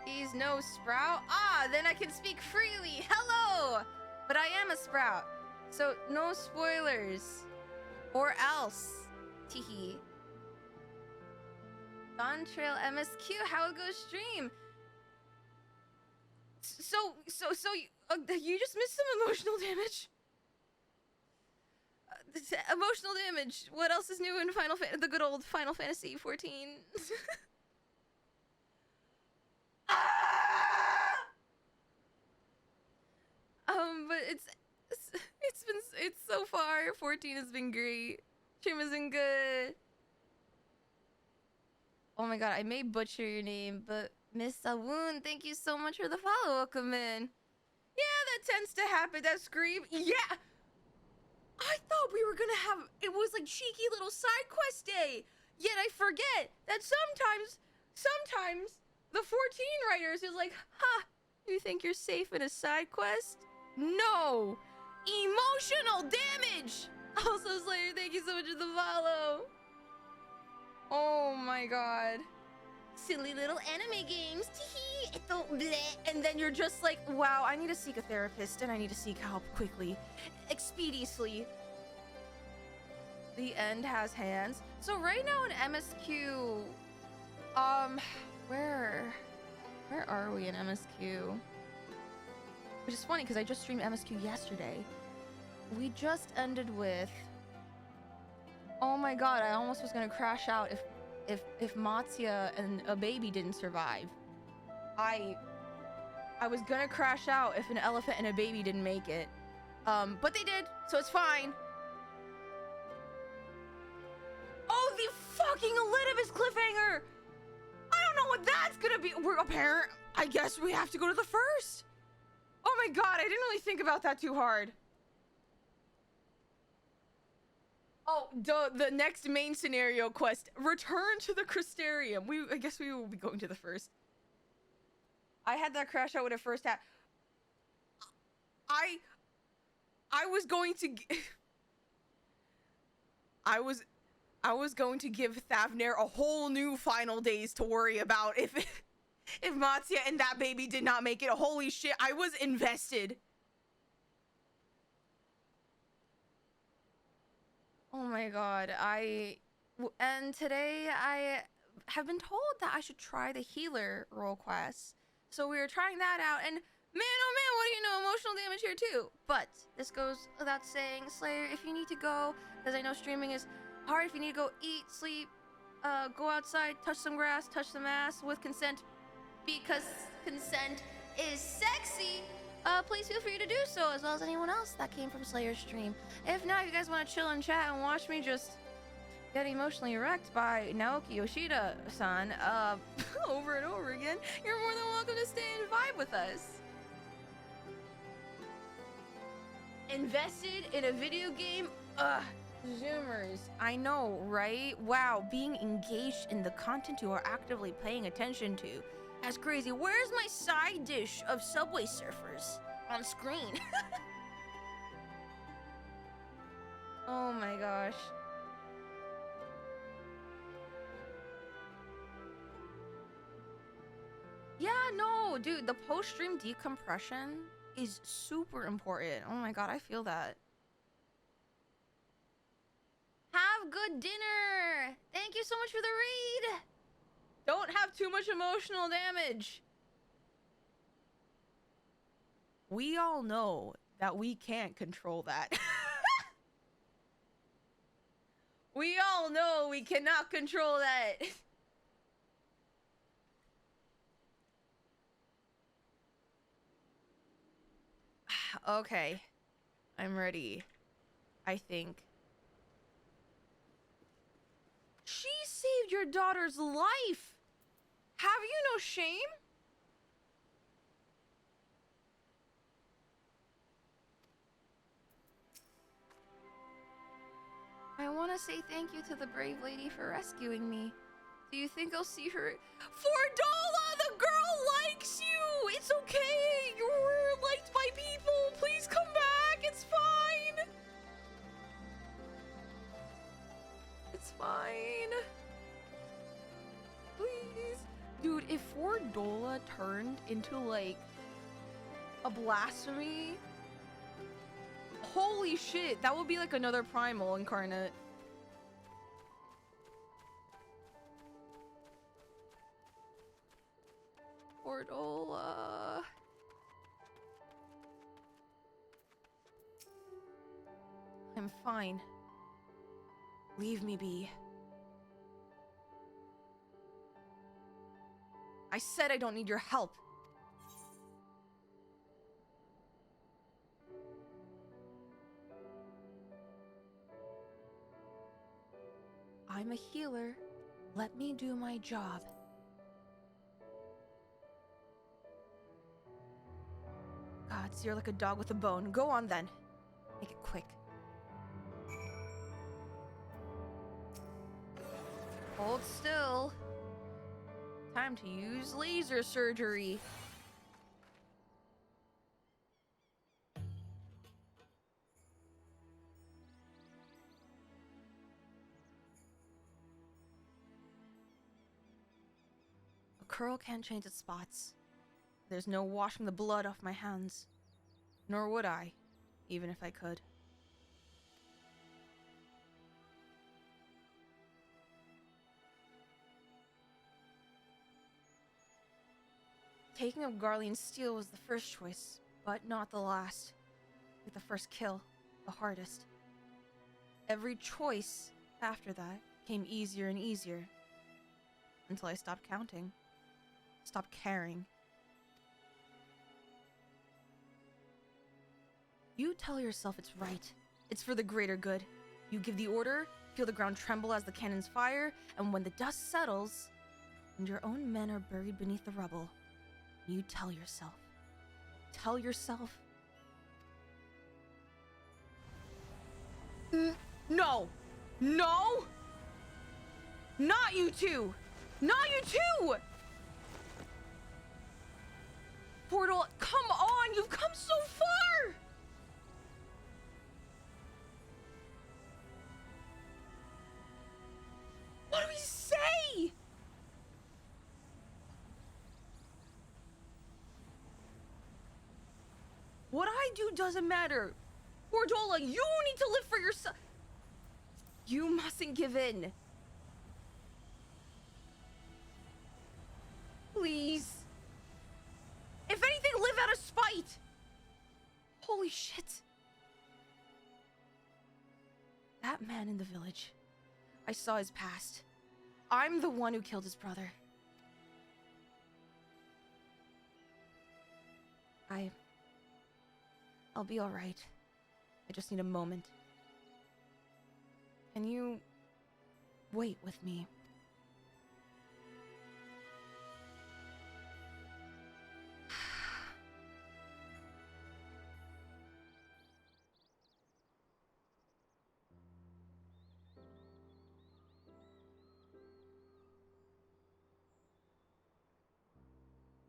He's no Sprout? Ah, then I can speak freely. Hello! But I am a Sprout, so no spoilers. Or else. Teehee. Dawn Trail MSQ, how it goes stream? So you just missed some emotional damage. Emotional damage. What else is new in the good old Final Fantasy 14? Ah! Slayer 14 has been great. Stream has been good. Oh my god, I may butcher your name, but Miss Awoon, thank you so much for the follow. Welcome in. Yeah, that tends to happen. That scream. Yeah. I thought we were gonna have, it was like cheeky little side quest day. Yet I forget that sometimes the 14 writers is like, huh, you think you're safe in a side quest? No. Emotional damage. Also, Slayer, thank you so much for the follow. Oh my god. Silly little anime games. Teehee. Ito bleh. And then you're just like, wow, I need to seek a therapist and I need to seek help quickly. Expeditiously. The end has hands. So right now in MSQ, where are we in MSQ? Which is funny because I just streamed MSQ yesterday. We just ended with, oh my god, I almost was gonna crash out if Matsuya and a baby didn't survive. I was gonna crash out if an elephant and a baby didn't make it. But they did, so it's fine. Oh, the fucking Elidibus cliffhanger! I don't know what that's gonna be. We're apparent. I guess we have to go to the first. Oh my god, I didn't really think about that too hard. Oh, the next main scenario quest. Return to the Crystarium. I guess we will be going to the first. I had that crash out when it first happened. I was going to... I was going to give Thavnair a whole new final days to worry about if Matsuya and that baby did not make it. Holy shit, I was invested. Oh my god, and today I have been told that I should try the healer role quest. So we were trying that out, and man, oh man, what do you know, emotional damage here too. But this goes without saying, Slayer, if you need to go, because I know streaming is hard, if you need to go eat, sleep, go outside, touch some grass, touch some ass with consent, because consent is sexy, please feel free to do so, as well as anyone else that came from Slayer's stream. If not, if you guys want to chill and chat and watch me just get emotionally wrecked by Naoki Yoshida-san over and over again, you're more than welcome to stay and vibe with us. Invested in a video game? Zoomers. I know, right? Wow, being engaged in the content you are actively paying attention to. That's crazy. Where's my side dish of Subway Surfers on screen? Oh my gosh. Yeah, no, dude, the post-stream decompression is super important. Oh my god, I feel that. Have good dinner! Thank you so much for the raid! Don't have too much emotional damage. We all know that we can't control that. We all know we cannot control that. Okay. I'm ready. I think. She saved your daughter's life! Have you no shame? I want to say thank you to the brave lady for rescuing me. Do you think I'll see her? Fordola, the girl likes you! It's okay! You're liked by people! Please come back! It's fine! It's fine. Please. Dude, if Fordola turned into, like, a blasphemy... Holy shit, that would be like another primal incarnate. Fordola. I'm fine. Leave me be. I said I don't need your help. I'm a healer. Let me do my job. God, so you're like a dog with a bone. Go on then. Make it quick. Hold still. Time to use laser surgery. A curl can't change its spots. There's no washing the blood off my hands. Nor would I, even if I could. Taking up Garlean's steel was the first choice, but not the last. Like the first kill, the hardest. Every choice after that came easier and easier. Until I stopped counting. Stopped caring. You tell yourself it's right. It's for the greater good. You give the order, feel the ground tremble as the cannons fire, and when the dust settles, and your own men are buried beneath the rubble, you tell yourself. Tell yourself. No! No! Not you two! Not you two! Portal, come on! You've come so far! What do we say? What I do doesn't matter. Portola, you need to live for yourself. You mustn't give in. Please. If anything, live out of spite. Holy shit. That man in the village. I saw his past. I'm the one who killed his brother. I'll be all right. I just need a moment. Can you wait with me?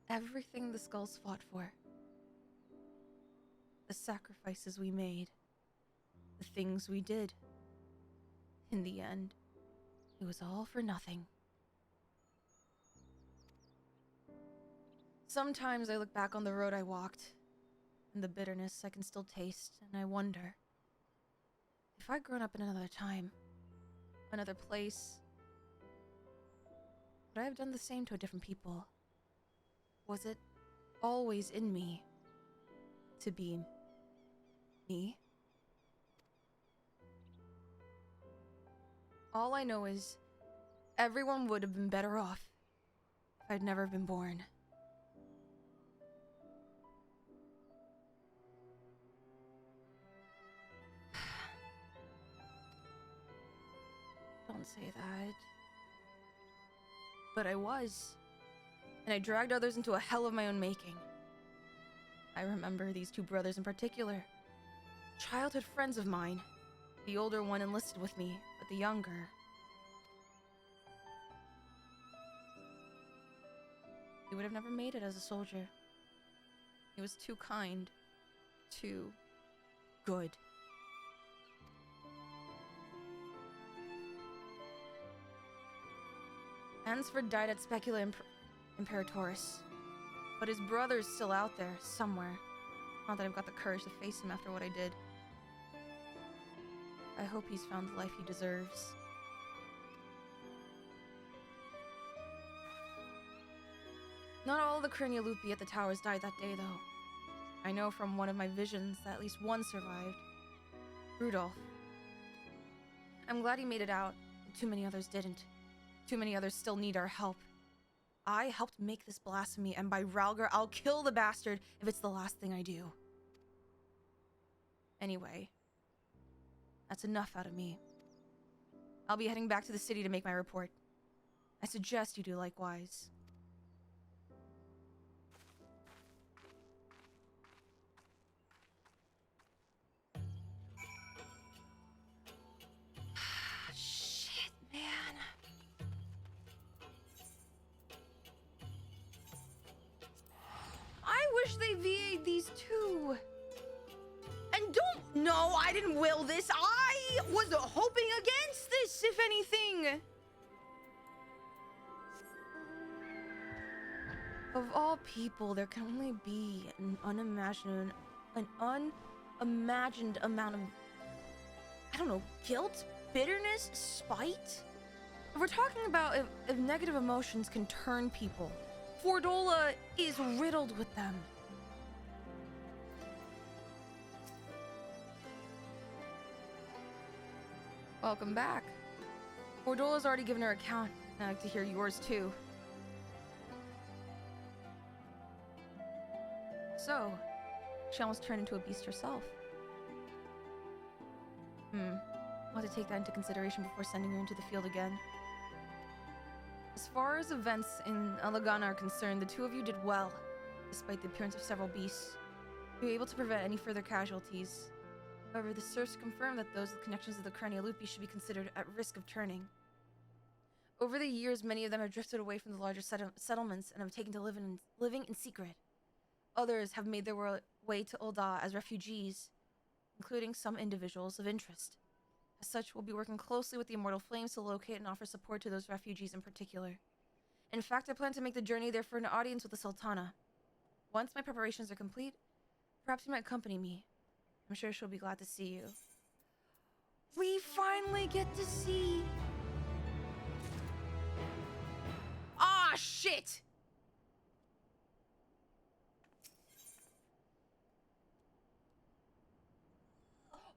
Everything the skulls fought for. The sacrifices we made. The things we did. In the end, it was all for nothing. Sometimes I look back on the road I walked, and the bitterness I can still taste, and I wonder, if I'd grown up in another time, another place, would I have done the same to a different people? Was it always in me to be me? All I know is everyone would have been better off if I'd never been born. Don't say that. But I was. And I dragged others into a hell of my own making. I remember these two brothers in particular. Childhood friends of mine. The older one enlisted with me, but the younger... he would have never made it as a soldier. He was too kind. Too... good. Ansford died at Specula Imperatoris, but his brother's still out there, somewhere. Not that I've got the courage to face him after what I did. I hope he's found the life he deserves. Not all the Cranialupi at the towers died that day, though. I know from one of my visions that at least one survived. Rudolph. I'm glad he made it out, but too many others didn't. Too many others still need our help. I helped make this blasphemy, and by Ralgar, I'll kill the bastard if it's the last thing I do. Anyway, that's enough out of me. I'll be heading back to the city to make my report. I suggest you do likewise. Shit, man. I wish they VA'd these too. And don't... No, I didn't will this. I was hoping against this, if anything. Of all people, there can only be an unimagined amount of, I don't know, guilt, bitterness, spite? If we're talking about if negative emotions can turn people, Fordola is riddled with them. Welcome back. Fordola's already given her account. I'd like to hear yours too. So, she almost turned into a beast herself. I'll have to take that into consideration before sending her into the field again. As far as events in Alagana are concerned, the two of you did well, despite the appearance of several beasts. You were able to prevent any further casualties. However, the source confirmed that those with connections to the Cranialupi should be considered at risk of turning. Over the years, many of them have drifted away from the larger settlements and have taken to living in secret. Others have made their way to Ul'dah as refugees, including some individuals of interest. As such, we'll be working closely with the Immortal Flames to locate and offer support to those refugees in particular. In fact, I plan to make the journey there for an audience with the Sultana. Once my preparations are complete, perhaps you might accompany me. I'm sure she'll be glad to see you. We finally get to see... Ah, shit!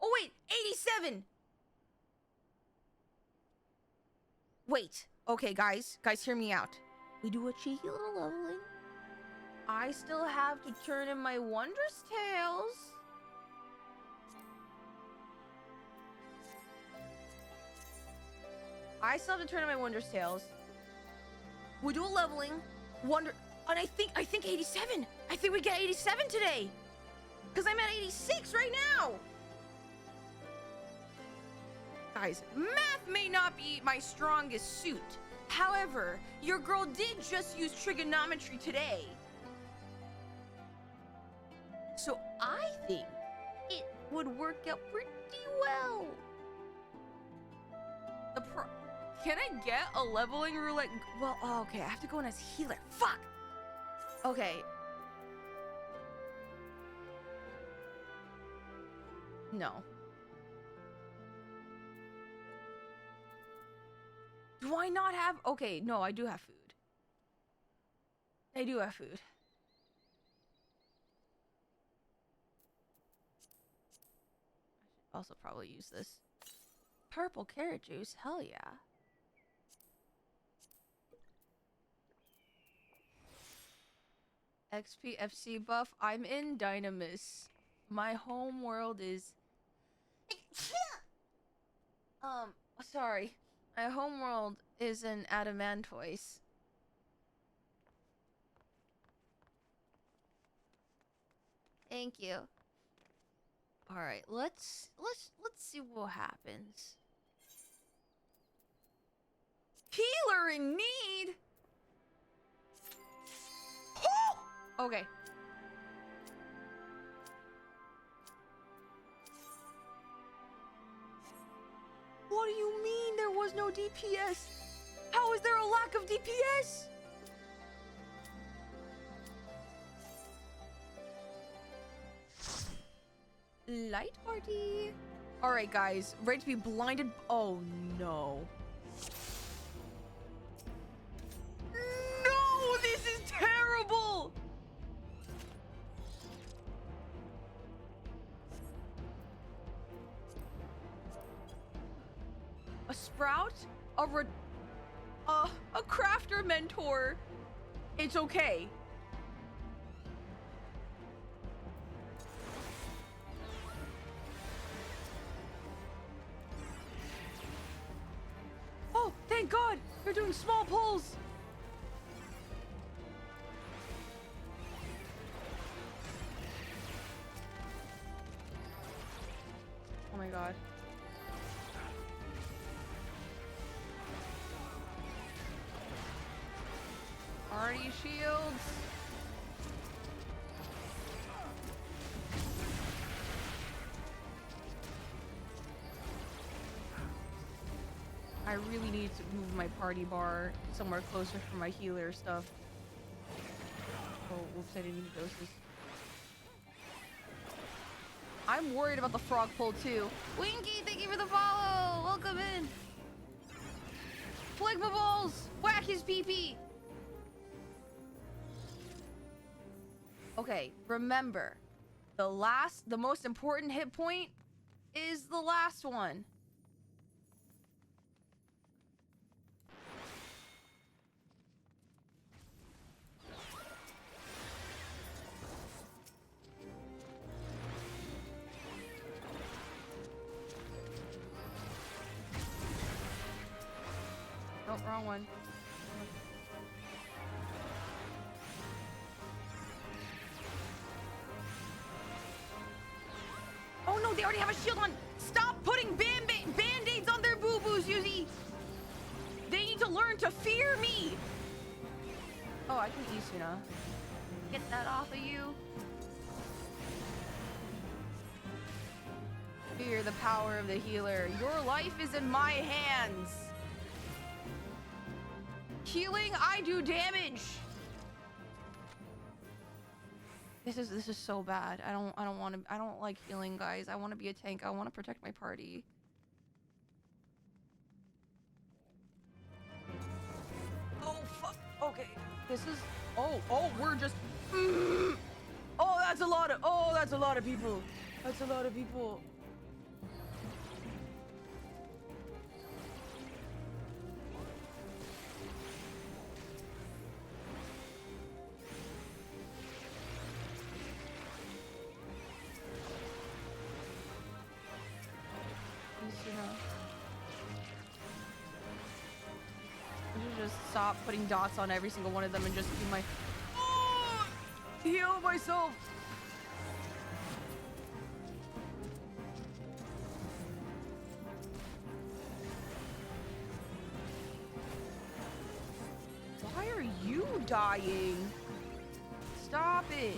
Oh, wait! 87! Wait. Okay, guys. Guys, hear me out. We do a cheeky little leveling. I still have to turn in my Wondrous Tales. I still have to turn in my Wondrous Tales. We do a leveling. And I think 87. I think we get 87 today. Because I'm at 86 right now. Guys, math may not be my strongest suit. However, your girl did just use trigonometry today. So I think it would work out pretty well. Can I get a leveling roulette? Well, okay, I have to go in as healer. Fuck! Okay. No. Do I not have... Okay, no, I do have food. I do have food. I should also probably use this. Purple carrot juice, hell yeah. XP FC buff, I'm in Dynamis. My home world is... sorry. My homeworld is in Adamantoise. Thank you. All right, let's see what happens. Healer in need. Okay. What do you mean there was no DPS? How is there a lack of DPS? Light party. All right, guys, ready to be blinded? Oh no. No, this is terrible. A sprout? A crafter mentor. It's okay. We're doing small pulls. Oh my god. Party shields. I really need to move my party bar somewhere closer for my healer stuff. Oh, whoops, I didn't need doses. I'm worried about the frog pull too. Winky, thank you for the follow. Welcome in. Phlegma balls. Whack his pee-pee. Okay, remember, the most important hit point is the last one. Nope, wrong one. Oh no, they already have a shield on! Stop putting band-aids on their boo-boos, Yuzi! They need to learn to fear me! Oh, I can Isuna. Get that off of you. Fear the power of the healer. Your life is in my hands. Healing, I do damage. This is so bad. I don't like healing, guys. I want to be a tank. I want to protect my party. Oh fuck. Okay. This is we're just Oh, that's a lot of people. That's a lot of people. I should just stop putting dots on every single one of them and just do my heal myself. Why are you dying? Stop it.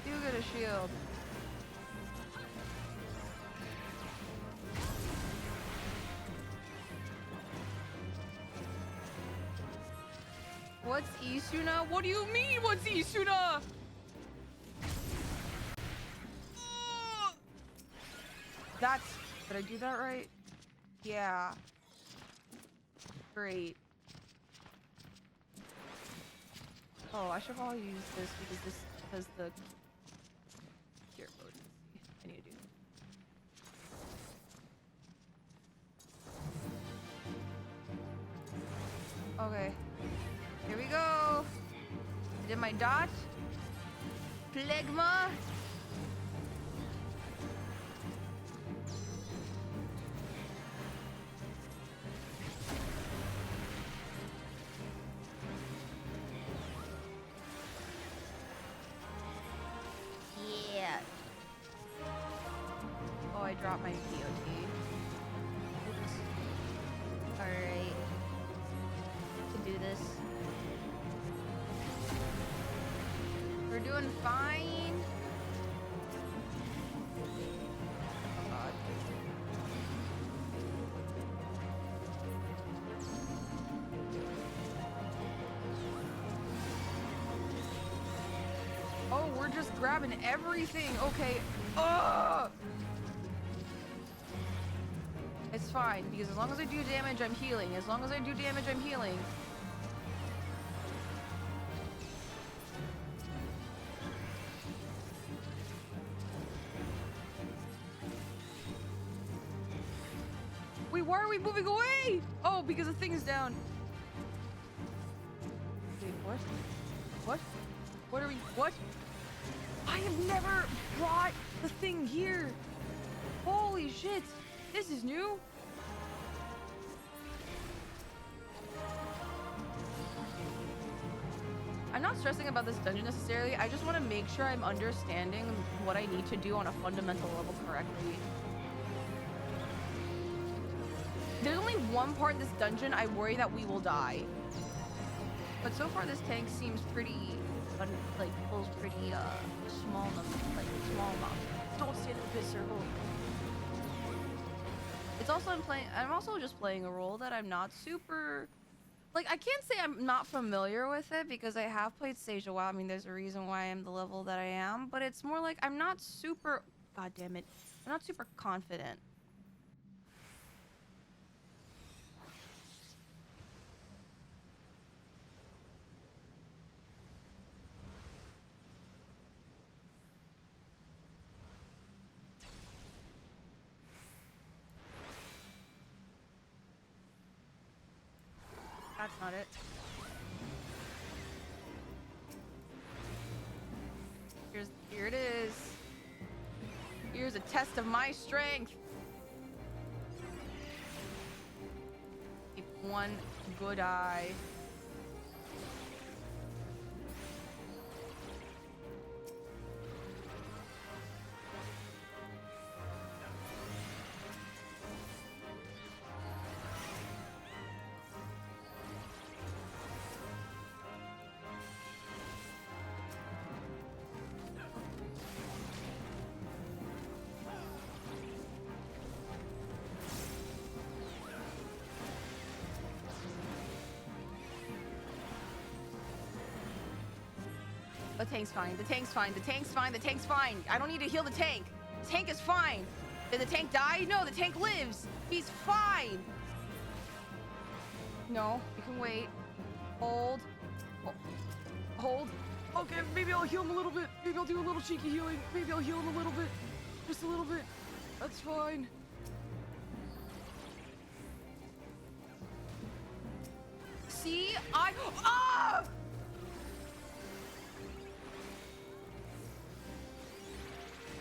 You get a shield. What's Isuna? What do you mean, what's Isuna? Did I do that right? Yeah. Great. Oh, I should probably use this because the here, I need to do that. Okay. Here we go. I did my dot. Phlegma. Yeah. Oh, I dropped my POT. Oops. Alright. Can do this. We're doing fine. Oh god. Oh, we're just grabbing everything. Okay. Ugh! It's fine, because as long as I do damage, I'm healing. As long as I do damage, I'm healing. Wait, why are we moving away? Oh, because the thing is down. Wait, what? What? What are we? What? I have never brought the thing here. Holy shit. This is new. I'm not stressing about this dungeon necessarily. I just want to make sure I'm understanding what I need to do on a fundamental level correctly. There's only one part in this dungeon I worry that we will die. But so far this tank seems pretty, like, feels pretty, small enough, like, small enough. Don't stand in the pit circle. It's also, I'm also just playing a role that I'm not super, like, I can't say I'm not familiar with it because I have played Sage a while. I mean, there's a reason why I'm the level that I am, but it's more like I'm not super, god damn it, I'm not super confident. That's not it. Here it is. Here's a test of my strength. Keep one good eye. The tank's fine. The tank's fine. The tank's fine. The tank's fine. I don't need to heal the tank. The tank is fine. Did the tank die? No, the tank lives. He's fine. No, you can wait. Hold. Hold. Okay, maybe I'll heal him a little bit. Maybe I'll do a little cheeky healing. Maybe I'll heal him a little bit. Just a little bit. That's fine. See? Ah!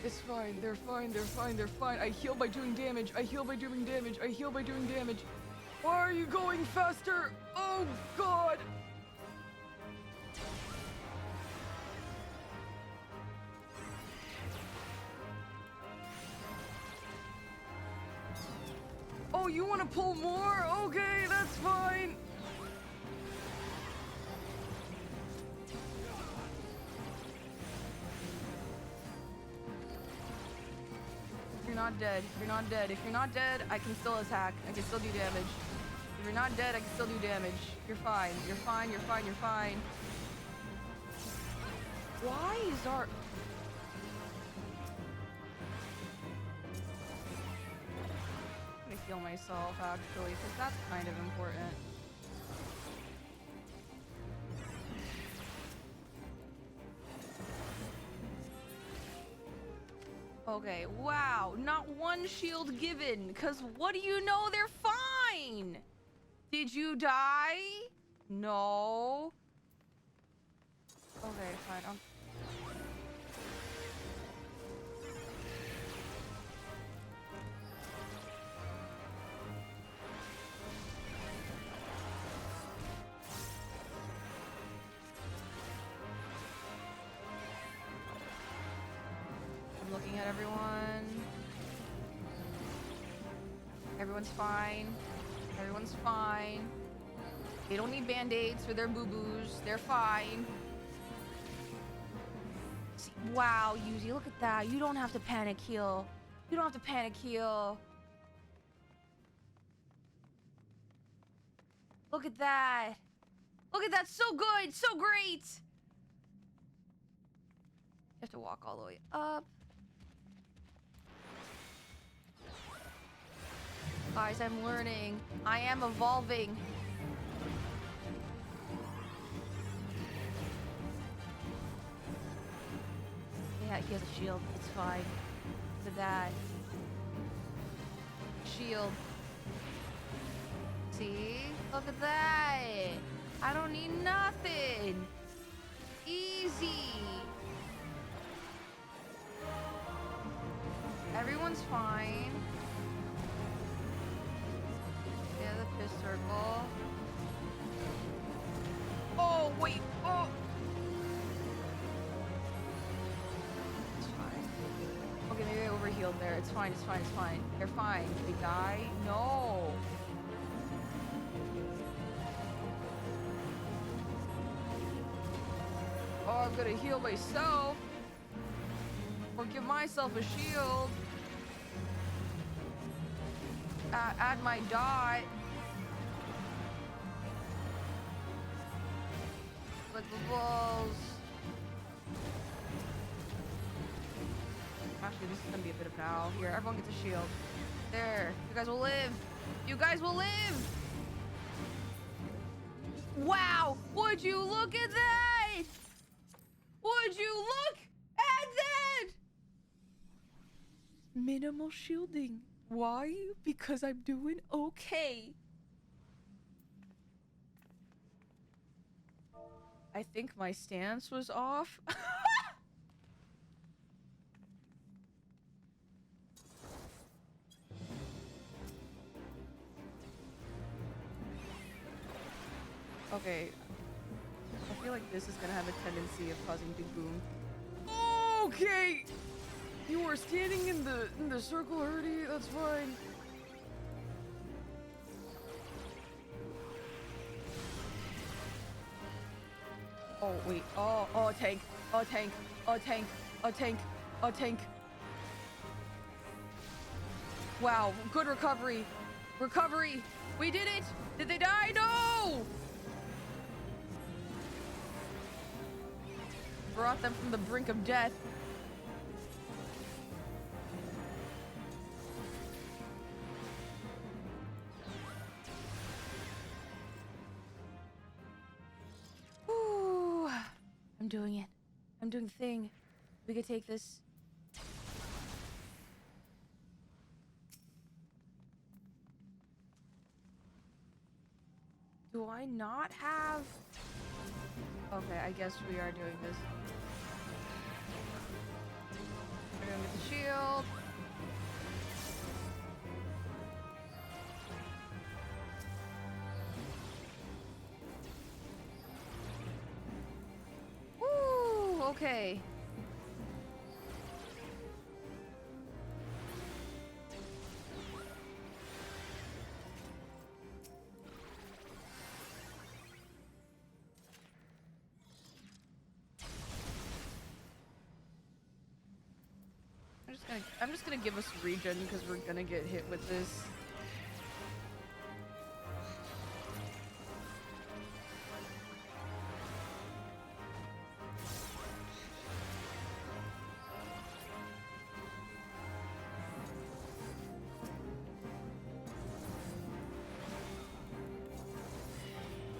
It's fine. They're fine. They're fine. They're fine. I heal by doing damage. I heal by doing damage. I heal by doing damage. Why are you going faster? Oh, God. Oh, you want to pull more? Okay, that's fine. You're not dead. You're not dead. If you're not dead, I can still attack. I can still do damage. If you're not dead, I can still do damage. You're fine. You're fine. You're fine. You're fine. Why is our... I'm gonna heal myself, actually, because that's kind of important. Okay, wow, not one shield given, because what do you know? They're fine! Did you die? No. Okay, fine. I'm looking at everyone. Everyone's fine. Everyone's fine. They don't need band-aids for their boo-boos. They're fine. See, wow, Yuzi, look at that. You don't have to panic heal. You don't have to panic heal. Look at that. Look at that. So good. So great. You have to walk all the way up. Guys, I'm learning. I am evolving. Yeah, he has a shield. It's fine. Look at that. Shield. See? Look at that. I don't need nothing. Easy. Everyone's fine. Yeah, the piss circle. Oh, wait. Oh. It's fine. Okay, maybe I overhealed there. It's fine, it's fine, it's fine. They're fine. Did they die? No. Oh, I'm gonna heal myself. Or give myself a shield. Add my dot. Like the balls. Actually, this is gonna be a bit of an owl. Here, everyone gets a shield. There. You guys will live. You guys will live. Wow! Would you look at that? Would you look at that? Minimal shielding. Why? Because I'm doing okay. I think my stance was off. Okay. I feel like this is gonna have a tendency of causing big boom. Okay! You are standing in the circle, Ernie. That's fine. Oh, wait. Oh, tank. Oh, tank. Oh, tank. Oh, tank. Oh, tank. Wow, good recovery. Recovery. We did it. Did they die? No! Brought them from the brink of death. Ooh, I'm doing it. I'm doing the thing. We could take this. Do I not have... Okay, I guess we are doing this. We're gonna get the shield. Woo! Okay. I'm just gonna give us regen because we're gonna get hit with this.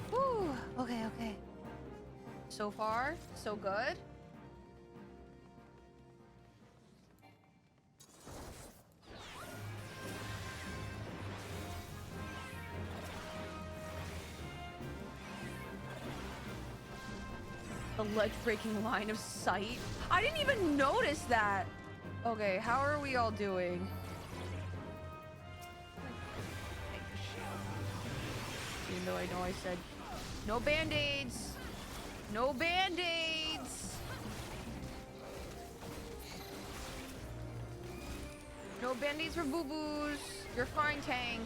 Whew. Okay, okay. So far, so good. The ledge-breaking line of sight. I didn't even notice that. Okay, how are we all doing? Even though I know I said no band-aids. No band-aids. No band-aids for boo-boos. You're fine, tank.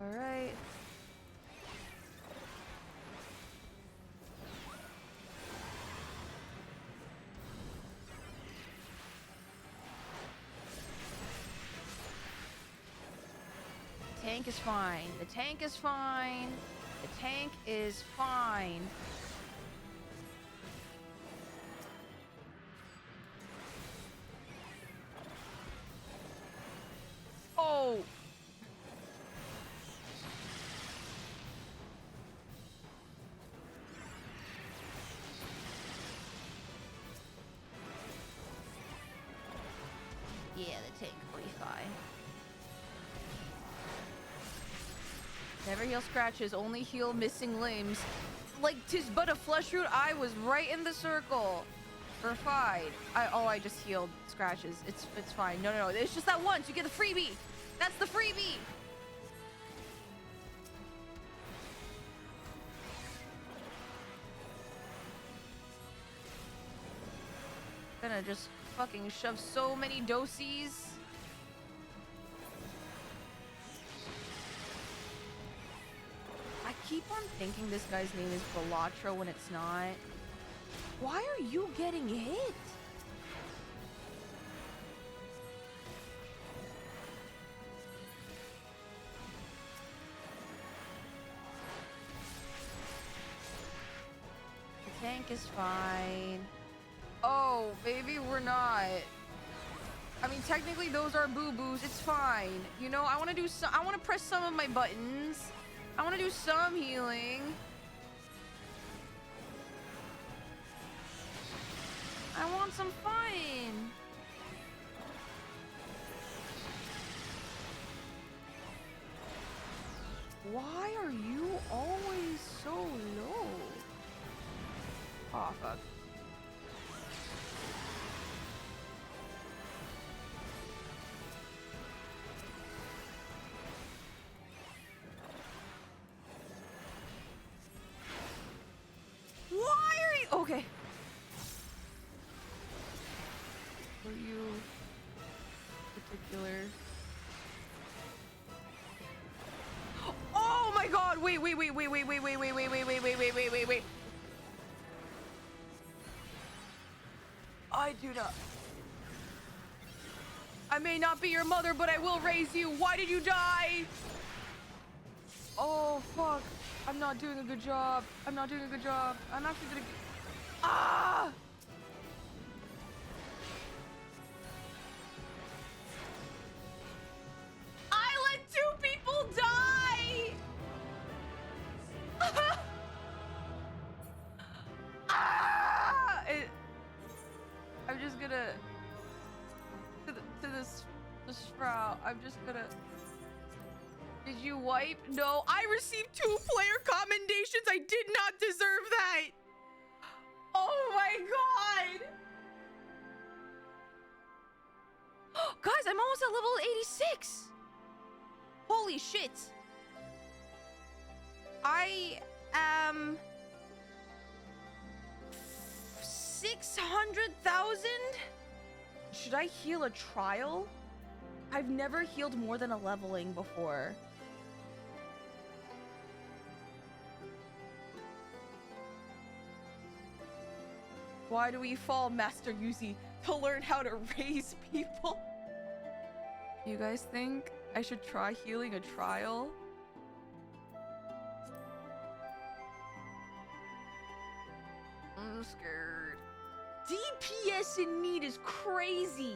All right. Tank is fine. The tank is fine. The tank is fine. Oh! Never heal scratches, only heal missing limbs. Like, 'tis but a flesh root. I was right in the circle. We're fine. I just healed scratches. It's fine. No. It's just that once. You get the freebie. That's the freebie. Gonna just fucking shove so many doses. I keep on thinking this guy's name is Belatra when it's not. Why are you getting hit? The tank is fine. Oh, maybe we're not. I mean, technically those are boo-boos. It's fine. You know, I want to do some. I want to press some of my buttons. I want to do some healing. I want some fun. Why are you always so low? Oh, fuck. Why are you... Okay. Were you particular? Oh my god! Wait. I do not. I may not be your mother, but I will raise you. Why did you die? Oh fuck. I'm not doing a good job. I'm actually gonna... Ah! I let 2 people die! Ah! I'm just gonna... To the sprout, I'm just gonna... Did you wipe? No, I received 2 player commendations. I did not deserve that. Oh my god. Guys, I'm almost at level 86. Holy shit. I am 600,000. Should I heal a trial? I've never healed more than a leveling before. Why do we fall, Master Yuzimii? To learn how to raise people? You guys think I should try healing a trial? I'm scared. DPS in need is crazy.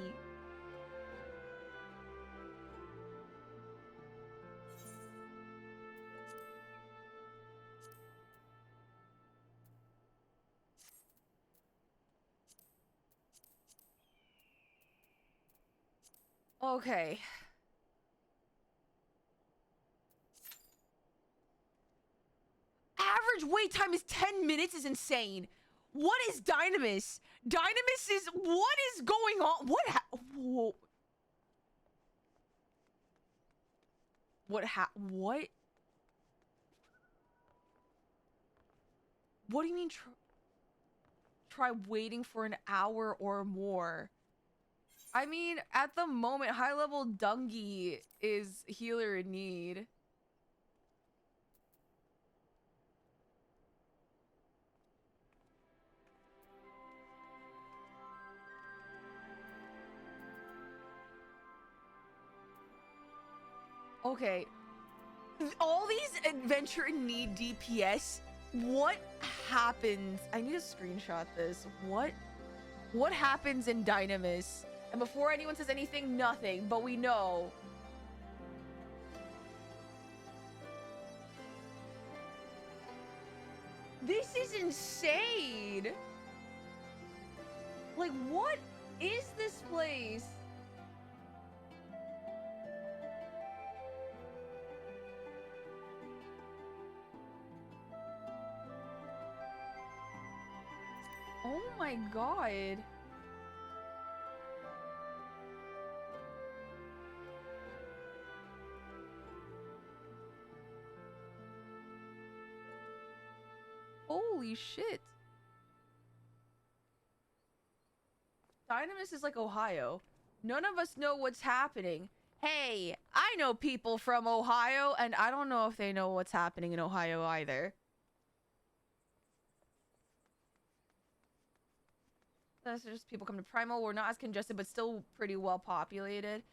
Okay. Average wait time is 10 minutes is insane. What is Dynamis? Dynamis is... What is going on? Whoa. What? What do you mean try waiting for an hour or more? I mean, at the moment, high-level Dungy is healer in need. Okay. All these adventure in need DPS, what happens? I need to screenshot this. What happens in Dynamis? And before anyone says anything, nothing, but we know. This is insane. Like, what is this place? Oh my god. Holy shit. Dynamis is like Ohio. None of us know what's happening. Hey, I know people from Ohio, and I don't know if they know what's happening in Ohio either. That's just people come to Primal. We're not as congested, but still pretty well populated.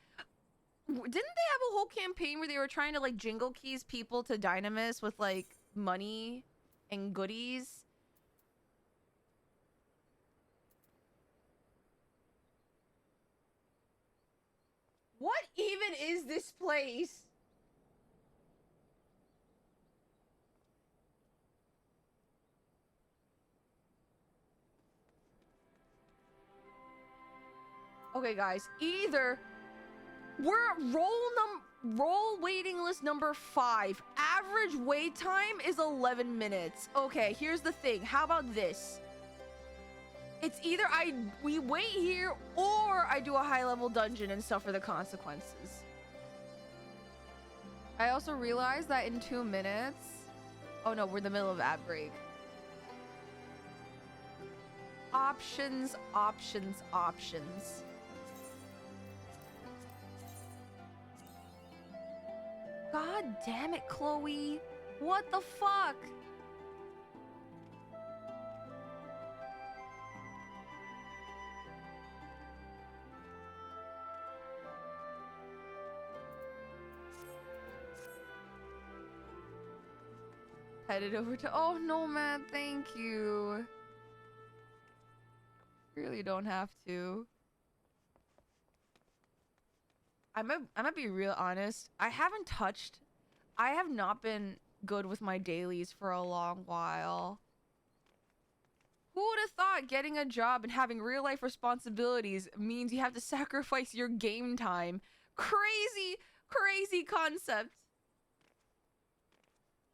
Didn't they have a whole campaign where they were trying to like jingle keys people to Dynamis with like money and goodies? What even is this place? Okay, guys, either we're roll waiting list number 5. Average wait time is 11 minutes. Okay, here's the thing. How about this? It's either we wait here or I do a high level dungeon and suffer the consequences. I also realized that in 2 minutes. Oh no, we're in the middle of ad break. Options, options, options. God damn it, Chloe. What the fuck? Headed over to... Oh, no, man. Thank you. Really don't have to. I'm gonna be real honest. I have not been good with my dailies for a long while. Who would have thought getting a job and having real life responsibilities means you have to sacrifice your game time? Crazy, crazy concept.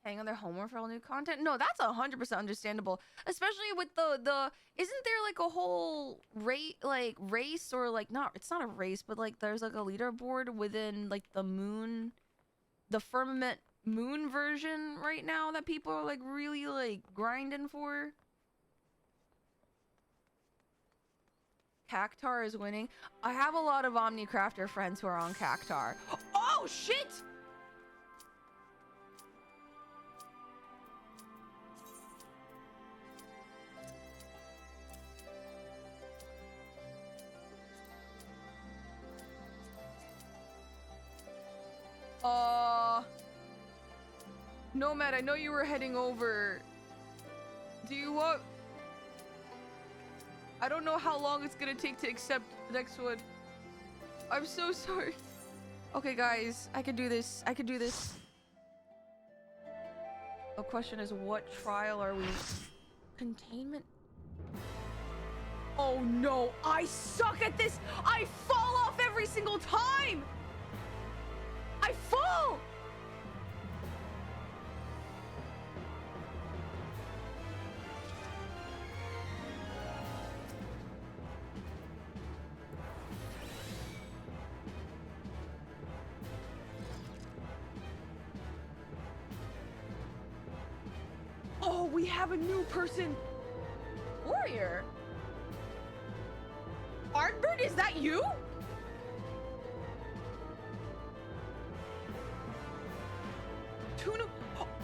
Hang on their homework for all new content? No, that's 100% understandable. Especially with the isn't there like a whole race or like not, it's not a race, but like there's like a leaderboard within like the firmament moon version right now that people are like really like grinding for? Cactar is winning. I have a lot of Omnicrafter friends who are on Cactar. Oh shit! Nomad, I know you were heading over. Do you want... I don't know how long it's gonna take to accept the next one. I'm so sorry. Okay, guys, I can do this. I can do this. The question is, what trial are we... Containment? Oh no, I suck at this! I fall off every single time! I fall! Oh, we have a new person! Warrior? Artbird, is that you? Tuna...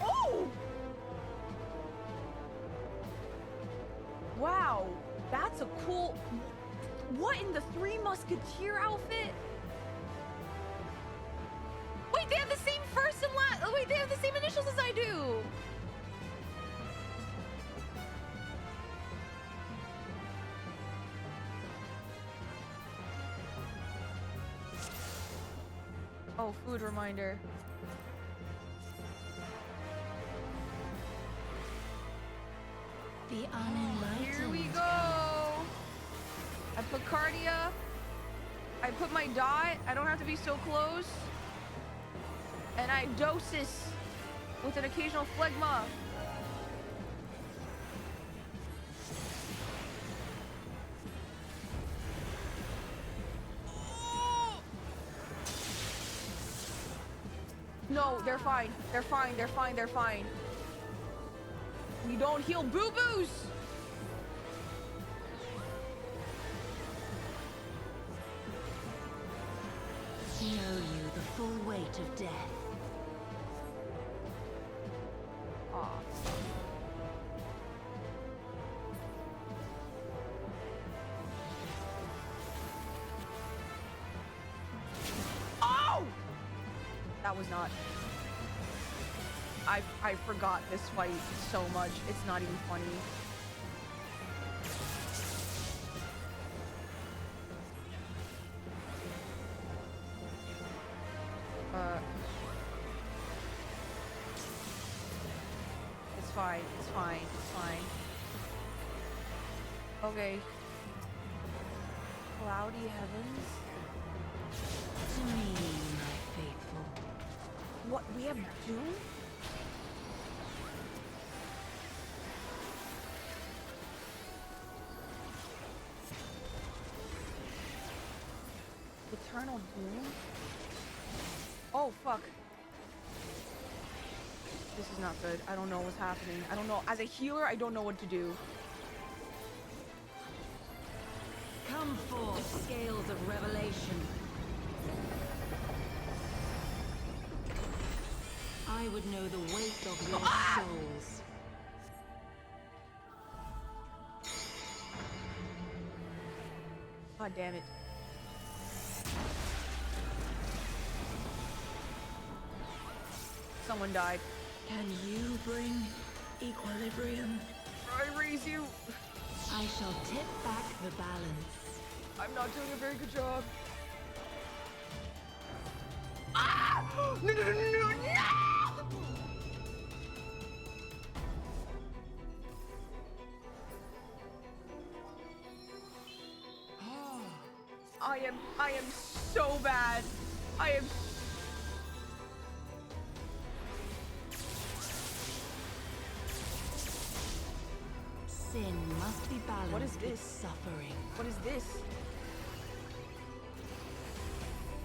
Oh! Wow, that's a cool... What in the Three Musketeer outfit? Wait, they have the same first and last... Oh, wait, they have the same initials as I do! Oh, food reminder. The unenlightened. Here we go. I put Cardia. I put my dot. I don't have to be so close. And I dosis with an occasional phlegma. No, they're fine. They're fine. They're fine. They're fine. We don't heal boo-boos. Know you the full weight of death. Aw. Oh! That was not. I forgot this fight so much. It's not even funny. It's fine. It's fine. It's fine. Okay. Cloudy heavens. To me, my faithful. What? We have Doom? Eternal Doom? Oh, fuck. This is not good. I don't know what's happening. I don't know. As a healer, I don't know what to do. Come forth, scales of revelation. I would know the weight of your souls. God damn it. Someone died. Can you bring equilibrium? I raise you. I shall tip back the balance. I'm not doing a very good job. Ah! No, no, no, no, no! I am so bad. I am. Sin must be balanced. What is this? With suffering. What is this?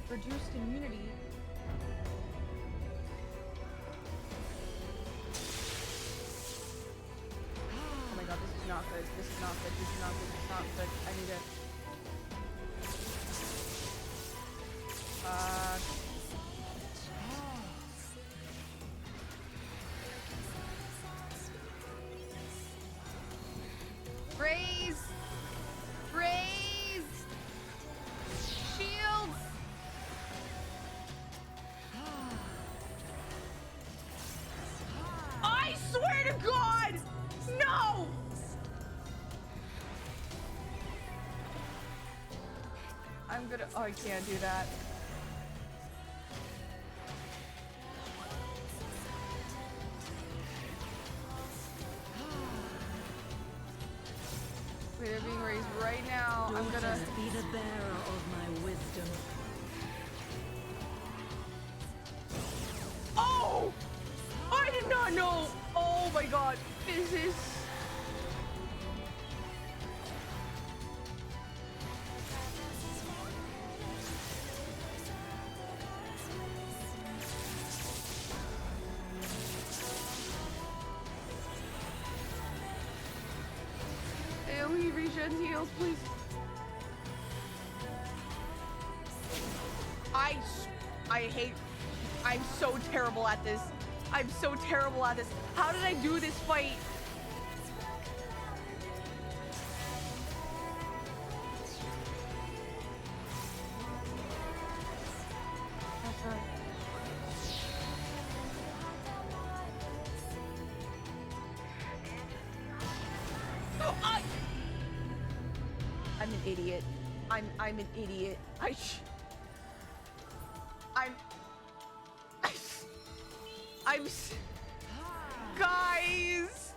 Reduced immunity. Oh my god, this is not good. This is not good. This is not good. This is not good. I need to. Raise! Raise! Shields! I swear to God! No! I'm gonna. Oh, I can't do that. Wait, they're being raised right now. I'm gonna be the bearer of my wisdom. Oh! I did not know! Oh my god. This is... AoE regen heals, please. I hate... I'm so terrible at this. I'm so terrible at this. How did I do this fight? I'm an idiot. I'm an idiot. Guys!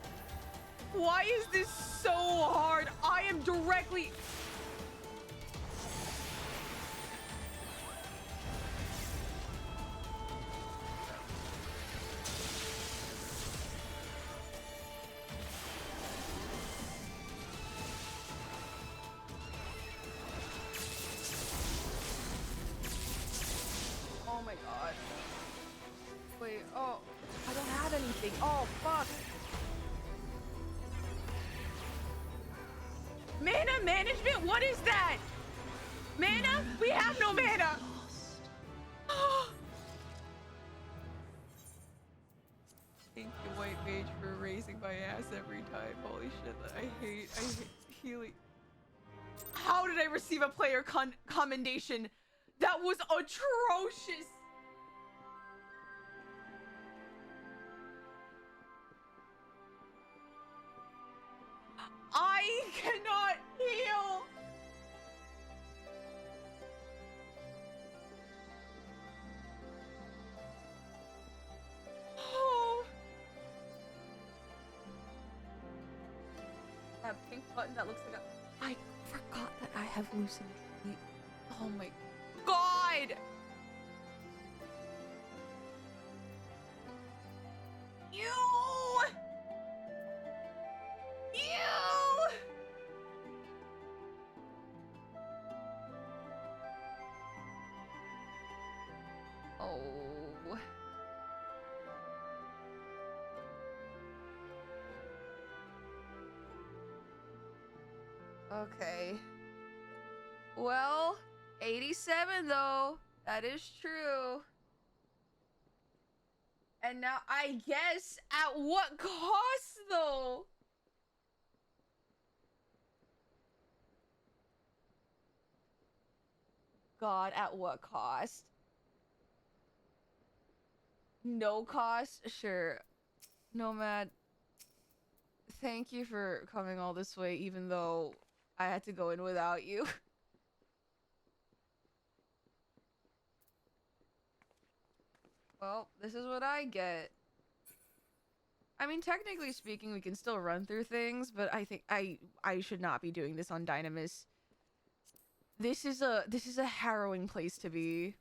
Why is this so hard? I am directly... Oh my god. Okay. Oh, I don't have anything. Oh, fuck. Mana management? What is that? Mana? We have no mana. Thank you, White Mage, for raising my ass every time. Holy shit, I hate healing. How did I receive a player commendation? That was atrocious. I cannot heal. Oh. That pink button that looks like a... I forgot that I have lucid dream. Oh my god. You. Oh. Okay. Well, 87 though. That is true. And now I guess at what cost though? God, at what cost? No cost? Sure. Nomad, thank you for coming all this way, even though I had to go in without you. Well, this is what I get. I mean, technically speaking, we can still run through things, but I think I should not be doing this on Dynamis. This is a harrowing place to be.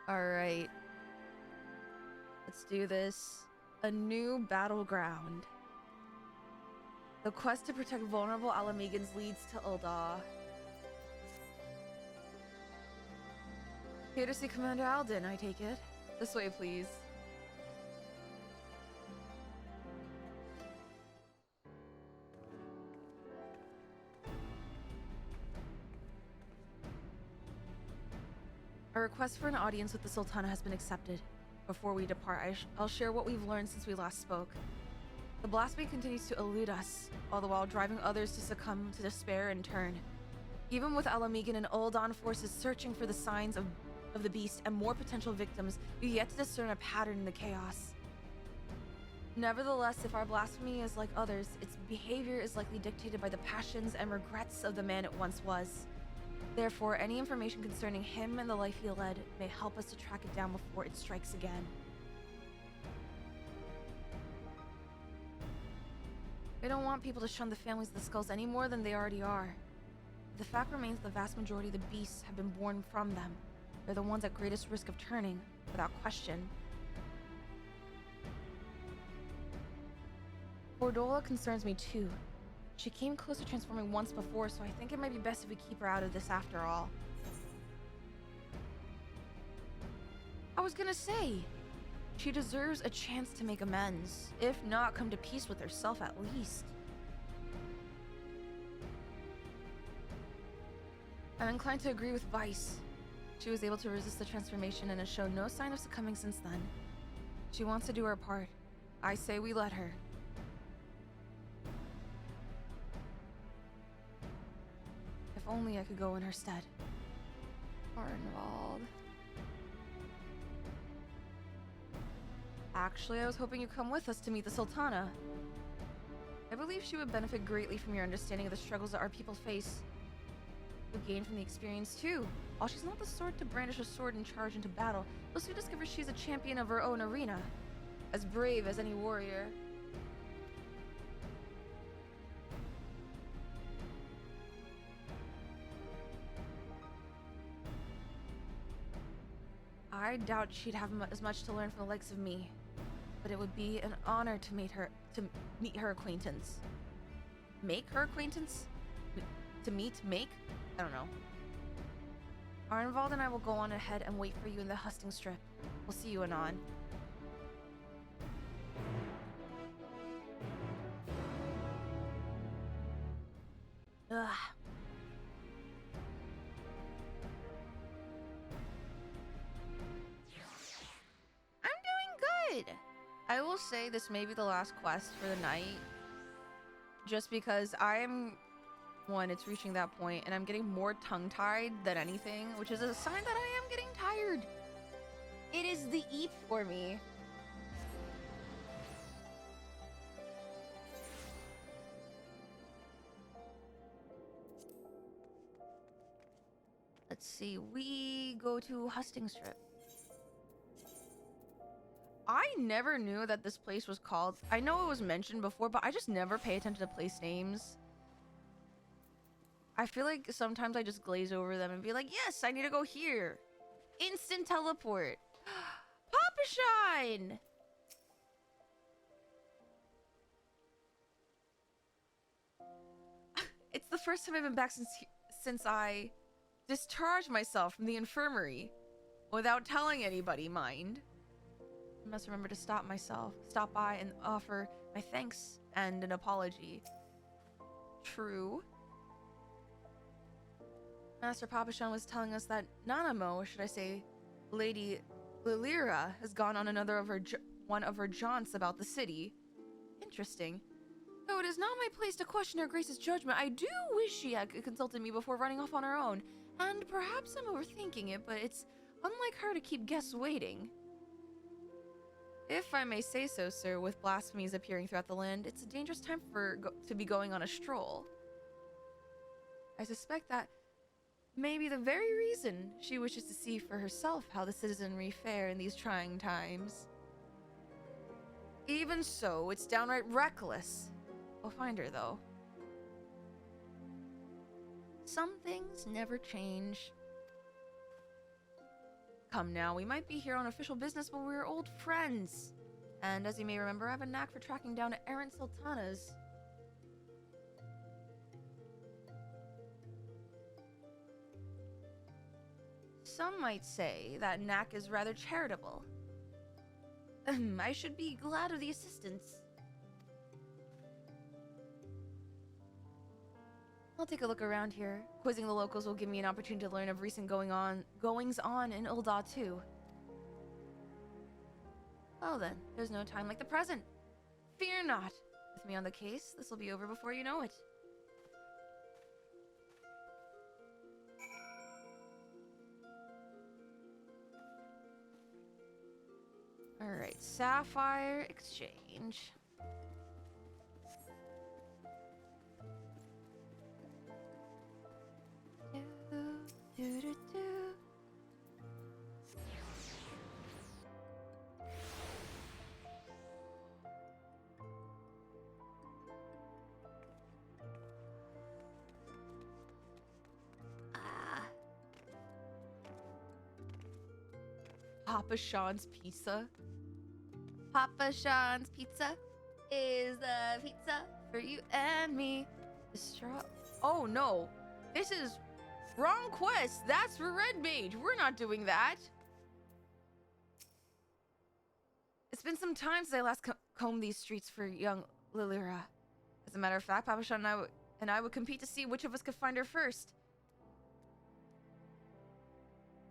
All right. Let's do this. A new battleground. The quest to protect vulnerable Alamegans leads to Ul'dah. Here to see Commander Alden, I take it. This way, please. A request for an audience with the Sultana has been accepted. Before we depart, I'll share what we've learned since we last spoke. The blasphemy continues to elude us, all the while driving others to succumb to despair and turn. Even with Alamegan and Ul'dah forces searching for the signs of the beast and more potential victims, we've yet to discern a pattern in the chaos. Nevertheless, if our blasphemy is like others, its behavior is likely dictated by the passions and regrets of the man it once was. Therefore, any information concerning him and the life he led may help us to track it down before it strikes again. We don't want people to shun the families of the skulls any more than they already are. The fact remains the vast majority of the beasts have been born from them. They're the ones at greatest risk of turning, without question. Bordola concerns me too. She came close to transforming once before, so I think it might be best if we keep her out of this after all. I was gonna say, she deserves a chance to make amends. If not, come to peace with herself at least. I'm inclined to agree with Vice. She was able to resist the transformation and has shown no sign of succumbing since then. She wants to do her part. I say we let her. If only I could go in her stead. Arnwald. Actually, I was hoping you'd come with us to meet the Sultana. I believe she would benefit greatly from your understanding of the struggles that our people face. You'll gain from the experience too. While she's not the sort to brandish a sword and charge into battle, you'll soon discover she's a champion of her own arena. As brave as any warrior. I doubt she'd have as much to learn from the likes of me. But it would be an honor to meet her acquaintance. Make her acquaintance? Make? I don't know. Arnvald and I will go on ahead and wait for you in the husting strip. We'll see you anon. Ugh. I'm doing good. I will say this may be the last quest for the night. Just because it's reaching that point and I'm getting more tongue-tied than anything, which is a sign that I am getting tired. It is the eat for me. Let's see, we go to Husting Strip. I never knew that this place was called... I know it was mentioned before, but I just never pay attention to place names. I feel like sometimes I just glaze over them and be like, yes, I need to go here. Instant teleport. Papa Shine! It's the first time I've been back since I discharged myself from the infirmary without telling anybody, mind. I must remember to stop by and offer my thanks and an apology. True. Master Papashan was telling us that Nanamo, or should I say, Lady Lilira, has gone on one of her jaunts about the city. Interesting. Though it is not my place to question Her Grace's judgment, I do wish she had consulted me before running off on her own. And perhaps I'm overthinking it, but it's unlike her to keep guests waiting. If I may say so, sir, with blasphemies appearing throughout the land, it's a dangerous time to be going on a stroll. I suspect that may be the very reason she wishes to see for herself how the citizenry fare in these trying times. Even so, it's downright reckless. I'll find her, though. Some things never change. Come now, we might be here on official business, but we're old friends. And as you may remember, I have a knack for tracking down errant sultanas. Some might say that knack is rather charitable. I should be glad of the assistance. I'll take a look around here. Quizzing the locals will give me an opportunity to learn of recent goings-on in Ul'dah too. Well then, there's no time like the present. Fear not. With me on the case, this will be over before you know it. Alright, Sapphire Exchange. Papa Sean's Pizza. Papa Sean's Pizza is the pizza for you and me. Oh no, this is wrong quest. That's for Red Mage. We're not doing that. It's been some time since I last combed these streets for young Lilira. As a matter of fact, Papa Sean and I would compete to see which of us could find her first.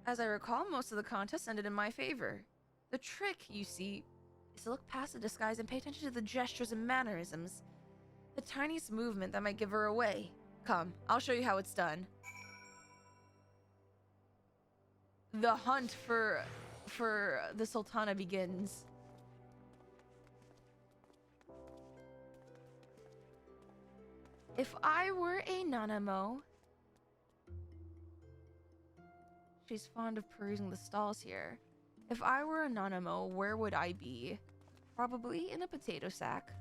As I recall, most of the contests ended in my favor. The trick, you see, is to look past the disguise and pay attention to the gestures and mannerisms. The tiniest movement that might give her away. Come, I'll show you how it's done. The hunt for the Sultana begins. If I were a Nanamo... She's fond of perusing the stalls here. If I were a Nanamo, where would I be? Probably in a potato sack.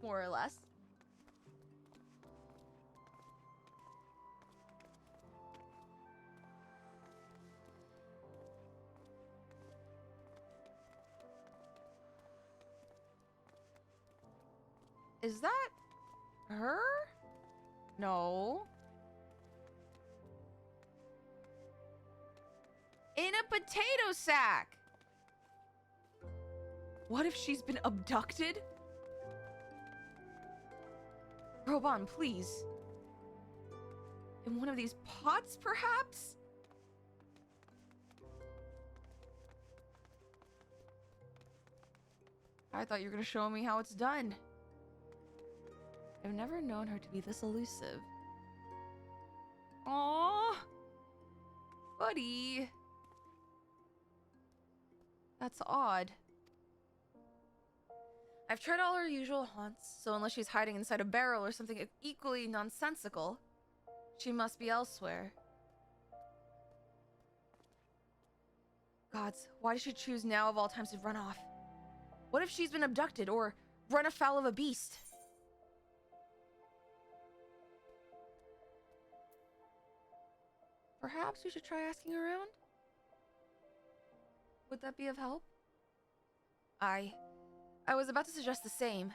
More or less. Is that her? No. In a potato sack. What if she's been abducted? Roban, please. In one of these pots, perhaps? I thought you were gonna show me how it's done. I've never known her to be this elusive. Aww. Buddy. That's odd. I've tried all her usual haunts, so unless she's hiding inside a barrel or something equally nonsensical, she must be elsewhere. Gods, why did she choose now of all times to run off? What if she's been abducted or run afoul of a beast? Perhaps we should try asking around? Would that be of help? I was about to suggest the same.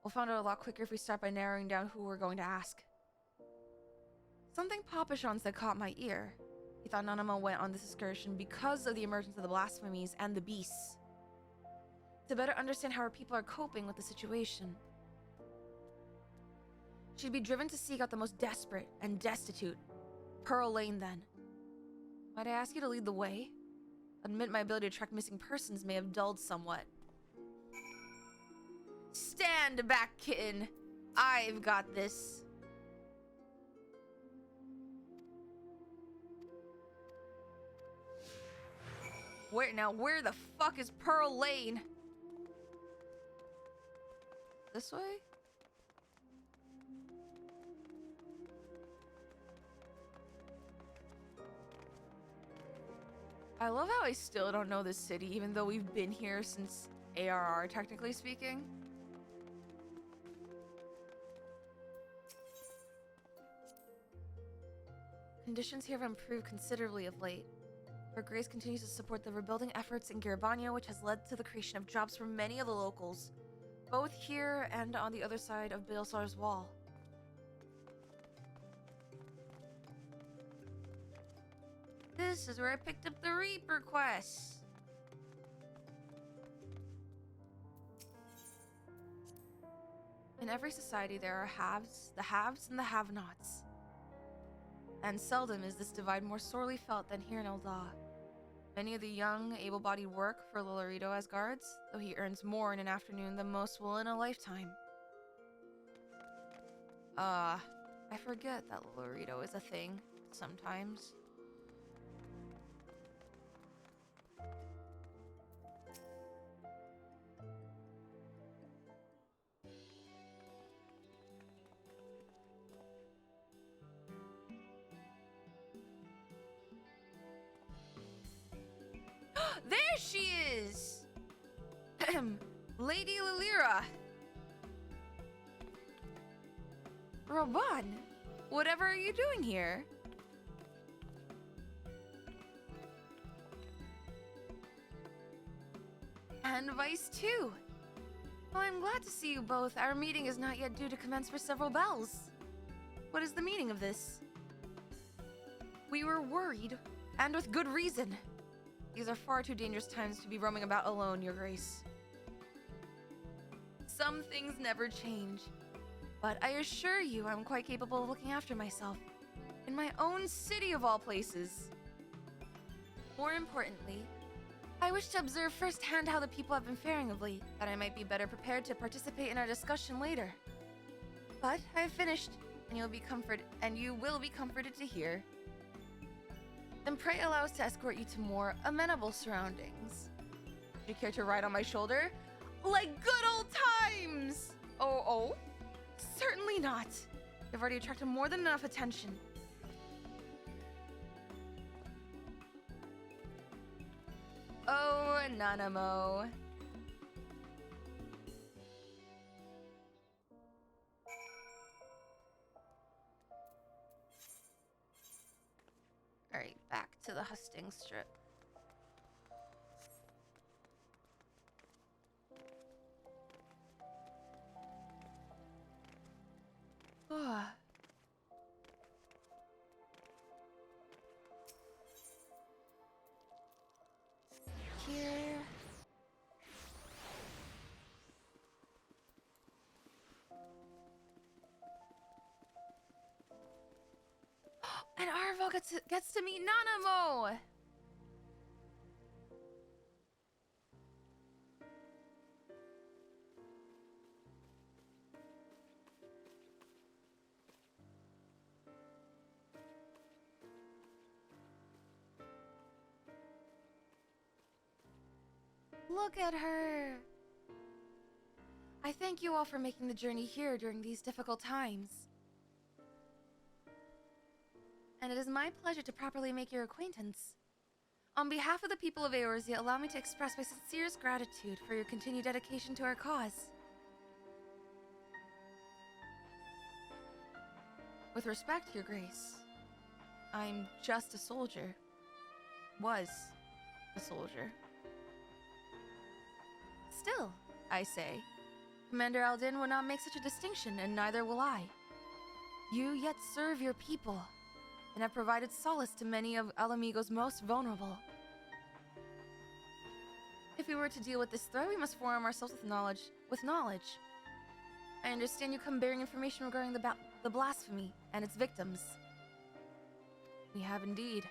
We'll find out a lot quicker if we start by narrowing down who we're going to ask. Something Papachon said caught my ear. He thought Nanamo went on this excursion because of the emergence of the blasphemies and the beasts. To better understand how our people are coping with the situation. She'd be driven to seek out the most desperate and destitute. Pearl Lane, then. Might I ask you to lead the way? Admit my ability to track missing persons may have dulled somewhat. Stand back, kitten. I've got this. Where the fuck is Pearl Lane? This way? I love how I still don't know this city, even though we've been here since ARR, technically speaking. Conditions here have improved considerably of late. Her Grace continues to support the rebuilding efforts in Garibano, which has led to the creation of jobs for many of the locals, both here and on the other side of Bilsar's wall. This is where I picked up the Reaper quest. In every society, there are haves, the haves, and the have-nots. And seldom is this divide more sorely felt than here in Ul'dah. Many of the young, able-bodied work for Lolorito as guards, though he earns more in an afternoon than most will in a lifetime. I forget that Lolorito is a thing, sometimes. There she is! Lady Lilira! Roban, whatever are you doing here? And Vice too. Well, I'm glad to see you both. Our meeting is not yet due to commence for several bells. What is the meaning of this? We were worried, and with good reason. These are far too dangerous times to be roaming about alone, Your Grace. Some things never change, but I assure you I'm quite capable of looking after myself. In my own city of all places. More importantly, I wish to observe firsthand how the people have been faring of late, that I might be better prepared to participate in our discussion later. But I've finished, and you will be comforted to hear. Then pray allow us to escort you to more amenable surroundings. Would you care to ride on my shoulder? Like good old times! Oh, certainly not. You've already attracted more than enough attention. Oh, Nanamo. Alright, back to the hustings strip. Nanamo gets to meet Nanamo! Look at her! I thank you all for making the journey here during these difficult times. And it is my pleasure to properly make your acquaintance. On behalf of the people of Eorzea, allow me to express my sincerest gratitude for your continued dedication to our cause. With respect, Your Grace, I'm just a soldier. Was a soldier. Still, I say, Commander Aldin would not make such a distinction, and neither will I. You yet serve your people, and have provided solace to many of Alamigo's most vulnerable. If we were to deal with this threat, we must form ourselves with knowledge. I understand you come bearing information regarding the blasphemy and its victims. We have indeed.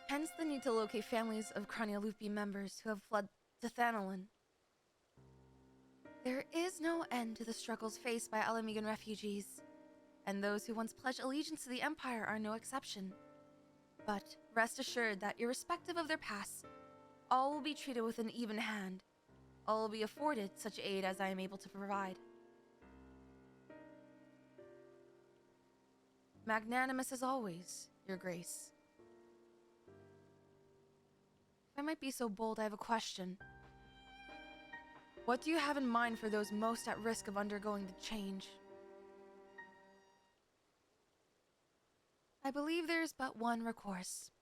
Hence the need to locate families of Cranialupi members who have fled to Thanolin. There is no end to the struggles faced by Alamigan refugees, and those who once pledged allegiance to the Empire are no exception. But rest assured that irrespective of their past, all will be treated with an even hand. All will be afforded such aid as I am able to provide. Magnanimous as always, Your Grace. If I might be so bold, I have a question. What do you have in mind for those most at risk of undergoing the change? I believe there is but one recourse.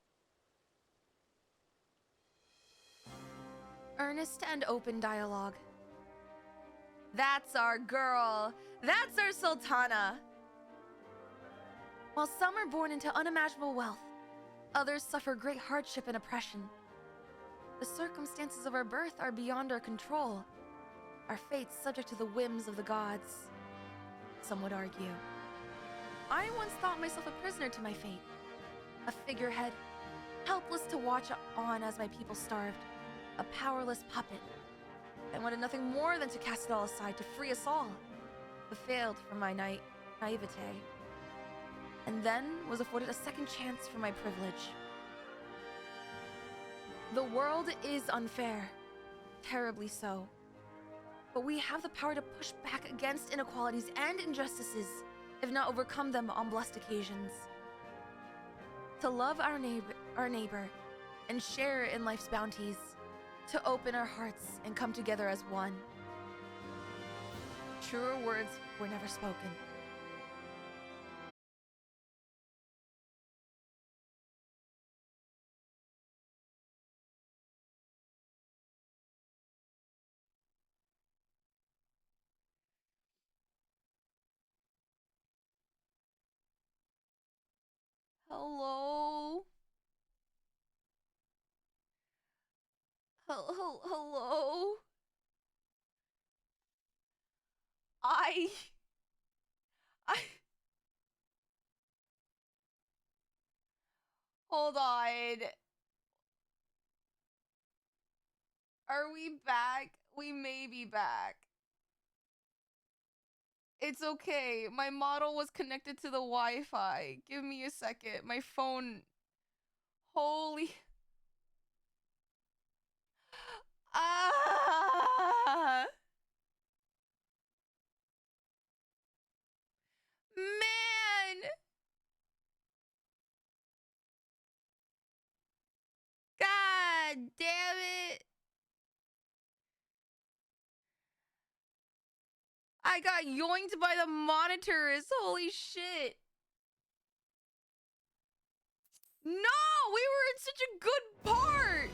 Earnest and open dialogue. That's our girl! That's our Sultana! While some are born into unimaginable wealth, others suffer great hardship and oppression. The circumstances of our birth are beyond our control. Our fates subject to the whims of the gods, some would argue. I once thought myself a prisoner to my fate, a figurehead, helpless to watch on as my people starved, a powerless puppet. I wanted nothing more than to cast it all aside, to free us all, but failed from my naivete, and then was afforded a second chance for my privilege. The world is unfair, terribly so. But we have the power to push back against inequalities and injustices, if not overcome them on blessed occasions. To love our neighbor, and share in life's bounties, to open our hearts and come together as one. Truer words were never spoken. Hello? Hello? I... Hold on. Are we back? We may be back. It's okay. My model was connected to the Wi-Fi. Give me a second. My phone... Holy... Ah! Man! God damn it! I got yoinked by the monitors. Holy shit. No! We were in such a good part!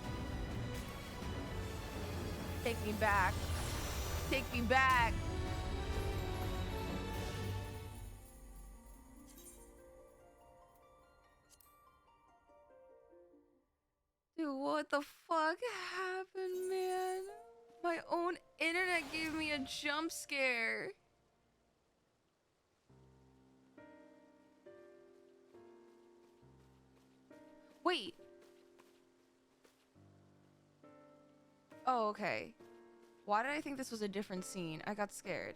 Take me back. Take me back. Dude, what what the fuck happened, man. My own internet gave me a jump scare. Wait. Oh, okay. Why did I think this was a different scene? I got scared.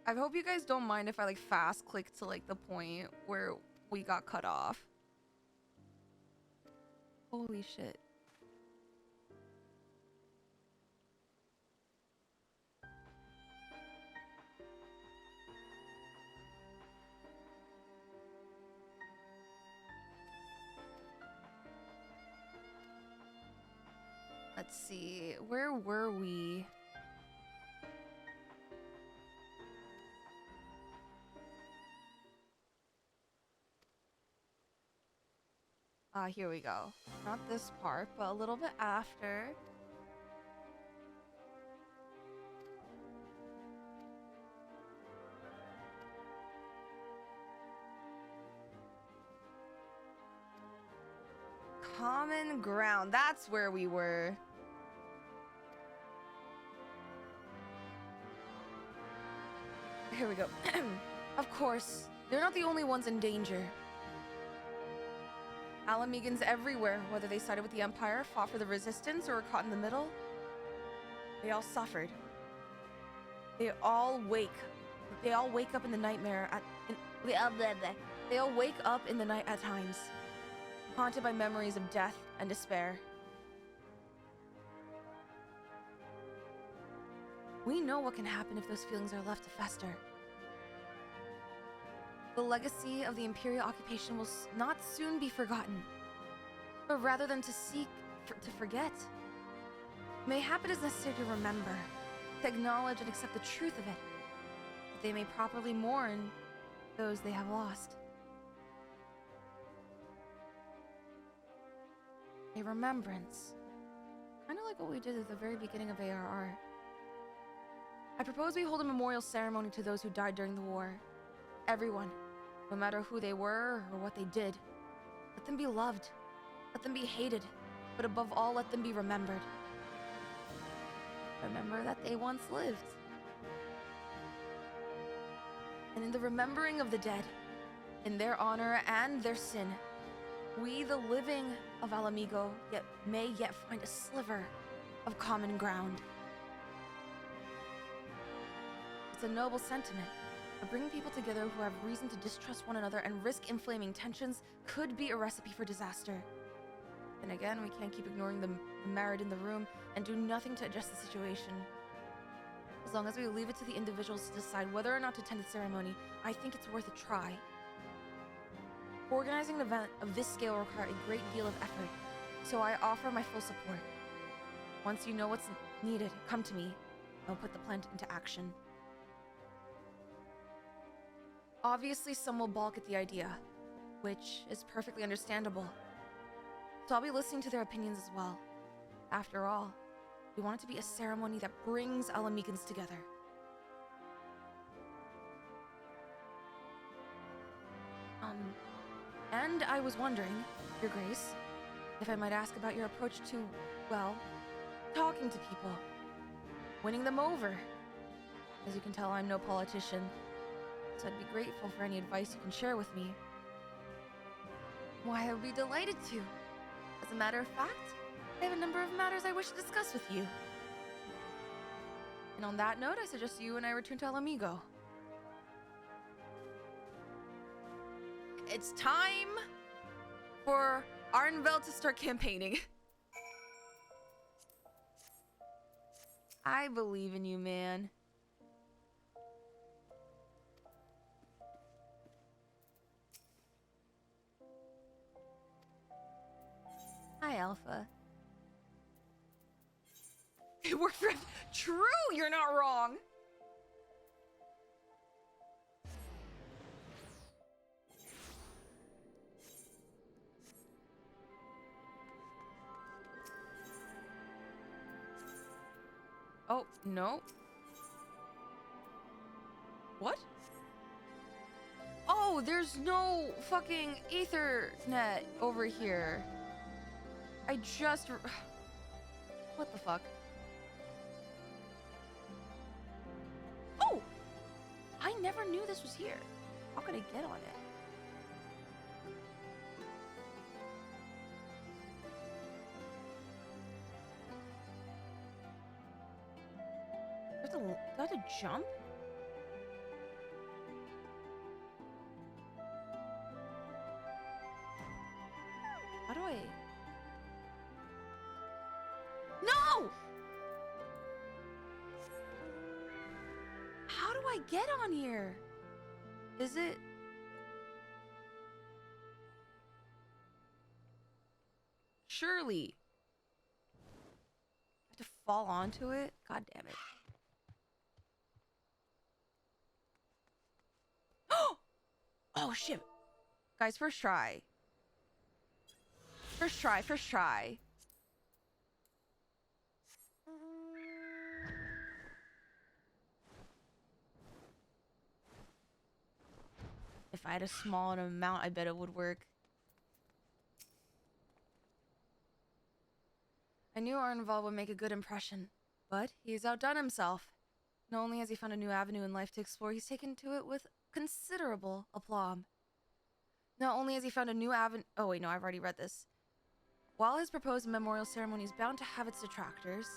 I hope you guys don't mind if I like fast click to like the point where we got cut off. Holy shit. Let's see, where were we? Here we go. Not this part, but a little bit after. Common ground, that's where we were. Here we go. Of course, they're not the only ones in danger. Alamegans everywhere, whether they sided with the Empire, fought for the Resistance, or were caught in the middle, they all suffered. They all wake up in the nightmare they all wake up in the night at times, haunted by memories of death and despair. We know what can happen if those feelings are left to fester. The legacy of the Imperial occupation will not soon be forgotten, but rather than to seek to forget. Mayhap it is necessary to remember, to acknowledge and accept the truth of it, that they may properly mourn those they have lost. A remembrance, kind of like what we did at the very beginning of ARR. I propose we hold a memorial ceremony to those who died during the war. Everyone, no matter who they were or what they did. Let them be loved. Let them be hated. But above all, let them be remembered. Remember that they once lived. And in the remembering of the dead, in their honor and their sin, we, the living of Alamigo, may yet find a sliver of common ground. It's a noble sentiment. But bringing people together who have reason to distrust one another and risk inflaming tensions could be a recipe for disaster. Then again, we can't keep ignoring the merit in the room and do nothing to adjust the situation. As long as we leave it to the individuals to decide whether or not to attend the ceremony, I think it's worth a try. Organizing an event of this scale will require a great deal of effort, so I offer my full support. Once you know what's needed, come to me, and I'll put the plan into action. Obviously, some will balk at the idea, which is perfectly understandable. So I'll be listening to their opinions as well. After all, we want it to be a ceremony that brings Alamegans together. And I was wondering, Your Grace, if I might ask about your approach to, well, talking to people, winning them over. As you can tell, I'm no politician. So I'd be grateful for any advice you can share with me. Why, I would be delighted to. As a matter of fact, I have a number of matters I wish to discuss with you. And on that note, I suggest you and I return to Alamigo. It's time for Arnvel to start campaigning. I believe in you, man. Hi, Alpha. We're friends. True, you're not wrong. Oh, no. What? Oh, there's no fucking Ethernet over here. I just... What the fuck? Oh! I never knew this was here. How could I get on it? Do I have to jump? How do I... No! How do I get on here? Is it... Surely. I have to fall onto it? God damn it. Oh shit. Guys, first try. First try, first try. If I had a small amount, I bet it would work. I knew Arnval would make a good impression, but he's outdone himself. Not only has he found a new avenue in life to explore, he's taken to it with considerable aplomb. Not only has he found a new avenue... Oh wait, no, I've already read this. While his proposed memorial ceremony is bound to have its detractors,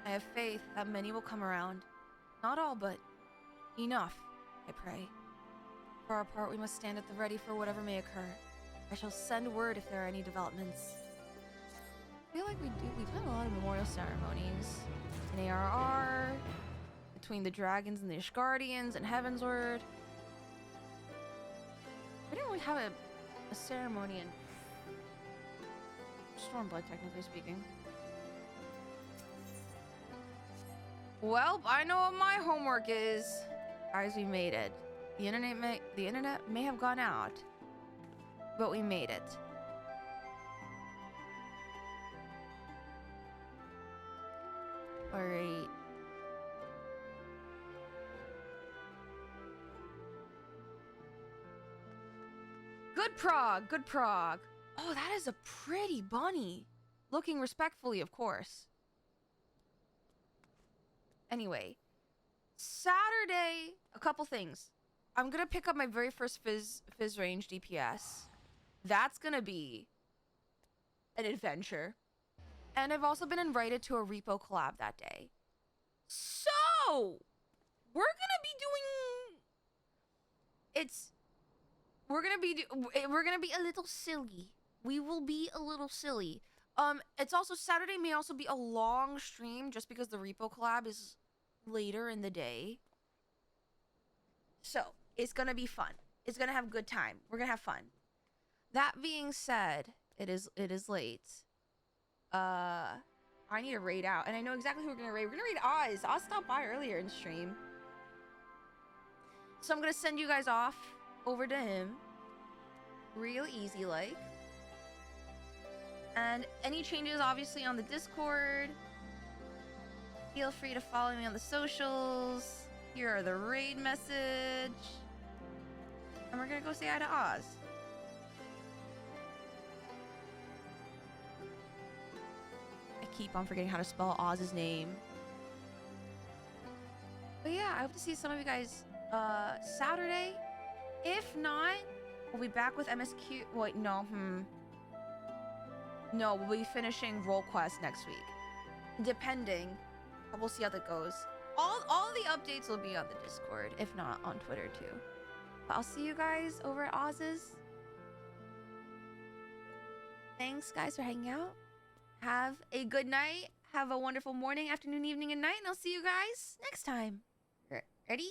I have faith that many will come around. Not all, but enough, I pray. For our part, we must stand at the ready for whatever may occur. I shall send word if there are any developments. I feel like we've had a lot of memorial ceremonies. In ARR, between the dragons and the Ishgardians, and Heavensward. We didn't really have a ceremony in Stormblood, technically speaking. Well, I know what my homework is. Guys, we made it. The internet may have gone out, but we made it. Alright. Good prog, good prog. Oh, that is a pretty bunny. Looking respectfully, of course. Anyway, Saturday, a couple things. I'm gonna pick up my very first Fizz range DPS. That's gonna be an adventure. And I've also been invited to a repo collab that day. So, we're gonna be doing... We're gonna be a little silly. We will be a little silly. It's also Saturday may also be a long stream just because the repo collab is later in the day. So, it's gonna be fun. It's gonna have a good time. We're gonna have fun. That being said, it is late. I need to raid out, and I know exactly who we're gonna raid. We're gonna raid Oz. Oz stopped by earlier in stream. So I'm gonna send you guys off over to him. Real easy like. And any changes obviously on the Discord. Feel free to follow me on the socials. Here are the raid message. And we're gonna go say hi to Oz. I keep on forgetting how to spell Oz's name. But yeah, I hope to see some of you guys Saturday. If not, we'll be back with MSQ. Wait, no, No, we'll be finishing Roll Quest next week. Depending. We'll see how that goes. All the updates will be on the Discord, if not on Twitter too. But I'll see you guys over at Oz's. Thanks guys for hanging out. Have a good night. Have a wonderful morning, afternoon, evening, and night. And I'll see you guys next time. Ready?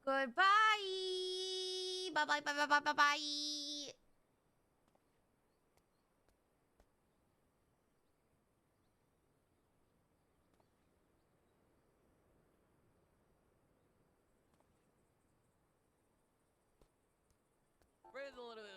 Goodbye. Bye bye bye bye bye bye bye. Breathe a little bit.